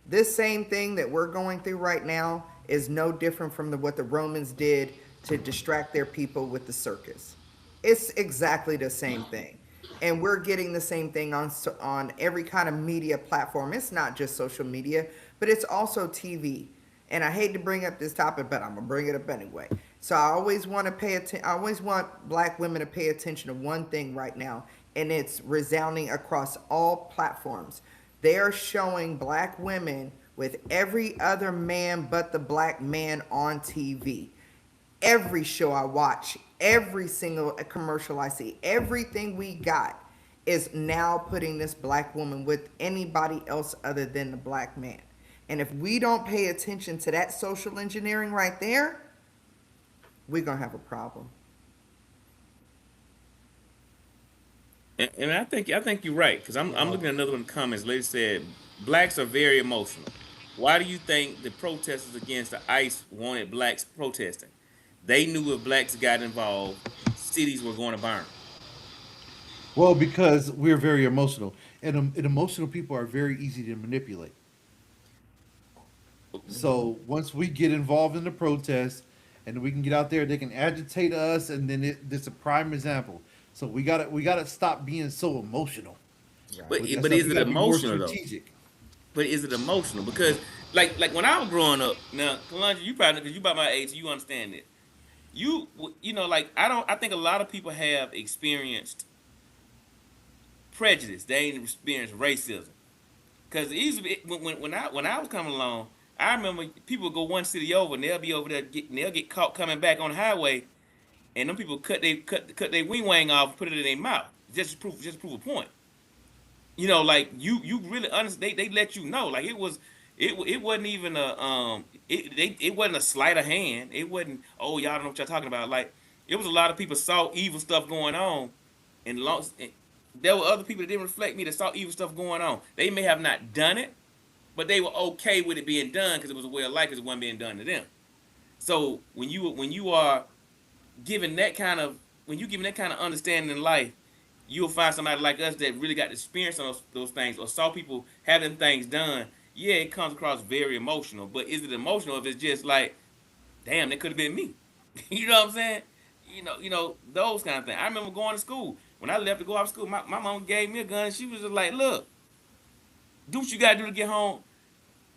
This same thing that we're going through right now is no different from what the Romans did to distract their people with the circus. It's exactly the same thing. And we're getting the same thing on every kind of media platform. It's not just social media, but it's also TV. And I hate to bring up this topic, but I'm gonna bring it up anyway. So I always want to pay attention. I always want black women to pay attention to one thing right now, and it's resounding across all platforms. They are showing black women with every other man but the black man on TV. Every show I watch, every single commercial I see, everything we got is now putting this black woman with anybody else other than the black man. And if we don't pay attention to that social engineering right there, we're going to have a problem. And I think you're right because I'm looking at another one in the comments. Lady said blacks are very emotional. Why do you think the protesters against the ICE wanted blacks protesting? They knew if blacks got involved, cities were going to burn. Well, because we're very emotional, and emotional people are very easy to manipulate. So once we get involved in the protest, and we can get out there, they can agitate us, and then this is a prime example. So we gotta stop being so emotional. But That's but how is we it gotta be more emotional though? strategic. But is it emotional? Because like when I was growing up, now Kalanja, you probably because you about my age, so you understand it. You know like I think a lot of people have experienced prejudice. They ain't experienced racism. Because when I was coming along, I remember people would go one city over and they'll be over there and they'll get caught coming back on the highway, and them people cut their wing wang off and put it in their mouth just to prove a point. Like you really understand. They let you know like it wasn't even it wasn't a sleight of hand. It wasn't, oh, y'all don't know what y'all talking about. Like it was a lot of people saw evil stuff going on and lost. And there were other people that didn't reflect me that saw evil stuff going on. They may have not done it, but they were okay with it being done because it was a way of life because it wasn't being done to them. So when you are given that kind of when you given that kind of understanding in life, you'll find somebody like us that really got the experience on those things or saw people having things done. Yeah, it comes across very emotional, but is it emotional if it's just like, damn, that could have been me? You know what I'm saying? Those kind of things. I remember going to school. When I left to go out of school, my mom gave me a gun and she was just like, look, do what you gotta do to get home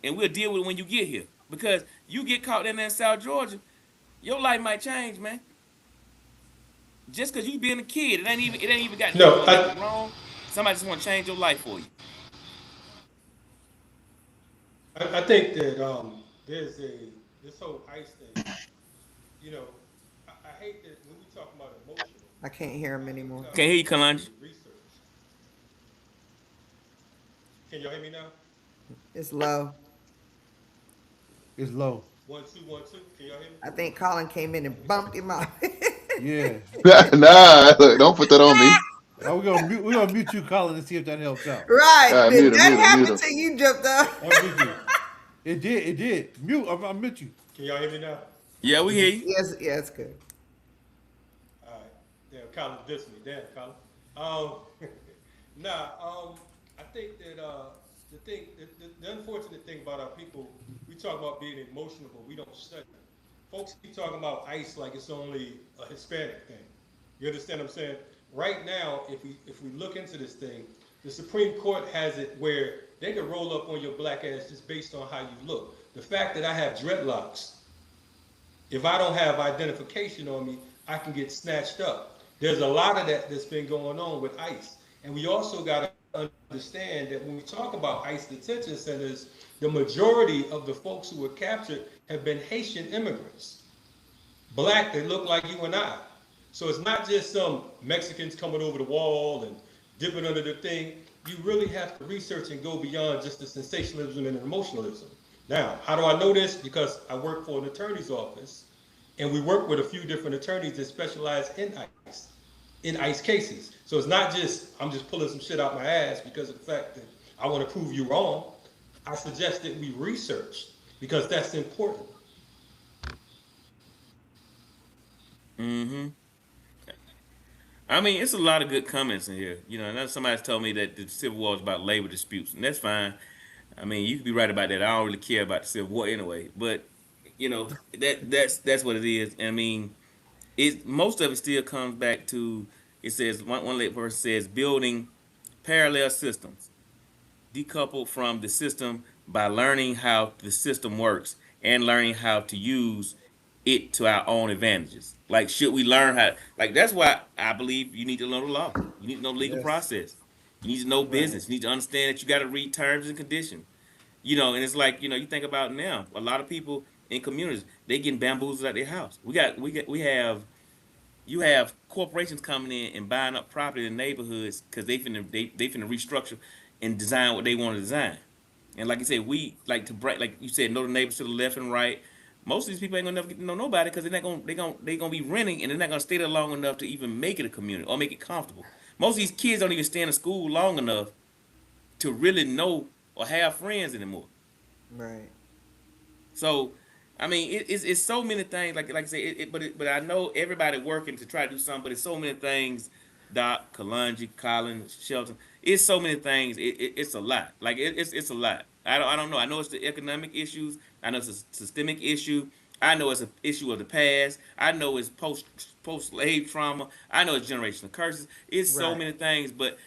and we'll deal with it when you get here. Because you get caught in there in South Georgia, your life might change, man. Just because you being a kid, it ain't even got to do No, with nothing wrong. Somebody just want to change your life for you. I think that there's this whole ICE thing. You know, I hate that when we talk about emotional, I can't hear him I think we anymore. got to Can't hear you, also Kalanja. do research. Can y'all hear me now? It's low. It's low. 1 2 1 2. Can y'all hear me? I think Colin came in and bumped him out. Yeah. Nah, look, don't put that on me. We're gonna mute you, Colin, and see if that helps out. Right. All right, Did mute him, that mute him, mute happen him. till you jumped up? I'll mute you. It did. Mute. I mute you. Can y'all hear me now? Yeah, we hear you. Yes, yeah, it's good. All right. Damn, Colin dissed me. Damn, Colin. Um, nah. I think that the unfortunate thing about our people, we talk about being emotional, but we don't study. Folks keep talking about ICE like it's only a Hispanic thing. You understand what I'm saying? Right now, if we look into this thing, the Supreme Court has it where they can roll up on your black ass just based on how you look. The fact that I have dreadlocks, if I don't have identification on me, I can get snatched up. There's a lot of that that's been going on with ICE. And we also got to understand that when we talk about ICE detention centers, the majority of the folks who were captured have been Haitian immigrants, black that look like you and I. So it's not just some Mexicans coming over the wall and dipping under the thing. You really have to research and go beyond just the sensationalism and emotionalism. Now, how do I know this? Because I work for an attorney's office, and we work with a few different attorneys that specialize in ICE cases. So it's not just I'm just pulling some shit out my ass because of the fact that I want to prove you wrong. I suggest that we research because that's important. Mm-hmm. I mean, it's a lot of good comments in here. And somebody's told me that the Civil War is about labor disputes, and that's fine. I mean, you could be right about that. I don't really care about the Civil War anyway, but that's what it is. And I mean, most of it still comes back to it says one late person says building parallel systems, decoupled from the system by learning how the system works and learning how to use it to our own advantages. Like, should we learn how? Like, that's why I believe you need to know the law. You need to know the legal Yes. process. You need to know Right. business. You need to understand that you got to read terms and conditions. And it's like you think about now, a lot of people in communities they getting bamboozled at their house. We have you have corporations coming in and buying up property in neighborhoods because they finna restructure and design what they want to design. And like you said, we like to break, like you said, know the neighbors to the left and right. Most of these people ain't gonna never get to know nobody because they gonna be renting and they're not gonna stay there long enough to even make it a community or make it comfortable. Most of these kids don't even stay in school long enough to really know or have friends anymore. Right. So, I mean, it's so many things. Like I said, but I know everybody working to try to do something. But it's so many things. Doc, Kalungi, Colin, Shelton. It's so many things. It's a lot. Like it's a lot. I don't know. I know it's the economic issues. I know it's a systemic issue. I know it's an issue of the past. I know it's post slave trauma. I know it's generational curses. It's so Right. many things. But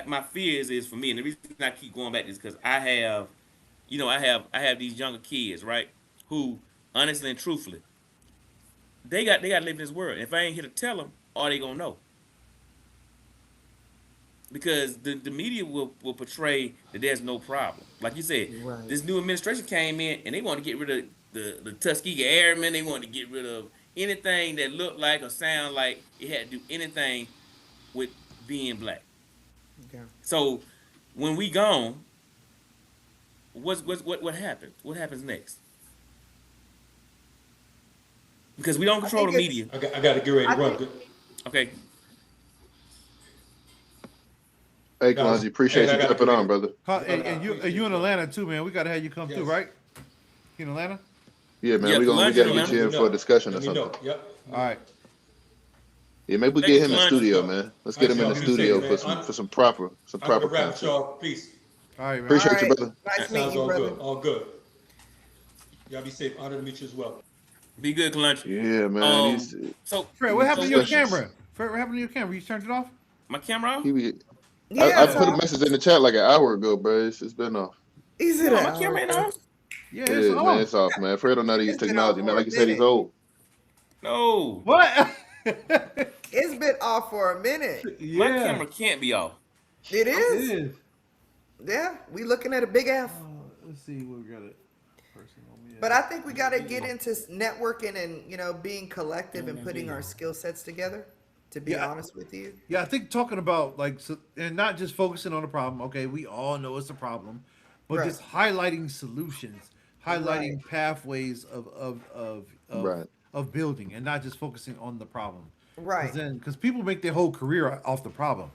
my fear is for me, and the reason I keep going back is because I have, I have these younger kids, right? Who honestly and truthfully, they got to live in this world. If I ain't here to tell them, are they gonna know? Because the media will portray that there's no problem. Like you said, Right. this new administration came in and they want to get rid of the Tuskegee Airmen. They want to get rid of anything that looked like or sound like it had to do anything with being black. Okay. So when we gone, what happens? What happens next? Because we don't I control think the it's. media. I got to get ready to I run. think. Okay. Hey, Guys, Kalonji, appreciate hey, I you gotta jumping get on, ready. brother. And you in Atlanta too, man. We gotta have you come through, Yes. right? You in Atlanta? Yeah, man, Yeah, we Kalonji gotta in get you Atlanta. in for a discussion or Let me know. something. Yep. All right. Yeah, maybe we Thank get you, him in Kalonji. studio, man. Let's get All right, him in y'all. the Be safe, studio man. for some proper I'm gonna wrap with content. y'all. Peace. All right, man. All Appreciate you, right. brother. Nice meeting Sounds you, all brother. good. All good. Y'all be safe. Honored to meet you as well. Be good, Kalunji. Yeah, man. Um. So Fred, what These happened so to your what? discussions. camera? Fred, what happened to your camera? You turned it off? My camera off? He be, Yeah. I Oh, So put a message in the chat like an hour ago, bro. It's been off. is it no, an my hour camera ain't ago? off. Yeah, It it's is, man. off. It's off, man. Fred don't know how to use It's been off technology, man. for Like a you said, he's minute. old. No, What? It's been off for a minute. my Yeah, camera can't be off. It it is. is. Yeah. We looking at a big F. Let's see what we got it. Person on me. But I think we got to get into networking and being collective and putting our skill sets together. To be Yeah. honest with you. Yeah, I think talking about and not just focusing on the problem. Okay, we all know it's a problem, but Right. just highlighting solutions, Right. highlighting pathways of Right. of building, and not just focusing on the problem. Right. Because people make their whole career off the problem.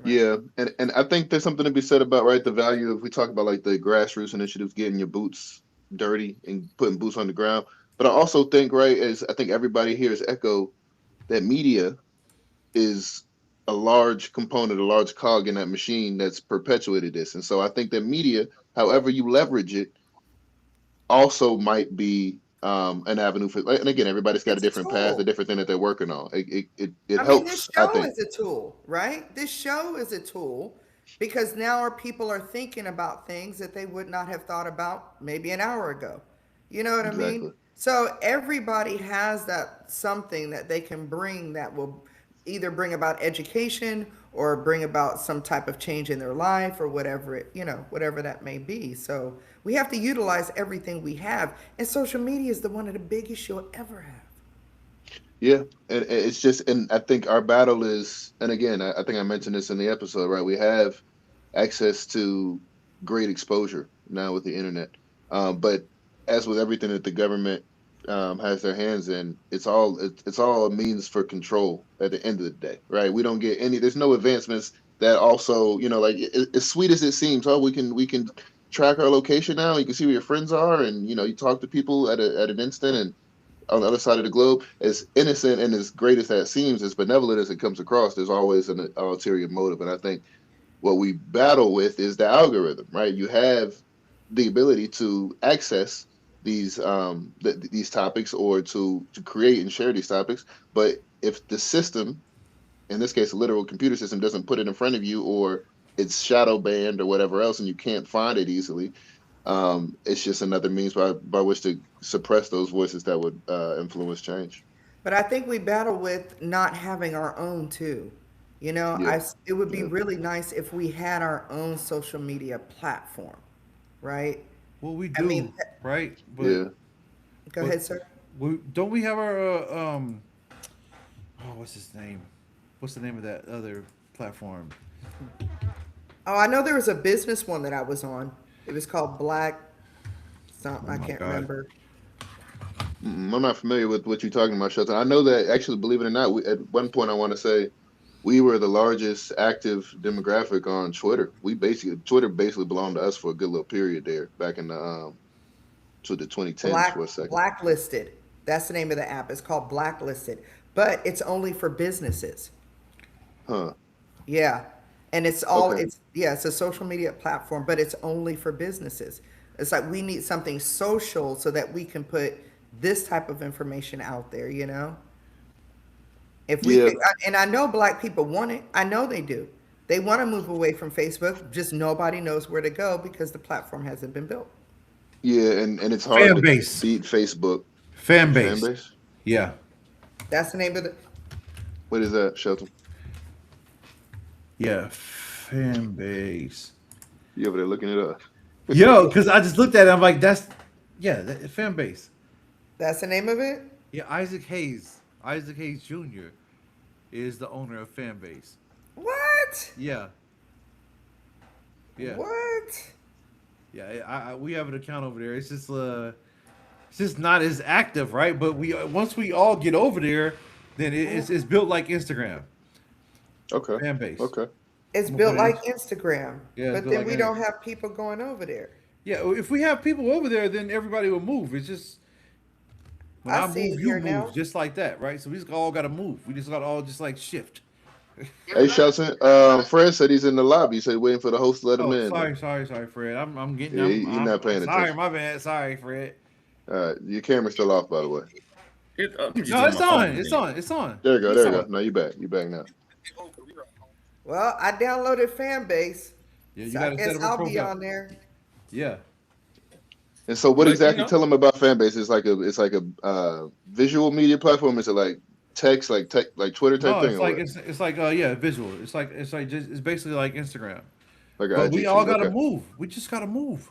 Yeah, and I think there's something to be said about the value of we talk about like the grassroots initiatives, getting your boots dirty and putting boots on the ground. But I also think as I think everybody here has echoed that media is a large component, a large cog in that machine that's perpetuated this. And so I think that media, however you leverage it, also might be an avenue for. And again, everybody's got a It's a different path, a tool. different thing that they're working on. It I mean, this helps, I show think. is a tool, right? This show is a tool because now our people are thinking about things that they would not have thought about maybe an hour ago. You know what I Exactly. mean? So everybody has that something that they can bring that will either bring about education or bring about some type of change in their life or whatever whatever that may be. So we have to utilize everything we have, and social media is the one of the biggest you'll ever have. Yeah, and it's just, and I think our battle is, and again, I think I mentioned this in the episode, right? We have access to great exposure now with the internet, but as with everything that the government has their hands in, it's all a means for control at the end of the day, right? We don't get any. There's no advancements that also, like as sweet as it seems. Oh, we can track our location now. You can see where your friends are, and you talk to people at an instant, and on the other side of the globe, as innocent and as great as that seems, as benevolent as it comes across, there's always an ulterior motive. And I think what we battle with is the algorithm, right? You have the ability to access these these topics or to create and share these topics, but if the system, in this case, a literal computer system, doesn't put it in front of you, or it's shadow banned or whatever else, and you can't find it easily, it's just another means by which to suppress those voices that would influence change. But I think we battle with not having our own too. Yeah, It would be yeah, really nice if we had our own social media platform, right? Well, we I mean, do, right? yeah. go But ahead, sir. don't we have our Oh, what's his name? What's the name of that other platform? Oh, I know there was a business one that I was on. It was called Black something. Oh I my can't God. remember. I'm not familiar with what you're talking about, Shelton. I know that actually, believe it or not, at one point I want to say we were the largest active demographic on Twitter. Twitter basically belonged to us for a good little period there back in the 2010s for a second. Blacklisted. That's the name of the app. It's called Blacklisted, but it's only for businesses. Huh. Yeah. And Okay. it's a social media platform, but it's only for businesses. It's like we need something social so that we can put this type of information out there, you know? If we Yeah. could, and I know black people want it. I know they do. They want to move away from Facebook, just nobody knows where to go because the platform hasn't been built. Yeah, and it's hard Fan to base. beat Facebook. Fan Fan base. base? Yeah. That's the name of the. What is that, Shelton? Yeah. Fan base. You over there looking it up? Yo, because I just looked at it. I'm like, fan base. That's the name of it. Yeah, Isaac Hayes Jr. is the owner of fan base. What? Yeah. Yeah. What? Yeah. We have an account over there. It's just not as active, right? But once we all get over there, then it's built like Instagram. Okay. Fan base. Okay. It's I'm built gonna like put it- Instagram, Yeah, it's but built then like we Instagram. don't have people going over there. Yeah, if we have people over there, then everybody will move. It's just when I I see move, it you here move, now. just like that, right? So we just all got to move. We just got to all just like shift. Hey, Shelton. Fred said he's in the lobby. He said waiting for the host to let him Oh, in. sorry, Fred. I'm getting. Yeah, you're not paying sorry, attention. my bad. Sorry, Fred. Your camera's still off, by the way. I'm just No, on it's my phone, on. man. It's on. There you go. It's There you go. on. No, you back. You back now. Well, I downloaded Fanbase, Yeah, you so got I to set guess up a I'll be profile. on there. Yeah. And so, what But, exactly? Tell them about Fanbase. It's like a visual media platform. Is it like text, like Twitter type No, thing? it's or like what? it's like visual. It's like it's basically like Instagram. Like an But IG we all feed, got to okay. move. We just got to move.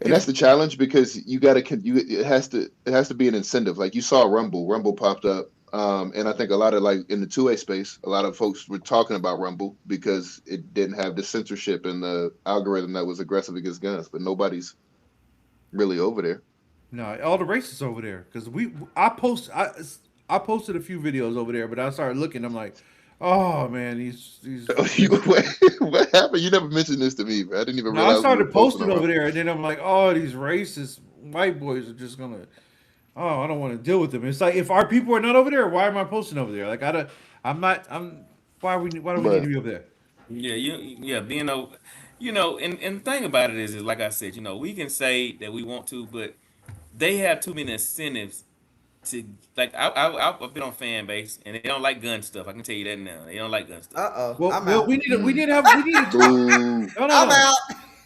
And that's the challenge because it has to be an incentive. Like you saw Rumble popped up, and I think a lot of like in the 2A space, a lot of folks were talking about Rumble because it didn't have the censorship and the algorithm that was aggressive against guns. But nobody's really over there. No, all the racists over there because I posted a few videos over there, but I started looking. I'm like, oh man, these. What happened? You never mentioned this to me, man. I didn't even No, I realize we started were posting posting over around. there, and then I'm like, oh, these racist white boys are just gonna. Oh, I don't want to deal with them. It's like if our people are not over there, why am I posting over there? Like I'm not. Why do we need to But be over there? Yeah, being over, and the thing about it is like I said, we can say that we want to, but they have too many incentives to like. I've been on fan base, and they don't like gun stuff. I can tell you that now. They don't like gun stuff. Uh-oh, Well, I'm well, out. we need to talk. ooh, I'm No. out.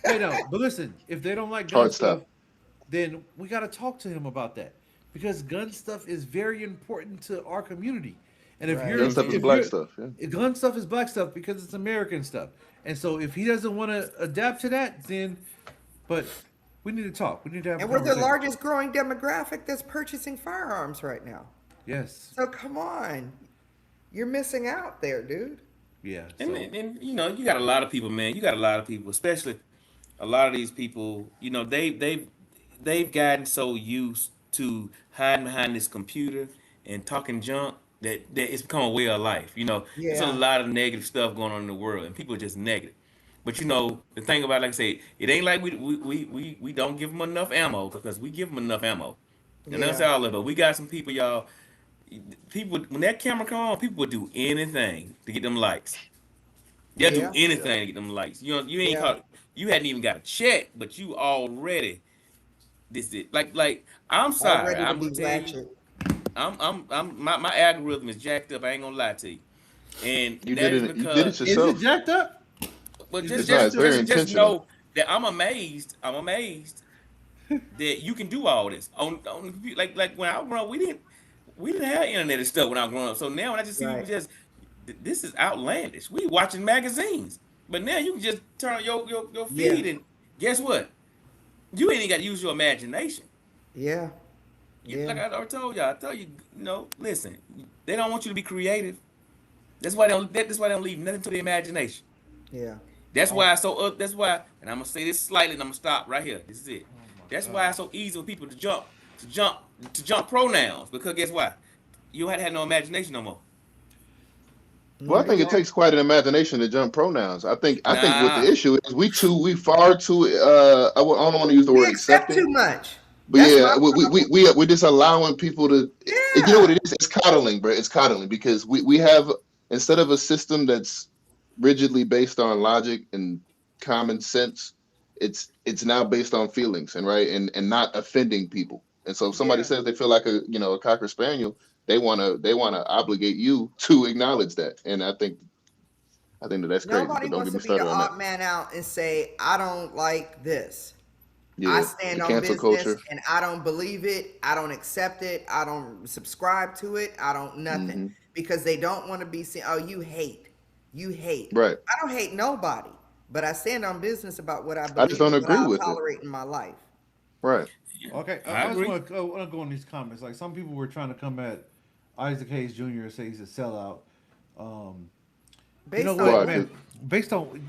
Hey, no. But listen, if they don't like gun hard stuff, stop. then we got to talk to him about that because gun stuff is very important to our community. And if Right. you're Gun stuff is if black you're- stuff. Yeah. gun stuff is black stuff because it's American stuff. And so if he doesn't want to adapt to that, then but we need to talk. We need to have a And we're the conversation. largest growing demographic that's purchasing firearms right now. Yes. So come on, you're missing out there, dude. Yeah. And, So and you got a lot of people, man. You got a lot of people, especially a lot of these people. They've gotten so used to hiding behind this computer and talking junk that it's become a way of life. There's a Yeah. lot of negative stuff going on in the world, and people are just negative. But the thing about it, like I say, it ain't like we don't give them enough ammo because we give them enough ammo, and that's Yeah. all of it. We got some people, y'all. People, when that camera come on, people would do anything to get them likes. They'll do Yeah. anything to get them likes. You ain't Yeah. caught. You hadn't even got a check, but you already this it. Like I'm All sorry. ready to I'm be gonna tell you. ratchet. My algorithm is jacked up. I ain't gonna lie to you. And You that did is it. You did it because, is it yourself. jacked up? but Is just it It's not. just It's very just just intentional. know that I'm amazed. I'm amazed that you can do all this on the computer. Like when I grew up, we didn't have internet and stuff when I was growing up. So now when I just see people Right. this is outlandish. We watching magazines, but now you can just turn on your Yeah. feed and guess what? You ain't even got to use your imagination. Yeah. Yeah. Like I already told y'all, I tell you, listen, they don't want you to be creative. That's why they don't. That's why they don't leave nothing to the imagination. Yeah. That's why it's so. That's why, and I'm gonna say this slightly, and I'm gonna stop right here. This is it. That's why it's so easy for people to jump, to jump pronouns. Because guess what? You don't have to have no imagination no more. Well, I think it takes quite an imagination to jump pronouns. I think what the Nah, issue is, we far too. I don't want to use the We word accept too accepting, much. but That's yeah, my we're just allowing people to. You know what yeah. it is? It's coddling, bro. It's coddling because we have, instead of a system that's rigidly based on logic and common sense, it's now based on feelings and right and not offending people. And so if somebody Yeah. says they feel like a cocker spaniel, they wanna obligate you to acknowledge that. And I think that's crazy. Nobody But don't wants get to me be the started on that. odd man out and say, I don't like this. I Yeah, the stand on cancel business culture. and I don't believe it. I don't accept it. I don't subscribe to it. I don't nothing. Hmm. Because they don't want to be seen. Oh, you hate. You hate. Right. I don't hate nobody. But I stand on business about what I I just believe don't and what agree I'll with it. tolerate in my life. Right. Okay, I I just agree. want to go in these comments. Like some people were trying to come at Isaac Hayes Jr. and say he's a sellout. Um, you know Based on what, Why? what? man? Based on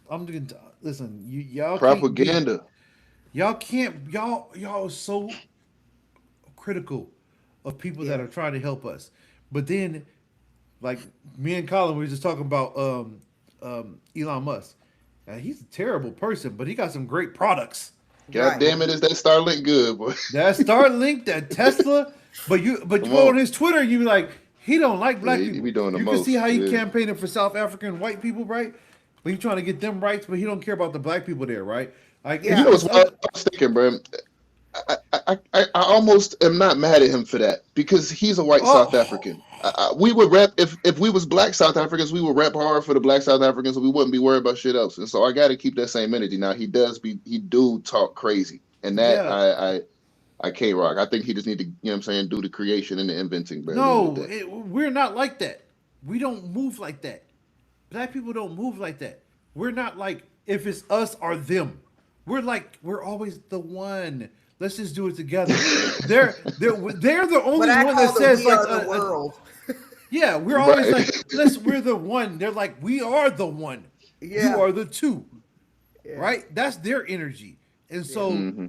I'm gonna listen. Y'all can't be. Propaganda. Y'all can't. Y'all are so critical of people that Yeah. are trying to help us, but then like me and Colin we were just talking about Elon Musk. He's a terrible person, but he got some great products. God Right. damn it, is that Starlink good, boy? That Starlink, that Tesla, but you Come go on on. his Twitter and you be like, he don't like Yeah, black he people. be doing the You can see most. how he Yeah. campaigning for South African white people, right? But he trying to get them rights, but he don't care about the black people there, right? Like And you Yeah. know what's it's wild? other. I was thinking, bro. I almost am not mad at him for that because he's a white South Oh, African. We would rep if we was black South Africans, we would rep hard for the black South Africans, and we wouldn't be worried about shit else. And so I got to keep that same energy. Now he do talk crazy, and that yeah. I can't rock. I think he just need to, what I'm saying, do the creation and the inventing. But at the end of the No, day, we're not like that. We don't move like that. Black people don't move like that. We're not like if it's us or them. We're always the one. Let's just do it together. They're the What only I one that call the says we like are the world. yeah. We're always right? like we're the one. They're like we are the one. You Yeah. are the two, Yeah. right? That's their energy. And Yeah. so Hmm.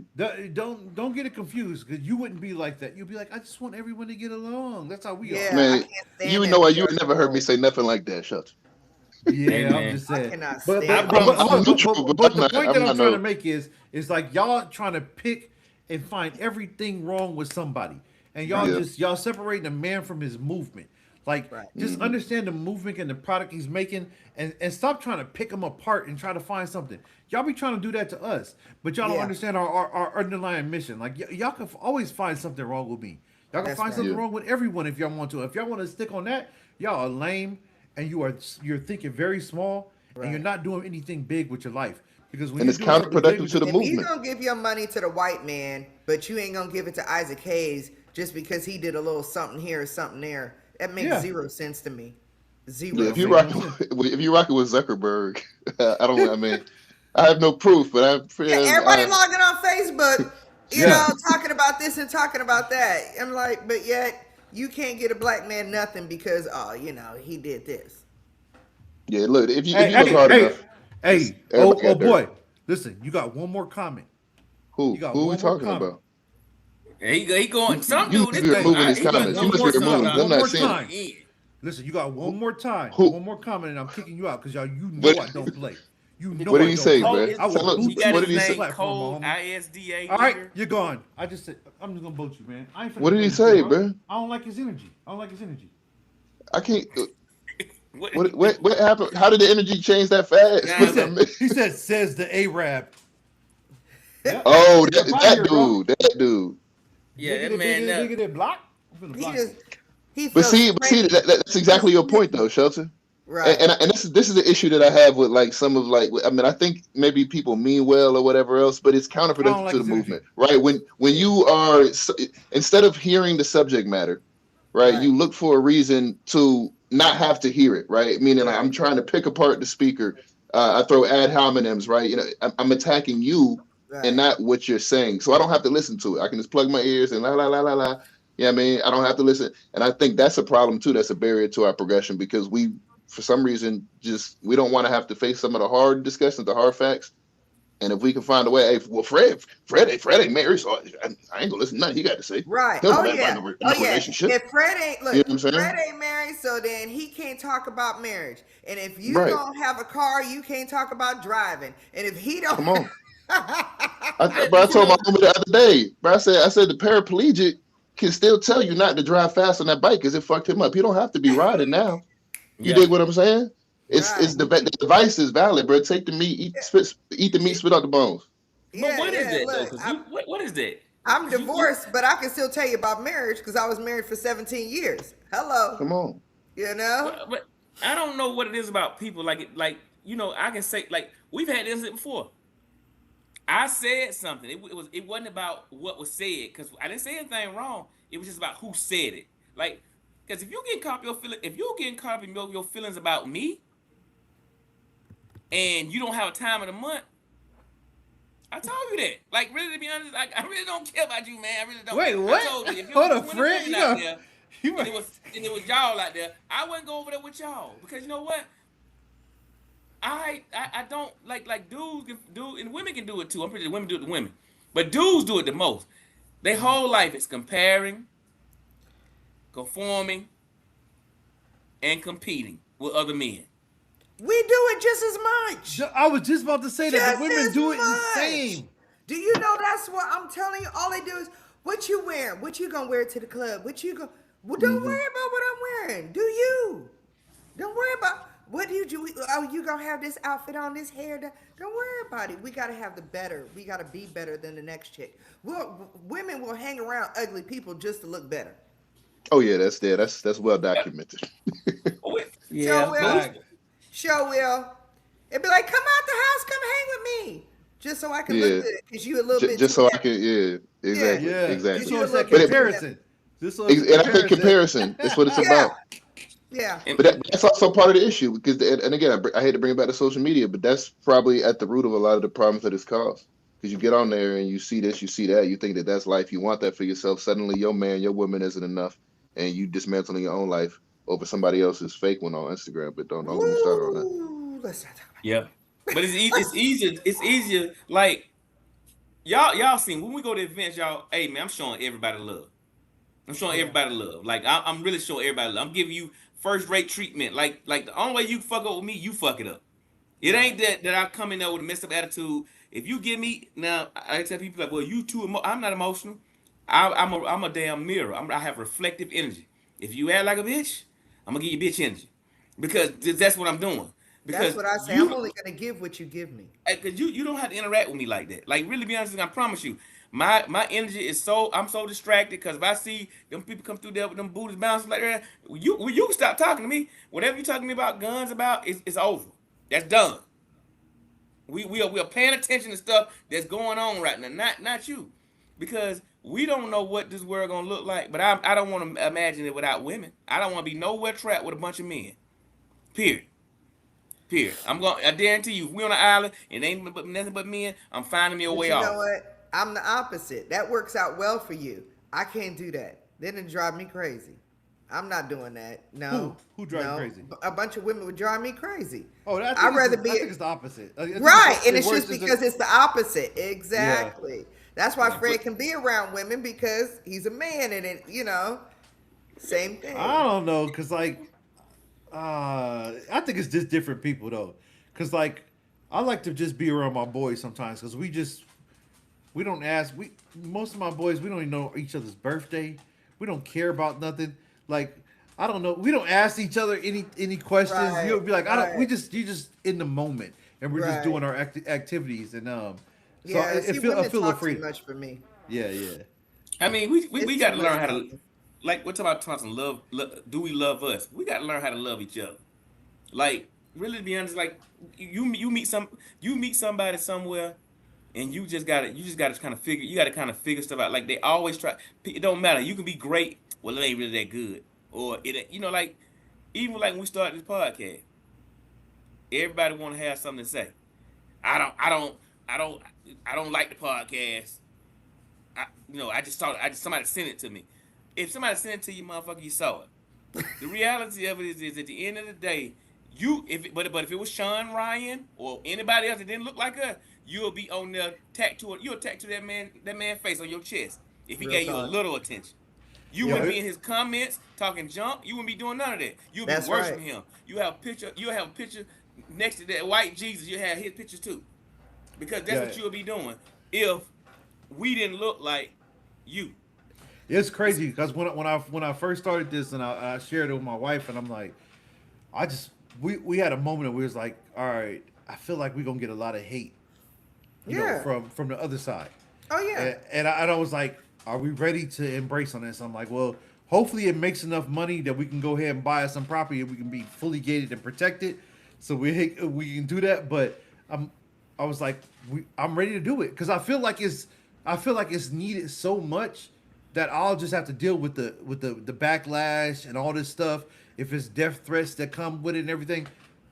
don't get it confused because you wouldn't be like that. You'd be like, I just want everyone to get along. That's how we are. Yeah. I Man, can't you stand would that know why we you are would the never heard me world. say nothing like that, Shuts. hey Yeah, I'm man, just I saying. cannot But I stand but that. but but promise I'm but, you. but, neutral, but, but but I'm the not. point that I'm I'm not trying to no. make is like y'all trying to pick and find everything wrong with somebody, and y'all Right. Yeah. just y'all separating a man from his movement. Like Right. just Hmm. understand the movement and the product he's making, and stop trying to pick him apart and try to find something. Y'all be trying to do that to us, but y'all don't Yeah. understand our underlying mission. Like y'all can always find something wrong with me. Y'all can That's find right. something Yeah. wrong with everyone if y'all want to. If y'all want to stick on that, y'all are lame and you're thinking very small and you're Right. not doing anything big with your life. Because when And you're it's doing something big counterproductive with to your the If you movement. gonna give your money to the white man, but you ain't gonna give it to Isaac Hayes just because he did a little something here or something there, that makes yeah, zero sense to me. Yeah, Zero don't if you make sense. no rock sense. if you rocking with Zuckerberg, I don't. I mean, I have no proof, but Yeah, everybody I logging on Facebook, Yeah, talking about this and talking about that. I'm like, but yet you can't get a black man nothing because, oh, he did this. yeah. Look, if hey, you look hey, hard hey, enough, hey, everybody oh got dirt. boy, listen, you got one more comment. You got Who are we one more talking comment. about? He going. Some You dude, must this be dude, Hey, removing these he you got be comments. You one putting must be more himself time. removing them. out I'm One not more seeing on them. the time. end. Listen, you got one Who? more time. Who? One more comment, and I'm kicking you out because y'all, you What? know I don't play. You What know did I he don't say, play. Cole, man? I will Tell us. he boot got you What his did from he this say? name platform, my Cole homie. ISDA All right, leader. you're gone. I'm just gonna vote you, man. I ain't What finna did play he with you, say, bro. man? I don't like his energy. I don't like his energy. I can't. What? What happened? How did the energy change that fast? He What Nah, did I said, miss? he said, says the Arab. Yep. Oh, He up out of that here, bro. dude. That dude. yeah, that Biggity, man. biggity, biggity, block. I'm finna He block just you. he But feels see, strength. that's He's exactly your point, though, Shelton. And, right. and and this is the issue that I have with like some of like I mean I think maybe people mean well or whatever else, but it's I don't counterproductive like to the his energy. movement, right? When Yeah. you are instead of hearing the subject matter, right, Right. you look for a reason to not have to hear it, right? Meaning like I'm Right. trying to pick apart the speaker, I throw ad hominems, right? I'm attacking you and not what you're saying. So I don't have to listen to it. I can just plug my ears and la la la la la. Yeah, I mean, I don't have to listen. And I think that's a problem too. That's a barrier to our progression because we, for some reason, we don't want to have to face some of the hard discussions, the hard facts. And if we can find a way, hey, well, Fred ain't married, so I ain't gonna listen to nothing he got to say. Right. He'll Oh know yeah. about Oh yeah. relationship. If Fred ain't You know what I'm saying? Fred ain't married, so then he can't talk about marriage. And if you Right. don't have a car, you can't talk about driving. And if he don't, Come on. I told my homie the other day, bro, I said the paraplegic can still tell you not to drive fast on that bike because it fucked him up. You don't have to be riding now. You dig what I'm saying? It's the device is valid, bro. Take the meat, eat the meat, spit out the bones. But what is that look, though? 'Cause what is that? I'm divorced, but I can still tell you about marriage because I was married for 17 years. Hello. Come on. You know? But I don't know what it is about people like I can say like we've had this before. I said something. It wasn't about what was said because I didn't say anything wrong. It was just about who said it. Like, because if you getting caught up in your feelings about me, and you don't have a time of the month, I told you that. Like, really, to be honest, like, I really don't care about you, man. I really don't. Wait, what? I told you, if you Hold was up, 20 Fred. women out there, You and it was y'all out there, I wouldn't go over there with y'all because you know what? I don't like dudes can do, and women can do it too. I'm pretty sure women do it to women, but dudes do it the most. Their whole life is comparing, conforming, and competing with other men. We do it just as much. I was just about to say that Just the women as do it the much. same. Do you know that's what I'm telling you? All they do is, what you wearing? What you gonna wear to the club? What you go? Well, don't worry about what I'm wearing. Do you? Don't worry about what do you do? Oh, you gonna have this outfit on, this hair? Don't worry about it. We gotta have the better. We gotta be better than the next chick. Women will hang around ugly people just to look better. Oh yeah, that's there. That's well documented. Sure will. Sure will. It'd be like, come out the house, come hang with me. Just so I can look good. Because you a little bit just too so bad. I can, exactly. Yeah, Exactly. So it's that But comparison. And I think comparison is what it's about. Yeah. But that's also part of the issue because, and again, I hate to bring it back to social media, but that's probably at the root of a lot of the problems that it's caused. Because you get on there and you see this, you see that, you think that that's life, you want that for yourself. Suddenly, your man, your woman isn't enough, and you dismantling your own life over somebody else's fake one on Instagram. But don't get me started on that. Ooh, let's not talk about Yeah, but it's easier. It's easier. Like y'all seen when we go to events, y'all. Hey man, I'm showing everybody love. I'm showing everybody love. Like I'm really showing everybody love. I'm giving you first rate treatment. Like the only way you fuck up with me, you fuck it up. It ain't that I come in there with a messed up attitude. If you give me now, I tell people like, well, you too. I'm not emotional. I'm a damn mirror. I have reflective energy. If you act like a bitch, I'm gonna give you bitch energy because that's what I'm doing. Because That's what I say. I'm only gonna give what you give me. because you don't have to interact with me like that. Like really be honest, I promise you, my energy is I'm so distracted because if I see them people come through there with them booties bouncing like that, you can stop talking to me. Whatever you talking to me about guns about, it's over. That's done. We are paying attention to stuff that's going on right now, not you, because we don't know what this world gonna look like. But I don't want to imagine it without women. I don't want to be nowhere trapped with a bunch of men. Period. I guarantee you, if we on an island and ain't nothing but men, I'm finding me a way You off. know what? I'm the opposite. That works out well for you. I can't do that. Then it drive me crazy. I'm not doing that. No. Who drives you crazy? A bunch of women would drive me crazy. Oh, I think it's the opposite. Right, and it's just because it's the opposite. Exactly. Yeah. That's why Fred can be around women because he's a man, and it, same thing. I don't know, cause like, I think it's just different people though, cause like, I like to just be around my boys sometimes, cause we don't ask. Most of my boys, we don't even know each other's birthday. We don't care about nothing. Like, I don't know. We don't ask each other any questions. Right, You'll be like, you just in the moment, and we're just Right. doing our activities, and so Yeah, I feel talk free. too much for me. Yeah. I mean, we got to learn how to, talking. like, we're talking about some love. Do we love us? We got to learn how to love each other. Like, really, to be honest, like you meet somebody somewhere, and you just gotta kind of figure stuff out. Like they always try. It don't matter. You can be great. Well, it ain't really that good, or it. Like even like when we started this podcast, everybody want to have something to say. I don't. I don't I don't like the podcast. Somebody sent it to me. If somebody sent it to you, motherfucker, you saw it. The reality of it is at the end of the day, but if it was Sean Ryan or anybody else that didn't look like us, you'll be on there you'll tattoo that man face on your chest if he Real gave you a talk. little attention. You Yeah, wouldn't be in his comments talking junk. You wouldn't be doing none of that. You'll be That's worshiping right. him. You have a picture next to that white Jesus. You have his picture too, because that's Yeah. what you'll be doing if we didn't look like you. It's crazy because when I first started this and I shared it with my wife and I'm like, we had a moment where we was like, all right, I feel like we're gonna get a lot of hate, you know, Yeah. from the other side. Oh yeah. And I was like, are we ready to embrace on this? I'm like, well, hopefully it makes enough money that we can go ahead and buy some property and we can be fully gated and protected, so we can do that. But I was like, I'm ready to do it because I feel like it's needed so much that I'll just have to deal with the backlash and all this stuff if it's death threats that come with it and everything.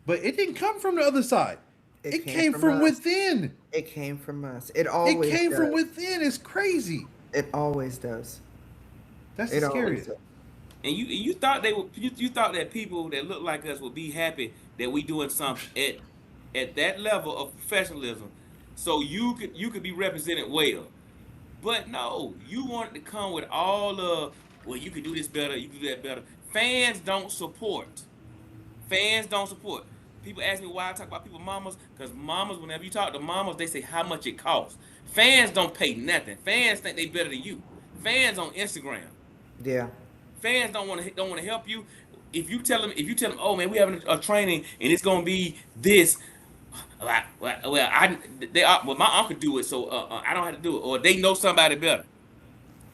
But it didn't come from the other side. It came from us. within. It came from us. It always It came does. from within. It's crazy. It always does. That's It the always scariest. does. And you thought you thought that people that look like us would be happy that we doing something at that level of professionalism, so you could be represented well. But no, you wanted to come with all the, well, you could do this better, you could do that better. Fans don't support. Fans don't support. People ask me why I talk about people mamas, because mamas, whenever you talk to mamas, they say how much it costs. Fans don't pay nothing. Fans think they better than you. Fans on Instagram. Yeah. Fans don't want to help you. If you tell them, oh man, we having a training and it's gonna be this. Well, my uncle do it, so I don't have to do it, or they know somebody better.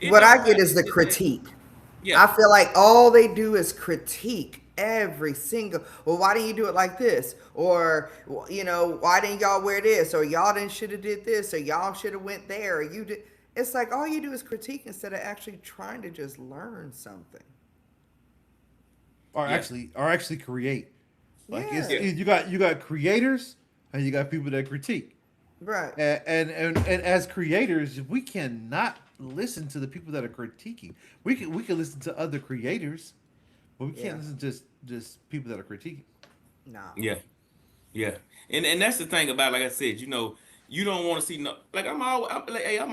What I get is the critique. Yeah. I feel like all they do is critique every single. Well, why didn't you do it like this? Or why didn't y'all wear this? Or y'all didn't should have did this? Or y'all should have went there? Or you did. It's like all you do is critique instead of actually trying to just learn something. Or actually create. Like Yeah. you got creators and you got people that critique. Right. And as creators, we cannot listen to the people that are critiquing. We can listen to other creators, but we can't listen to just people that are critiquing. Nah. Yeah, and that's the thing about, like I said, you don't want to see no, like I'm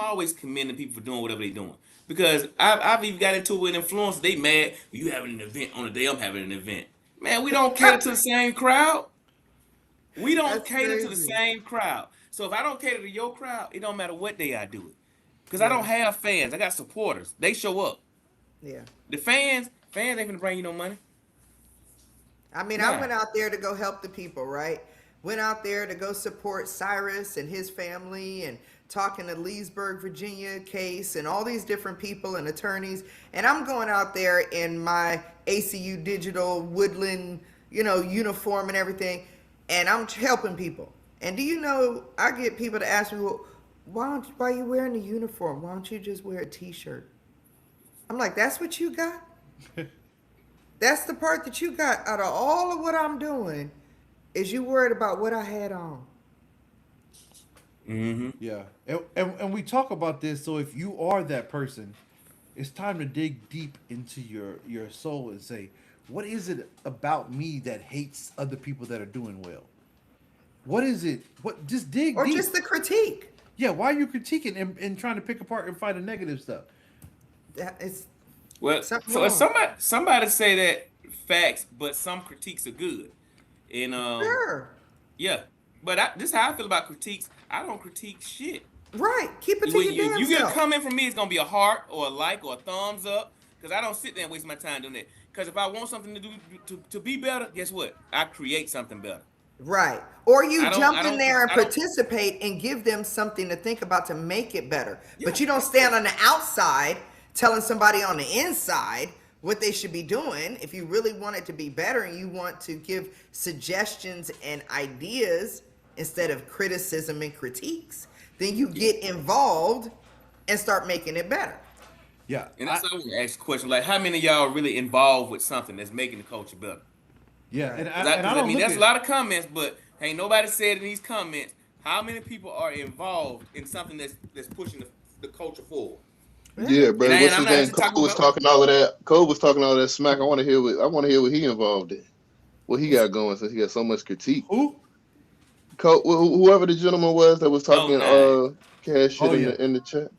always commending people for doing whatever they're doing, because I've even got into it with influencers. They mad you having an event on the day I'm having an event. Man, we don't cater to the same crowd. We don't That's cater to the crazy. same crowd. So if I don't cater to your crowd, it don't matter what day I do it, because I don't have fans. I got supporters. They show up. Yeah. The fans ain't gonna bring you no money. I mean, Nah. I went out there to go help the people, right? Went out there to go support Cyrus and his family and talking to Leesburg, Virginia case and all these different people and attorneys. And I'm going out there in my ACU digital woodland, uniform and everything. And I'm helping people. And do you know, I get people to ask me, well, why are you wearing the uniform? Why don't you just wear a t-shirt? I'm like, that's what you got? That's the part that you got out of all of what I'm doing, is you worried about what I had on. Mm-hmm. Yeah, and we talk about this. So if you are that person, it's time to dig deep into your soul and say, what is it about me that hates other people that are doing well? What is it? What just dig Or deep. just the critique. Yeah, why are you critiquing and trying to pick apart and find the negative stuff? That is Well, something so wrong. somebody say that facts, but some critiques are good, and Sure. yeah. But this is how I feel about critiques. I don't critique shit. Right. Keep it to When your damn you get a self. comment from me, it's gonna be a heart or a like or a thumbs up, because I don't sit there and waste my time doing that. Because if I want something to do to be better, guess what? I create something better. Right. Or you I don't- jump I in don't- there and I don't- participate and give them something to think about to make it better. But Yeah. you don't stand on the outside telling somebody on the inside what they should be doing. If you really want it to be better and you want to give suggestions and ideas instead of criticism and critiques, then you get involved and start making it better. Yeah, And that's why I want to ask the question: like, how many of y'all are really involved with something that's making the culture better? yeah, and 'Cause I don't I mean, look that's at, a lot of comments, but ain't nobody said in these comments how many people are involved in something that's pushing the culture forward? Yeah, And, bro. What's I'm his not name? just talking Cole was about talking all of that. Cole was talking all that smack. I want to hear what he involved in. What he got going since he got so much critique. Who? Cole, whoever the gentleman was that was no talking nine. cash shit Oh yeah, in the chat.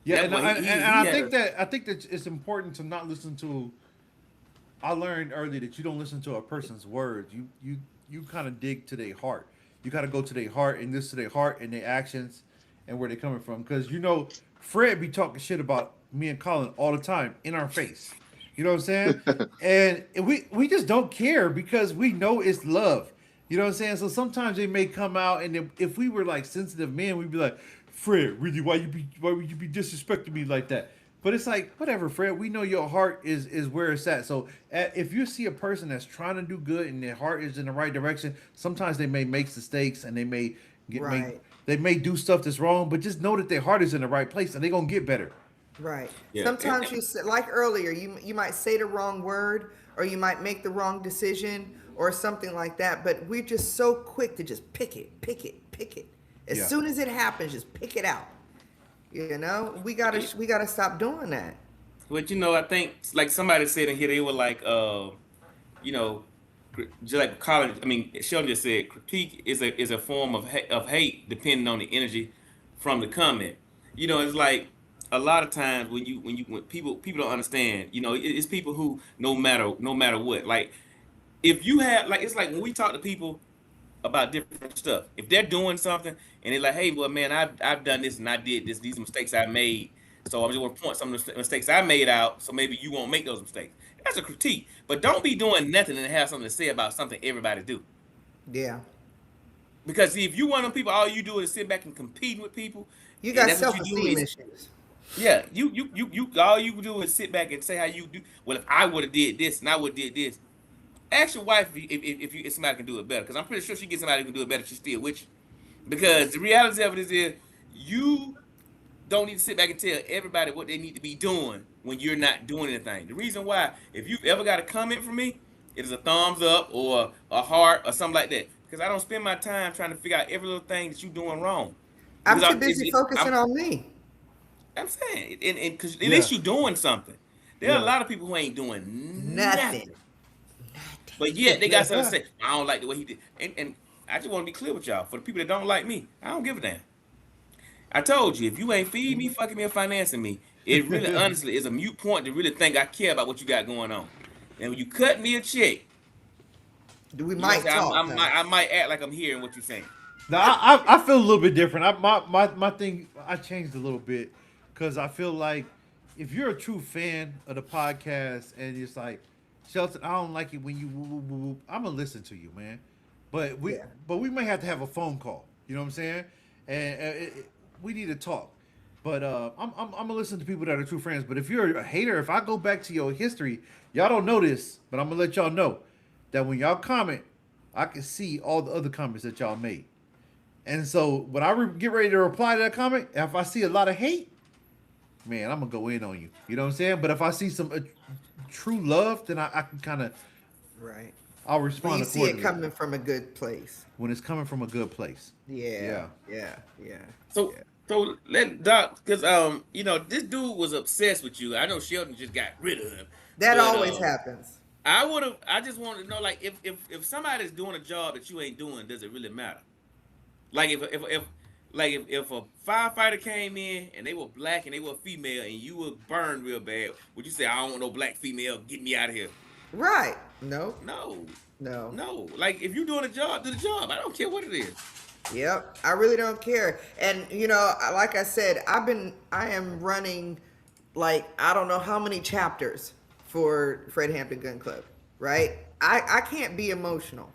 yeah, That boy, and he I had think a that it's important to not listen to. I learned early that you don't listen to a person's words. You kind of dig to their heart. You got to go to their heart and listen to their heart and their actions and where they're coming from. Because Fred be talking shit about me and Colin all the time in our face. You know what I'm saying? And we just don't care because we know it's love. You know what I'm saying? So sometimes they may come out and if we were like sensitive men, we'd be like, Fred, really, why would you be disrespecting me like that? But it's like, whatever, Fred. We know your heart is where it's at. So if you see a person that's trying to do good and their heart is in the right direction, sometimes they may make mistakes and they may Right. they may do stuff that's wrong. But just know that their heart is in the right place and they're gonna get better. Right. yeah. Sometimes you say, like earlier, you might say the wrong word or you might make the wrong decision or something like that. But we're just so quick to just pick it, pick it, pick it. As Yeah. soon as it happens, just pick it out. We gotta stop doing that. But I think like somebody said in here, they were like, you know, just like Colin. I mean, Sheldon just said critique is a form of hate depending on the energy from the comment. It's like a lot of times when people don't understand. It's people who no matter what. Like if you have like it's like when we talk to people about different stuff. If they're doing something and they're like, "Hey, well, man, I've done this and I did this. These are mistakes I made. So I'm just going to point some of the mistakes I made out, so maybe you won't make those mistakes." That's a critique. But don't be doing nothing and have something to say about something everybody do. Yeah. Because see, if you one of them people, all you do is sit back and compete with people, You and got that's what you do self-esteem is issues. yeah, you all you do is sit back and say how you do. Well, if I would have did this and I would have did this, ask your wife if somebody can do it better. Because I'm pretty sure she gets somebody who can do it better. She's still with you. Because the reality of it is you don't need to sit back and tell everybody what they need to be doing when you're not doing anything. The reason why, if you've ever got a comment from me, it is a thumbs up or a heart or something like that. Because I don't spend my time trying to figure out every little thing that you're doing wrong. I'm Because too busy focusing on me. I'm saying, and because at Yeah. least you're doing something. There are a Yeah. lot of people who ain't doing nothing. Nothing. But yet they got something to say. I don't like the way he did. And I just want to be clear with y'all. For the people that don't like me, I don't give a damn. I told you, if you ain't feeding me, fucking me, or financing me, it really honestly is a mute point to really think I care about what you got going on. And when you cut me a check, We you know what I'm might saying? talk though. I might act like I'm hearing what you're saying. Now I feel a little bit different. My thing I changed a little bit because I feel like if you're a true fan of the podcast and it's like Shelton, I don't like it when you woo, woo, woo, woo. I'm gonna listen to you, man. But Yeah. we may have to have a phone call. You know what I'm saying? And we need to talk. But I'm gonna listen to people that are true friends. But if you're a hater, if I go back to your history, y'all don't know this, but I'm gonna let y'all know that when y'all comment, I can see all the other comments that y'all made. And so when I get ready to reply to that comment, if I see a lot of hate, man, I'm gonna go in on you. You know what I'm saying? But if I see some true love, then I can kind of Right. I'll When respond you see it accordingly coming from a good place. when it's coming from a good place. Yeah. Yeah. Yeah. So Yeah. so let Doc, because this dude was obsessed with you. I know Sheldon just got rid of him. That But, always happens. I just wanted to know, like, if somebody's doing a job that you ain't doing, does it really matter? Like if a firefighter came in and they were black and they were female and you were burned real bad, would you say, I don't want no black female, get me out of here? Right. No. No. No. No. Like if you're doing a job, do the job. I don't care what it is. Yep. I really don't care. And like I said, I am running like I don't know how many chapters for Fred Hampton Gun Club, right? I can't be emotional.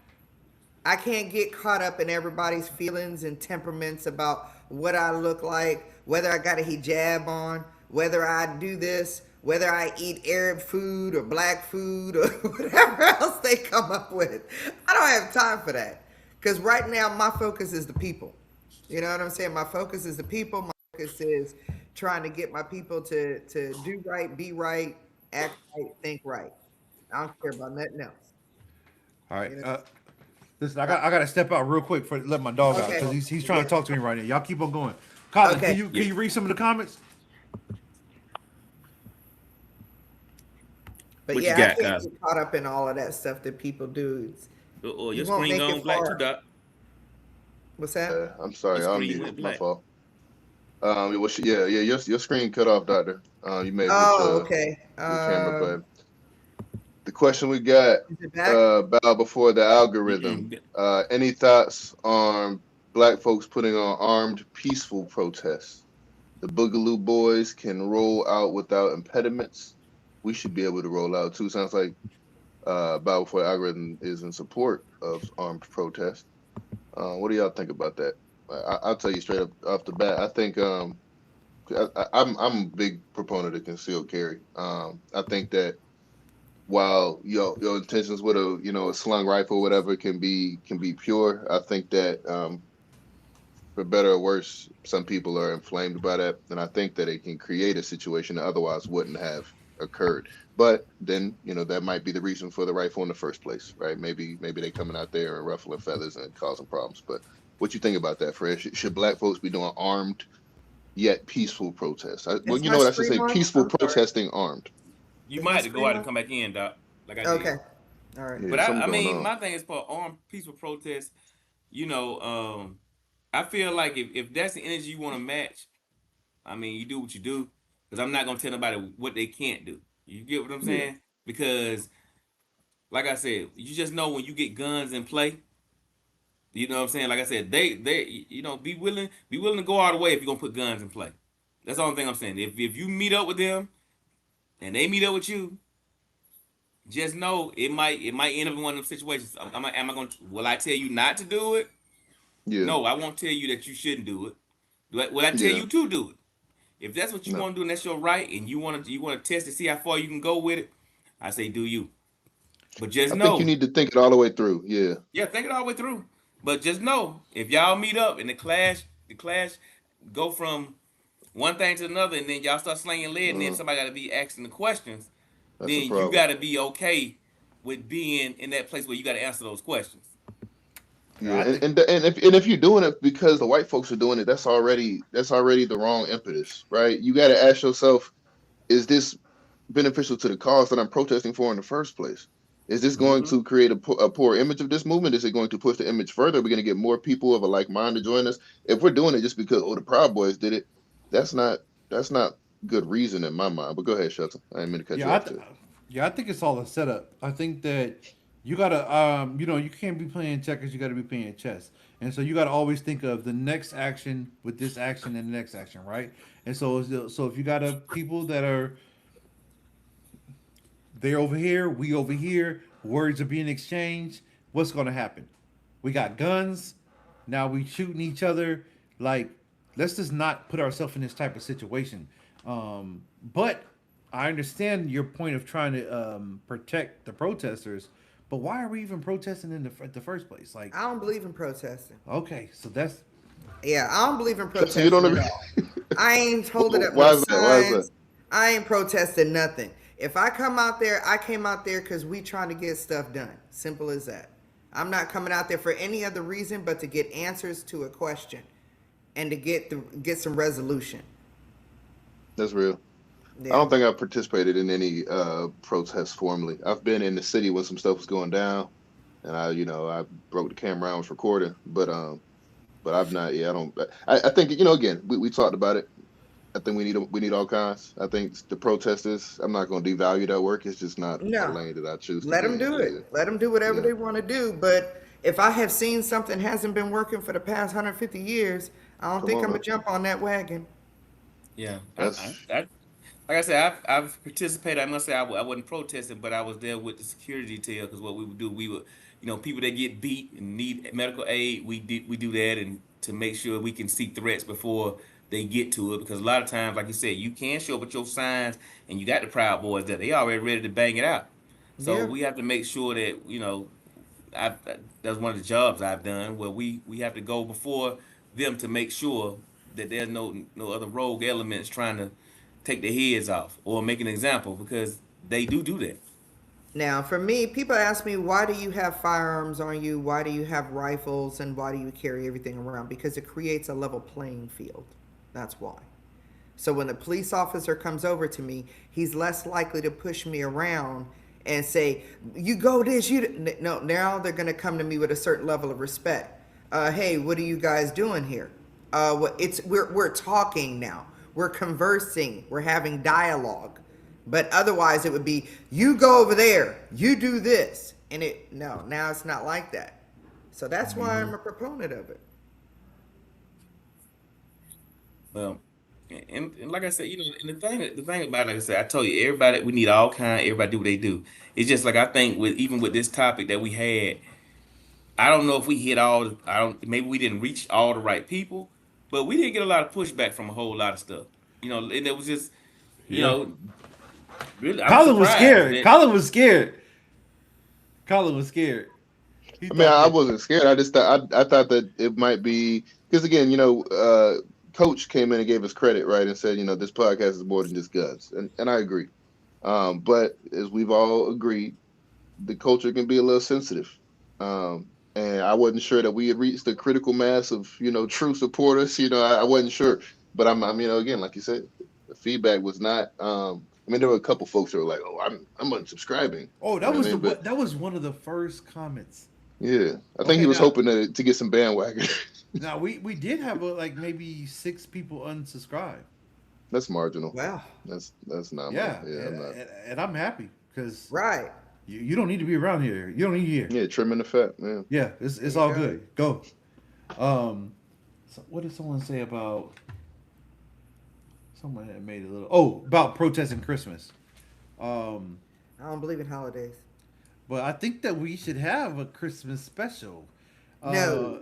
I can't get caught up in everybody's feelings and temperaments about what I look like, whether I got a hijab on, whether I do this, whether I eat Arab food or black food or whatever else they come up with. I don't have time for that. Because right now, my focus is the people. You know what I'm saying? My focus is the people. My focus is trying to get my people to do right, be right, act right, think right. I don't care about nothing else. All right. You know? Listen, I gotta step out real quick for let my dog out Okay. because he's trying Yeah. to talk to me right now. Y'all keep on going. Colin, Okay. can you read some of the comments? But What you yeah, I got, can't Cosby? get caught up in all of that stuff that people do. Oh, You your won't screen make gone it black too, far. Doc. What's that? I'm sorry, Your I screen unmuted. went My black. fault. Your screen cut off, Doctor. You may have hit Oh, okay. your camera, but the question we got Is it back? about before the algorithm. Mm-mm. Any thoughts on black folks putting on armed, peaceful protests? The Boogaloo Boys can roll out without impediments. We should be able to roll out too. Sounds like Bow Before the Algorithm is in support of armed protest. What do y'all think about that? I'll tell you straight up off the bat. I think I'm a big proponent of concealed carry. I think that while your intentions with a slung rifle or whatever can be pure, I think that for better or worse, some people are inflamed by that, and I think that it can create a situation that otherwise wouldn't have occurred. But then, that might be the reason for the rifle in the first place, right? Maybe they coming out there and ruffling feathers and causing problems. But what you think about that, Fred? Should black folks be doing armed yet peaceful protests? Is You my know what I should screen say? on? Peaceful I'm sorry. protesting armed. You Is my might have to go screen out and on? come back in, Doc, like I Okay. did. All right. Yeah, But I something going mean, on. my thing is for armed peaceful protest. You know, I feel like if that's the energy you want to match, I mean, you do what you do. Because I'm not gonna tell nobody what they can't do. You get what I'm Yeah, saying? Because, like I said, you just know when you get guns in play. You know what I'm saying? Like I said, they be willing to go all the way if you're gonna put guns in play. That's the only thing I'm saying. If you meet up with them and they meet up with you, just know it might end up in one of them situations. Am I going to, will I tell you not to do it? yeah, No, I won't tell you that you shouldn't do it. Will I tell yeah. you to do it? If that's what you No, want to do and that's your right, and you want to test to see how far you can go with it, I say do you. But just I think you know, need to think it all the way through. Yeah, yeah, think it all the way through. But just know, if y'all meet up and the clash go from one thing to another, and then y'all start slinging lead, and then uh, somebody got to be asking the questions, that's a then you problem. got to be okay with being in that place where you got to answer those questions. Yeah, I think and if you're doing it because the white folks are doing it, that's already the wrong impetus, right? You got to ask yourself, is this beneficial to the cause that I'm protesting for in the first place? Is this going Hmm. to create a poor image of this movement? Is it going to push the image further? Are we going to get more people of a like mind to join us? If we're doing it just because Proud Boys did it, that's not that's not good reason in my mind. But go ahead, Shelton. I didn't mean to cut you yeah, off there. I think it's all a setup. I think that you gotta you can't be playing checkers. You gotta be playing chess, and so you gotta always think of the next action with this action and the next action, right? And so if you got a people that are they're over here, we over here, words are being exchanged. What's gonna happen? We got guns. Now we shooting each other. Like, let's just not put ourselves in this type of situation. But I understand your point of trying to protect the protesters. But why are we even protesting in the first place? Like, I don't believe in protesting. okay, so that's Yeah, I don't believe in Shelton, you don't protesting at agree? all. I ain't holding up no Why is that? Why is that? signs. I ain't protesting nothing. If I come out there, I came out there because we trying to get stuff done. Simple as that. I'm not coming out there for any other reason but to get answers to a question and to get some resolution. That's real. I Yeah. don't think I've participated in any protests formally. I've been in the city when some stuff was going down, and I broke the camera I was recording, but I've not. Yeah, I don't. I think again we talked about it. I think we need all kinds. I think the protesters. I'm not going to devalue that work. It's just not a No. lane that I choose to Let be them in. do it. Let them do whatever Yeah, they want to do. But if I have seen something hasn't been working for the past 150 years, I don't come think on I'm now. gonna jump on that wagon. Yeah, That's like I said, I've participated. I must say I wasn't protesting, but I was there with the security detail because what we would do, we would, people that get beat and need medical aid, we do that and to make sure we can see threats before they get to it because a lot of times, like you said, you can show up with your signs and you got the Proud Boys there, they already ready to bang it out. So Yeah. we have to make sure that I that's one of the jobs I've done where we have to go before them to make sure that there's no other rogue elements trying to take their heads off or make an example because they do that. Now, for me, people ask me, why do you have firearms on you? Why do you have rifles? And why do you carry everything around? Because it creates a level playing field. That's why. So when the police officer comes over to me, he's less likely to push me around and say, "You go this, you." No, now they're going to come to me with a certain level of respect. Hey, what are you guys doing here? We're talking now. We're conversing. We're having dialogue. But otherwise, it would be, "You go over there. You do this," and no. Now it's not like that. So that's why I'm a proponent of it. Well, and like I said, and the thing about it, like I said, I told you, everybody, we need all kind. Everybody do what they do. It's just like I think with even with this topic that we had, I don't know if we hit all. I don't. Maybe we didn't reach all the right people, but we did get a lot of pushback from a whole lot of stuff. And it was just, you Yeah. know, really, I'm Colin was surprised scared. that. Colin was scared. Colin was scared. He I mean, thought I that. wasn't scared. I just thought I thought that it might be because again, Coach came in and gave us credit, right, and said, this podcast is more than just guns, and I agree. But as we've all agreed, the culture can be a little sensitive. And I wasn't sure that we had reached the critical mass of, true supporters. I wasn't sure. But again, like you said, the feedback was not. I mean, there were a couple folks that were like, "Oh, I'm unsubscribing." Oh, You know what I mean? But that was one of the first comments. yeah, I think Okay, he was now hoping to get some bandwagon. now we did have like maybe 6 people unsubscribe. That's marginal. Wow. That's nominal. Yeah, Yeah, I'm not. and I'm happy because Right. you don't need to be around here. You don't need you here. Yeah, trimming the fat, man. Yeah, it's all good. Go. Um, so what did someone say about someone had made a little? Oh, about protesting Christmas. Um, I don't believe in holidays. but I think that we should have a Christmas special. Uh, No.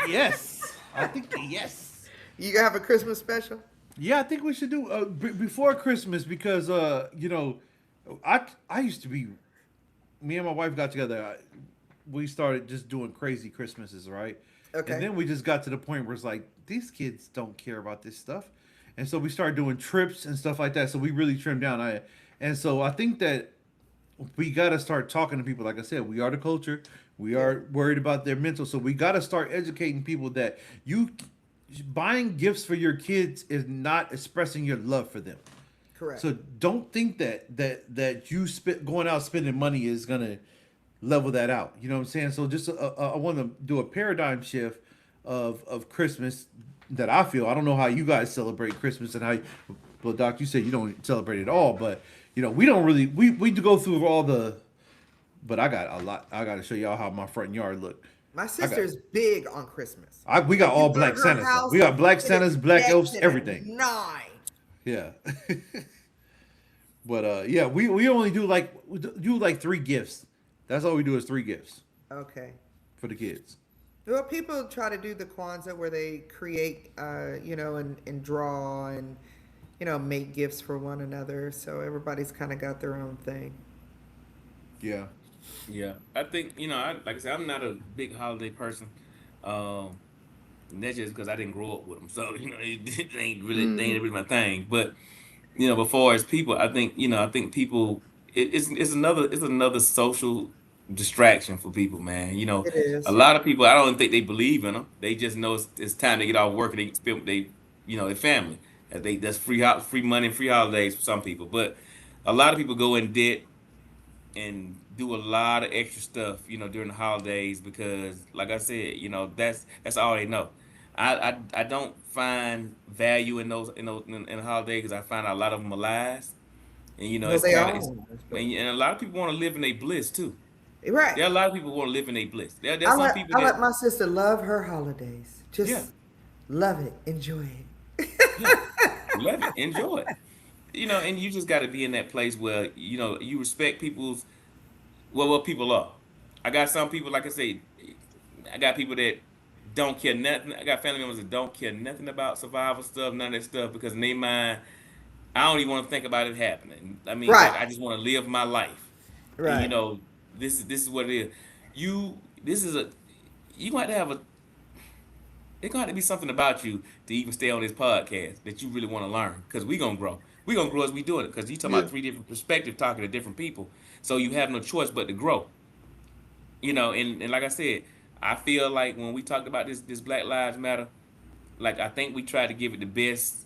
yes, I think yes. You gonna have a Christmas special? Yeah, I think we should do before Christmas because I used to be me and my wife got together. We started just doing crazy Christmases, right? And Okay. then we just got to the point where it's like these kids don't care about this stuff, and so we started doing trips and stuff like that. So we really trimmed down. And so I think that we got to start talking to people. Like I said, we are the culture. We Yeah. are worried about their mental, so we got to start educating people that you buying gifts for your kids is not expressing your love for them. Correct. So don't think that you going out spending money is gonna level that out. You know what I'm saying? So just I want to do a paradigm shift of Christmas that I feel. I don't know how you guys celebrate Christmas and how. Well, Doc, you said you don't celebrate it all, but we don't really we do go through all the. But I got a lot. I got to show y'all how my front yard look. My I got sister's big on Christmas. we got You all go to black her Santas. house, We got black it is Santas, black decked elves, to the everything. nine. Yeah. But yeah, we only do like 3 gifts. That's all we do is 3 gifts Okay. for the kids. Well, people try to do the Kwanzaa where they create, and draw and, make gifts for one another. So everybody's kind of got their own thing. Yeah. Yeah, I think like I said, I'm not a big holiday person. Um, and that's just because I didn't grow up with them, so they ain't really my thing. But before as people, I think people it's another social distraction for people, man. It A is. lot of people I don't think they believe in them. They just know it's time to get off work and they spend their family. That's free money and free holidays for some people, but a lot of people go in debt and do a lot of extra stuff, during the holidays because, like I said, that's all they know. I don't find value in in the holidays because I find a lot of them are lies, and Well, it's they kind of are. and a lot of people want to live in a bliss too. Right. There are a lot of people who want to live in a bliss. There's some people I that let my sister love her holidays. yeah Just love it. Enjoy it. yeah love it, enjoy it, and you just got to be in that place where you respect people's what people are. I got some people, like I say, I got people that don't care nothing. I got family members that don't care nothing about survival stuff, none of that stuff, because in their mind, I don't even want to think about it happening. I mean, like Right. I just want to live my life, and Right. this is what it is. This is a you got to have a. It's going to have to be something about you to even stay on this podcast that you really want to learn, because we gonna grow. we gonna grow as we doing it because you talking Yeah. about three different perspectives, talking to different people. So you have no choice but to grow. And like I said, I feel like when we talked about this Black Lives Matter, like I think we tried to give it the best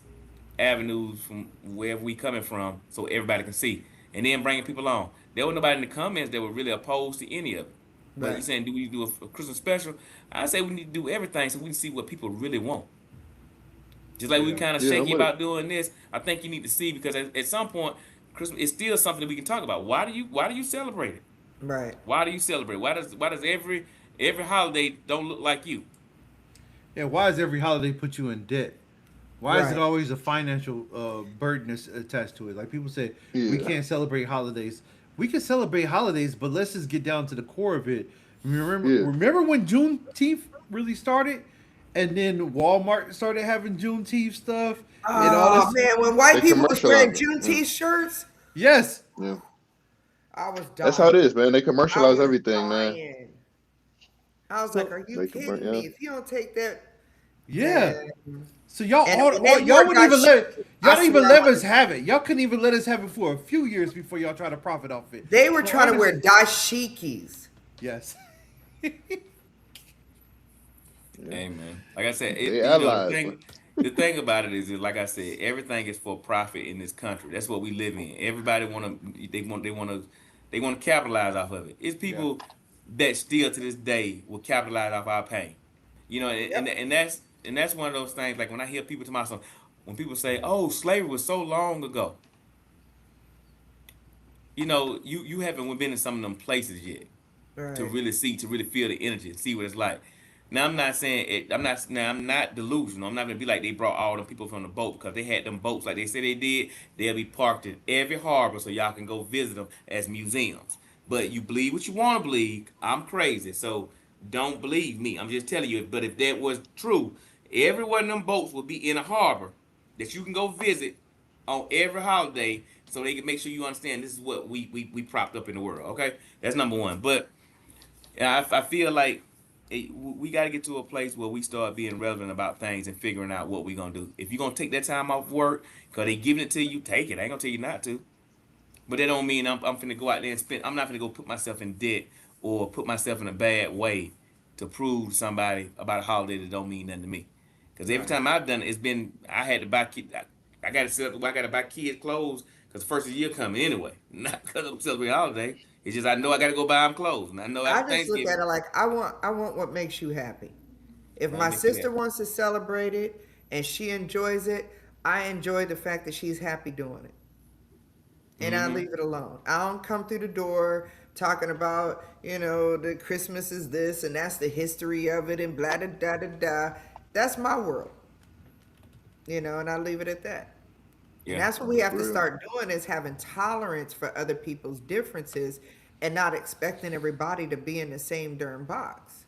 avenues from wherever we coming from, so everybody can see, and then bringing people on. There was nobody in the comments that were really opposed to any of it. But you Right. saying, do we do a Christmas special? I say we need to do everything so we can see what people really want. Just like we Yeah. kind of Yeah, I'm shaky with it. about doing this, I think you need to see because at some point, Christmas is still something that we can talk about. Why do you celebrate it? Right. Why do you celebrate? Why does every holiday don't look like you? Yeah, why does every holiday put you in debt? Why is it Right. always a financial burden attached to it? Like people say, we Yeah. can't celebrate holidays. We can celebrate holidays, but let's just get down to the core of it. Yeah. Remember when Juneteenth really started, and then Walmart started having Juneteenth stuff and all Oh this. man, when white They people was wearing commercialize it. Juneteenth shirts, Yes, Yeah. I was That's how it dying. is, man. They I commercialize was everything, man. dying. I was like, so "Are you They kidding yeah. me? If you don't take that, yeah. man." So y'all And all, when all they y'all wore wouldn't even let dashiki, y'all I didn't even swear I let us was. have it. Y'all couldn't even let us have it for a few years before y'all try to profit off it. They were So trying to wear honestly, dashikis. yes. Hey man, like I said, They the allies, man. thing about it is like I said, everything is for profit in this country. That's what we live in. Everybody they want to capitalize off of it. It's Yeah. people that still to this day will capitalize off our pain. And, Yep. and that's one of those things. Like when I hear people to myself, when people say, "Oh, slavery was so long ago," you haven't been in some of them places yet to Right. really see, to really feel the energy, and see what it's like. Now I'm not saying it. I'm not delusional. I'm not gonna be like they brought all the people from the boat because they had them boats like they said they did. They'll be parked in every harbor so y'all can go visit them as museums. But you believe what you want to believe. I'm crazy, so don't believe me. I'm just telling you. But if that was true, every one of them boats would be in a harbor that you can go visit on every holiday, so they can make sure you understand this is what we propped up in the world. Okay, that's number one. But yeah, I feel like we got to get to a place where we start being relevant about things and figuring out what we're gonna do. If you're gonna take that time off work because they giving it to you, take it. I ain't gonna tell you not to. But that don't mean I'm finna go out there and spend. I'm not finna go put myself in debt or put myself in a bad way to prove to somebody about a holiday that don't mean nothing to me. Because every Right. time I've done it, it's been I had to buy kid. I got to set up. I got to buy kids clothes because the first of the year coming anyway. Not because I'm celebrating a holiday. It's just I know I got to go buy them clothes, and I know I after just look Thanksgiving, at it like I want what makes you happy. If well, my make you sister happy. wants to celebrate it and she enjoys it, I enjoy the fact that she's happy doing it. And I Mm-hmm. leave it alone. I don't come through the door talking about, the Christmas is this and that's the history of it and blah da da da da. That's my world, and I leave it at that. And Yeah. that's what we have For to real. start doing is having tolerance for other people's differences and not expecting everybody to be in the same darn box.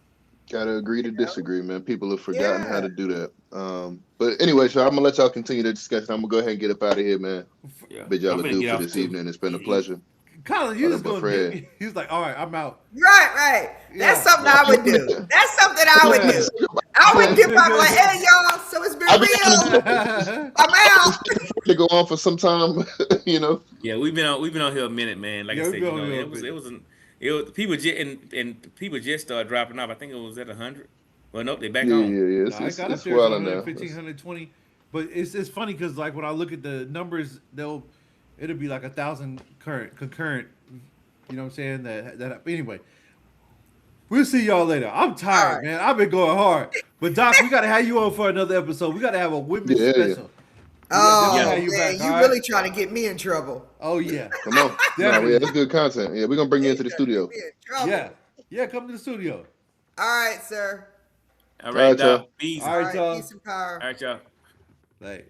Gotta agree to You know? disagree, man. People have forgotten how Yeah. to do that. But anyway, so I'm gonna let y'all continue the discussion. I'm gonna go ahead and get up out of here, man. Yeah. Bid y'all I'm gonna adieu get for off this too. evening. It's been a pleasure. Colin, Oh, you that just boy gonna Fred. he was like, all right, I'm out. Right. That's Yeah. something I would do. That's something I would do. I would dip out like, hey y'all, so it's been I've been on real. this I'm out. to go on for some time, you know. Yeah, we've been on here a minute, man. Like I Yeah, we said, been on here a it was people just and people just started dropping off. I think it was at 100. Well, nope, they back Yeah, on. yeah, yeah. No, it got up It's there. It's well 100, now. 15, 120. But it's funny because like when I look at the numbers, it'll be like 1,000 concurrent. You know what I'm saying? That anyway. We'll see y'all later. I'm tired, All right. man. I've been going hard. But Doc, we gotta have you on for another episode. We gotta have a women's Yeah, yeah. special. We gotta Oh definitely Yeah. have you man, back. you All really right. trying to get me in trouble. Oh yeah. Come on. No, yeah, Definitely. that's good content. Yeah, we're gonna bring you You into the trying to studio. get me in trouble. Yeah. Yeah. Come to the studio. All right, sir. All All right, right, y'all. Doc. Easy. All All right, right, y'all. peace and power. All right, y'all. Like.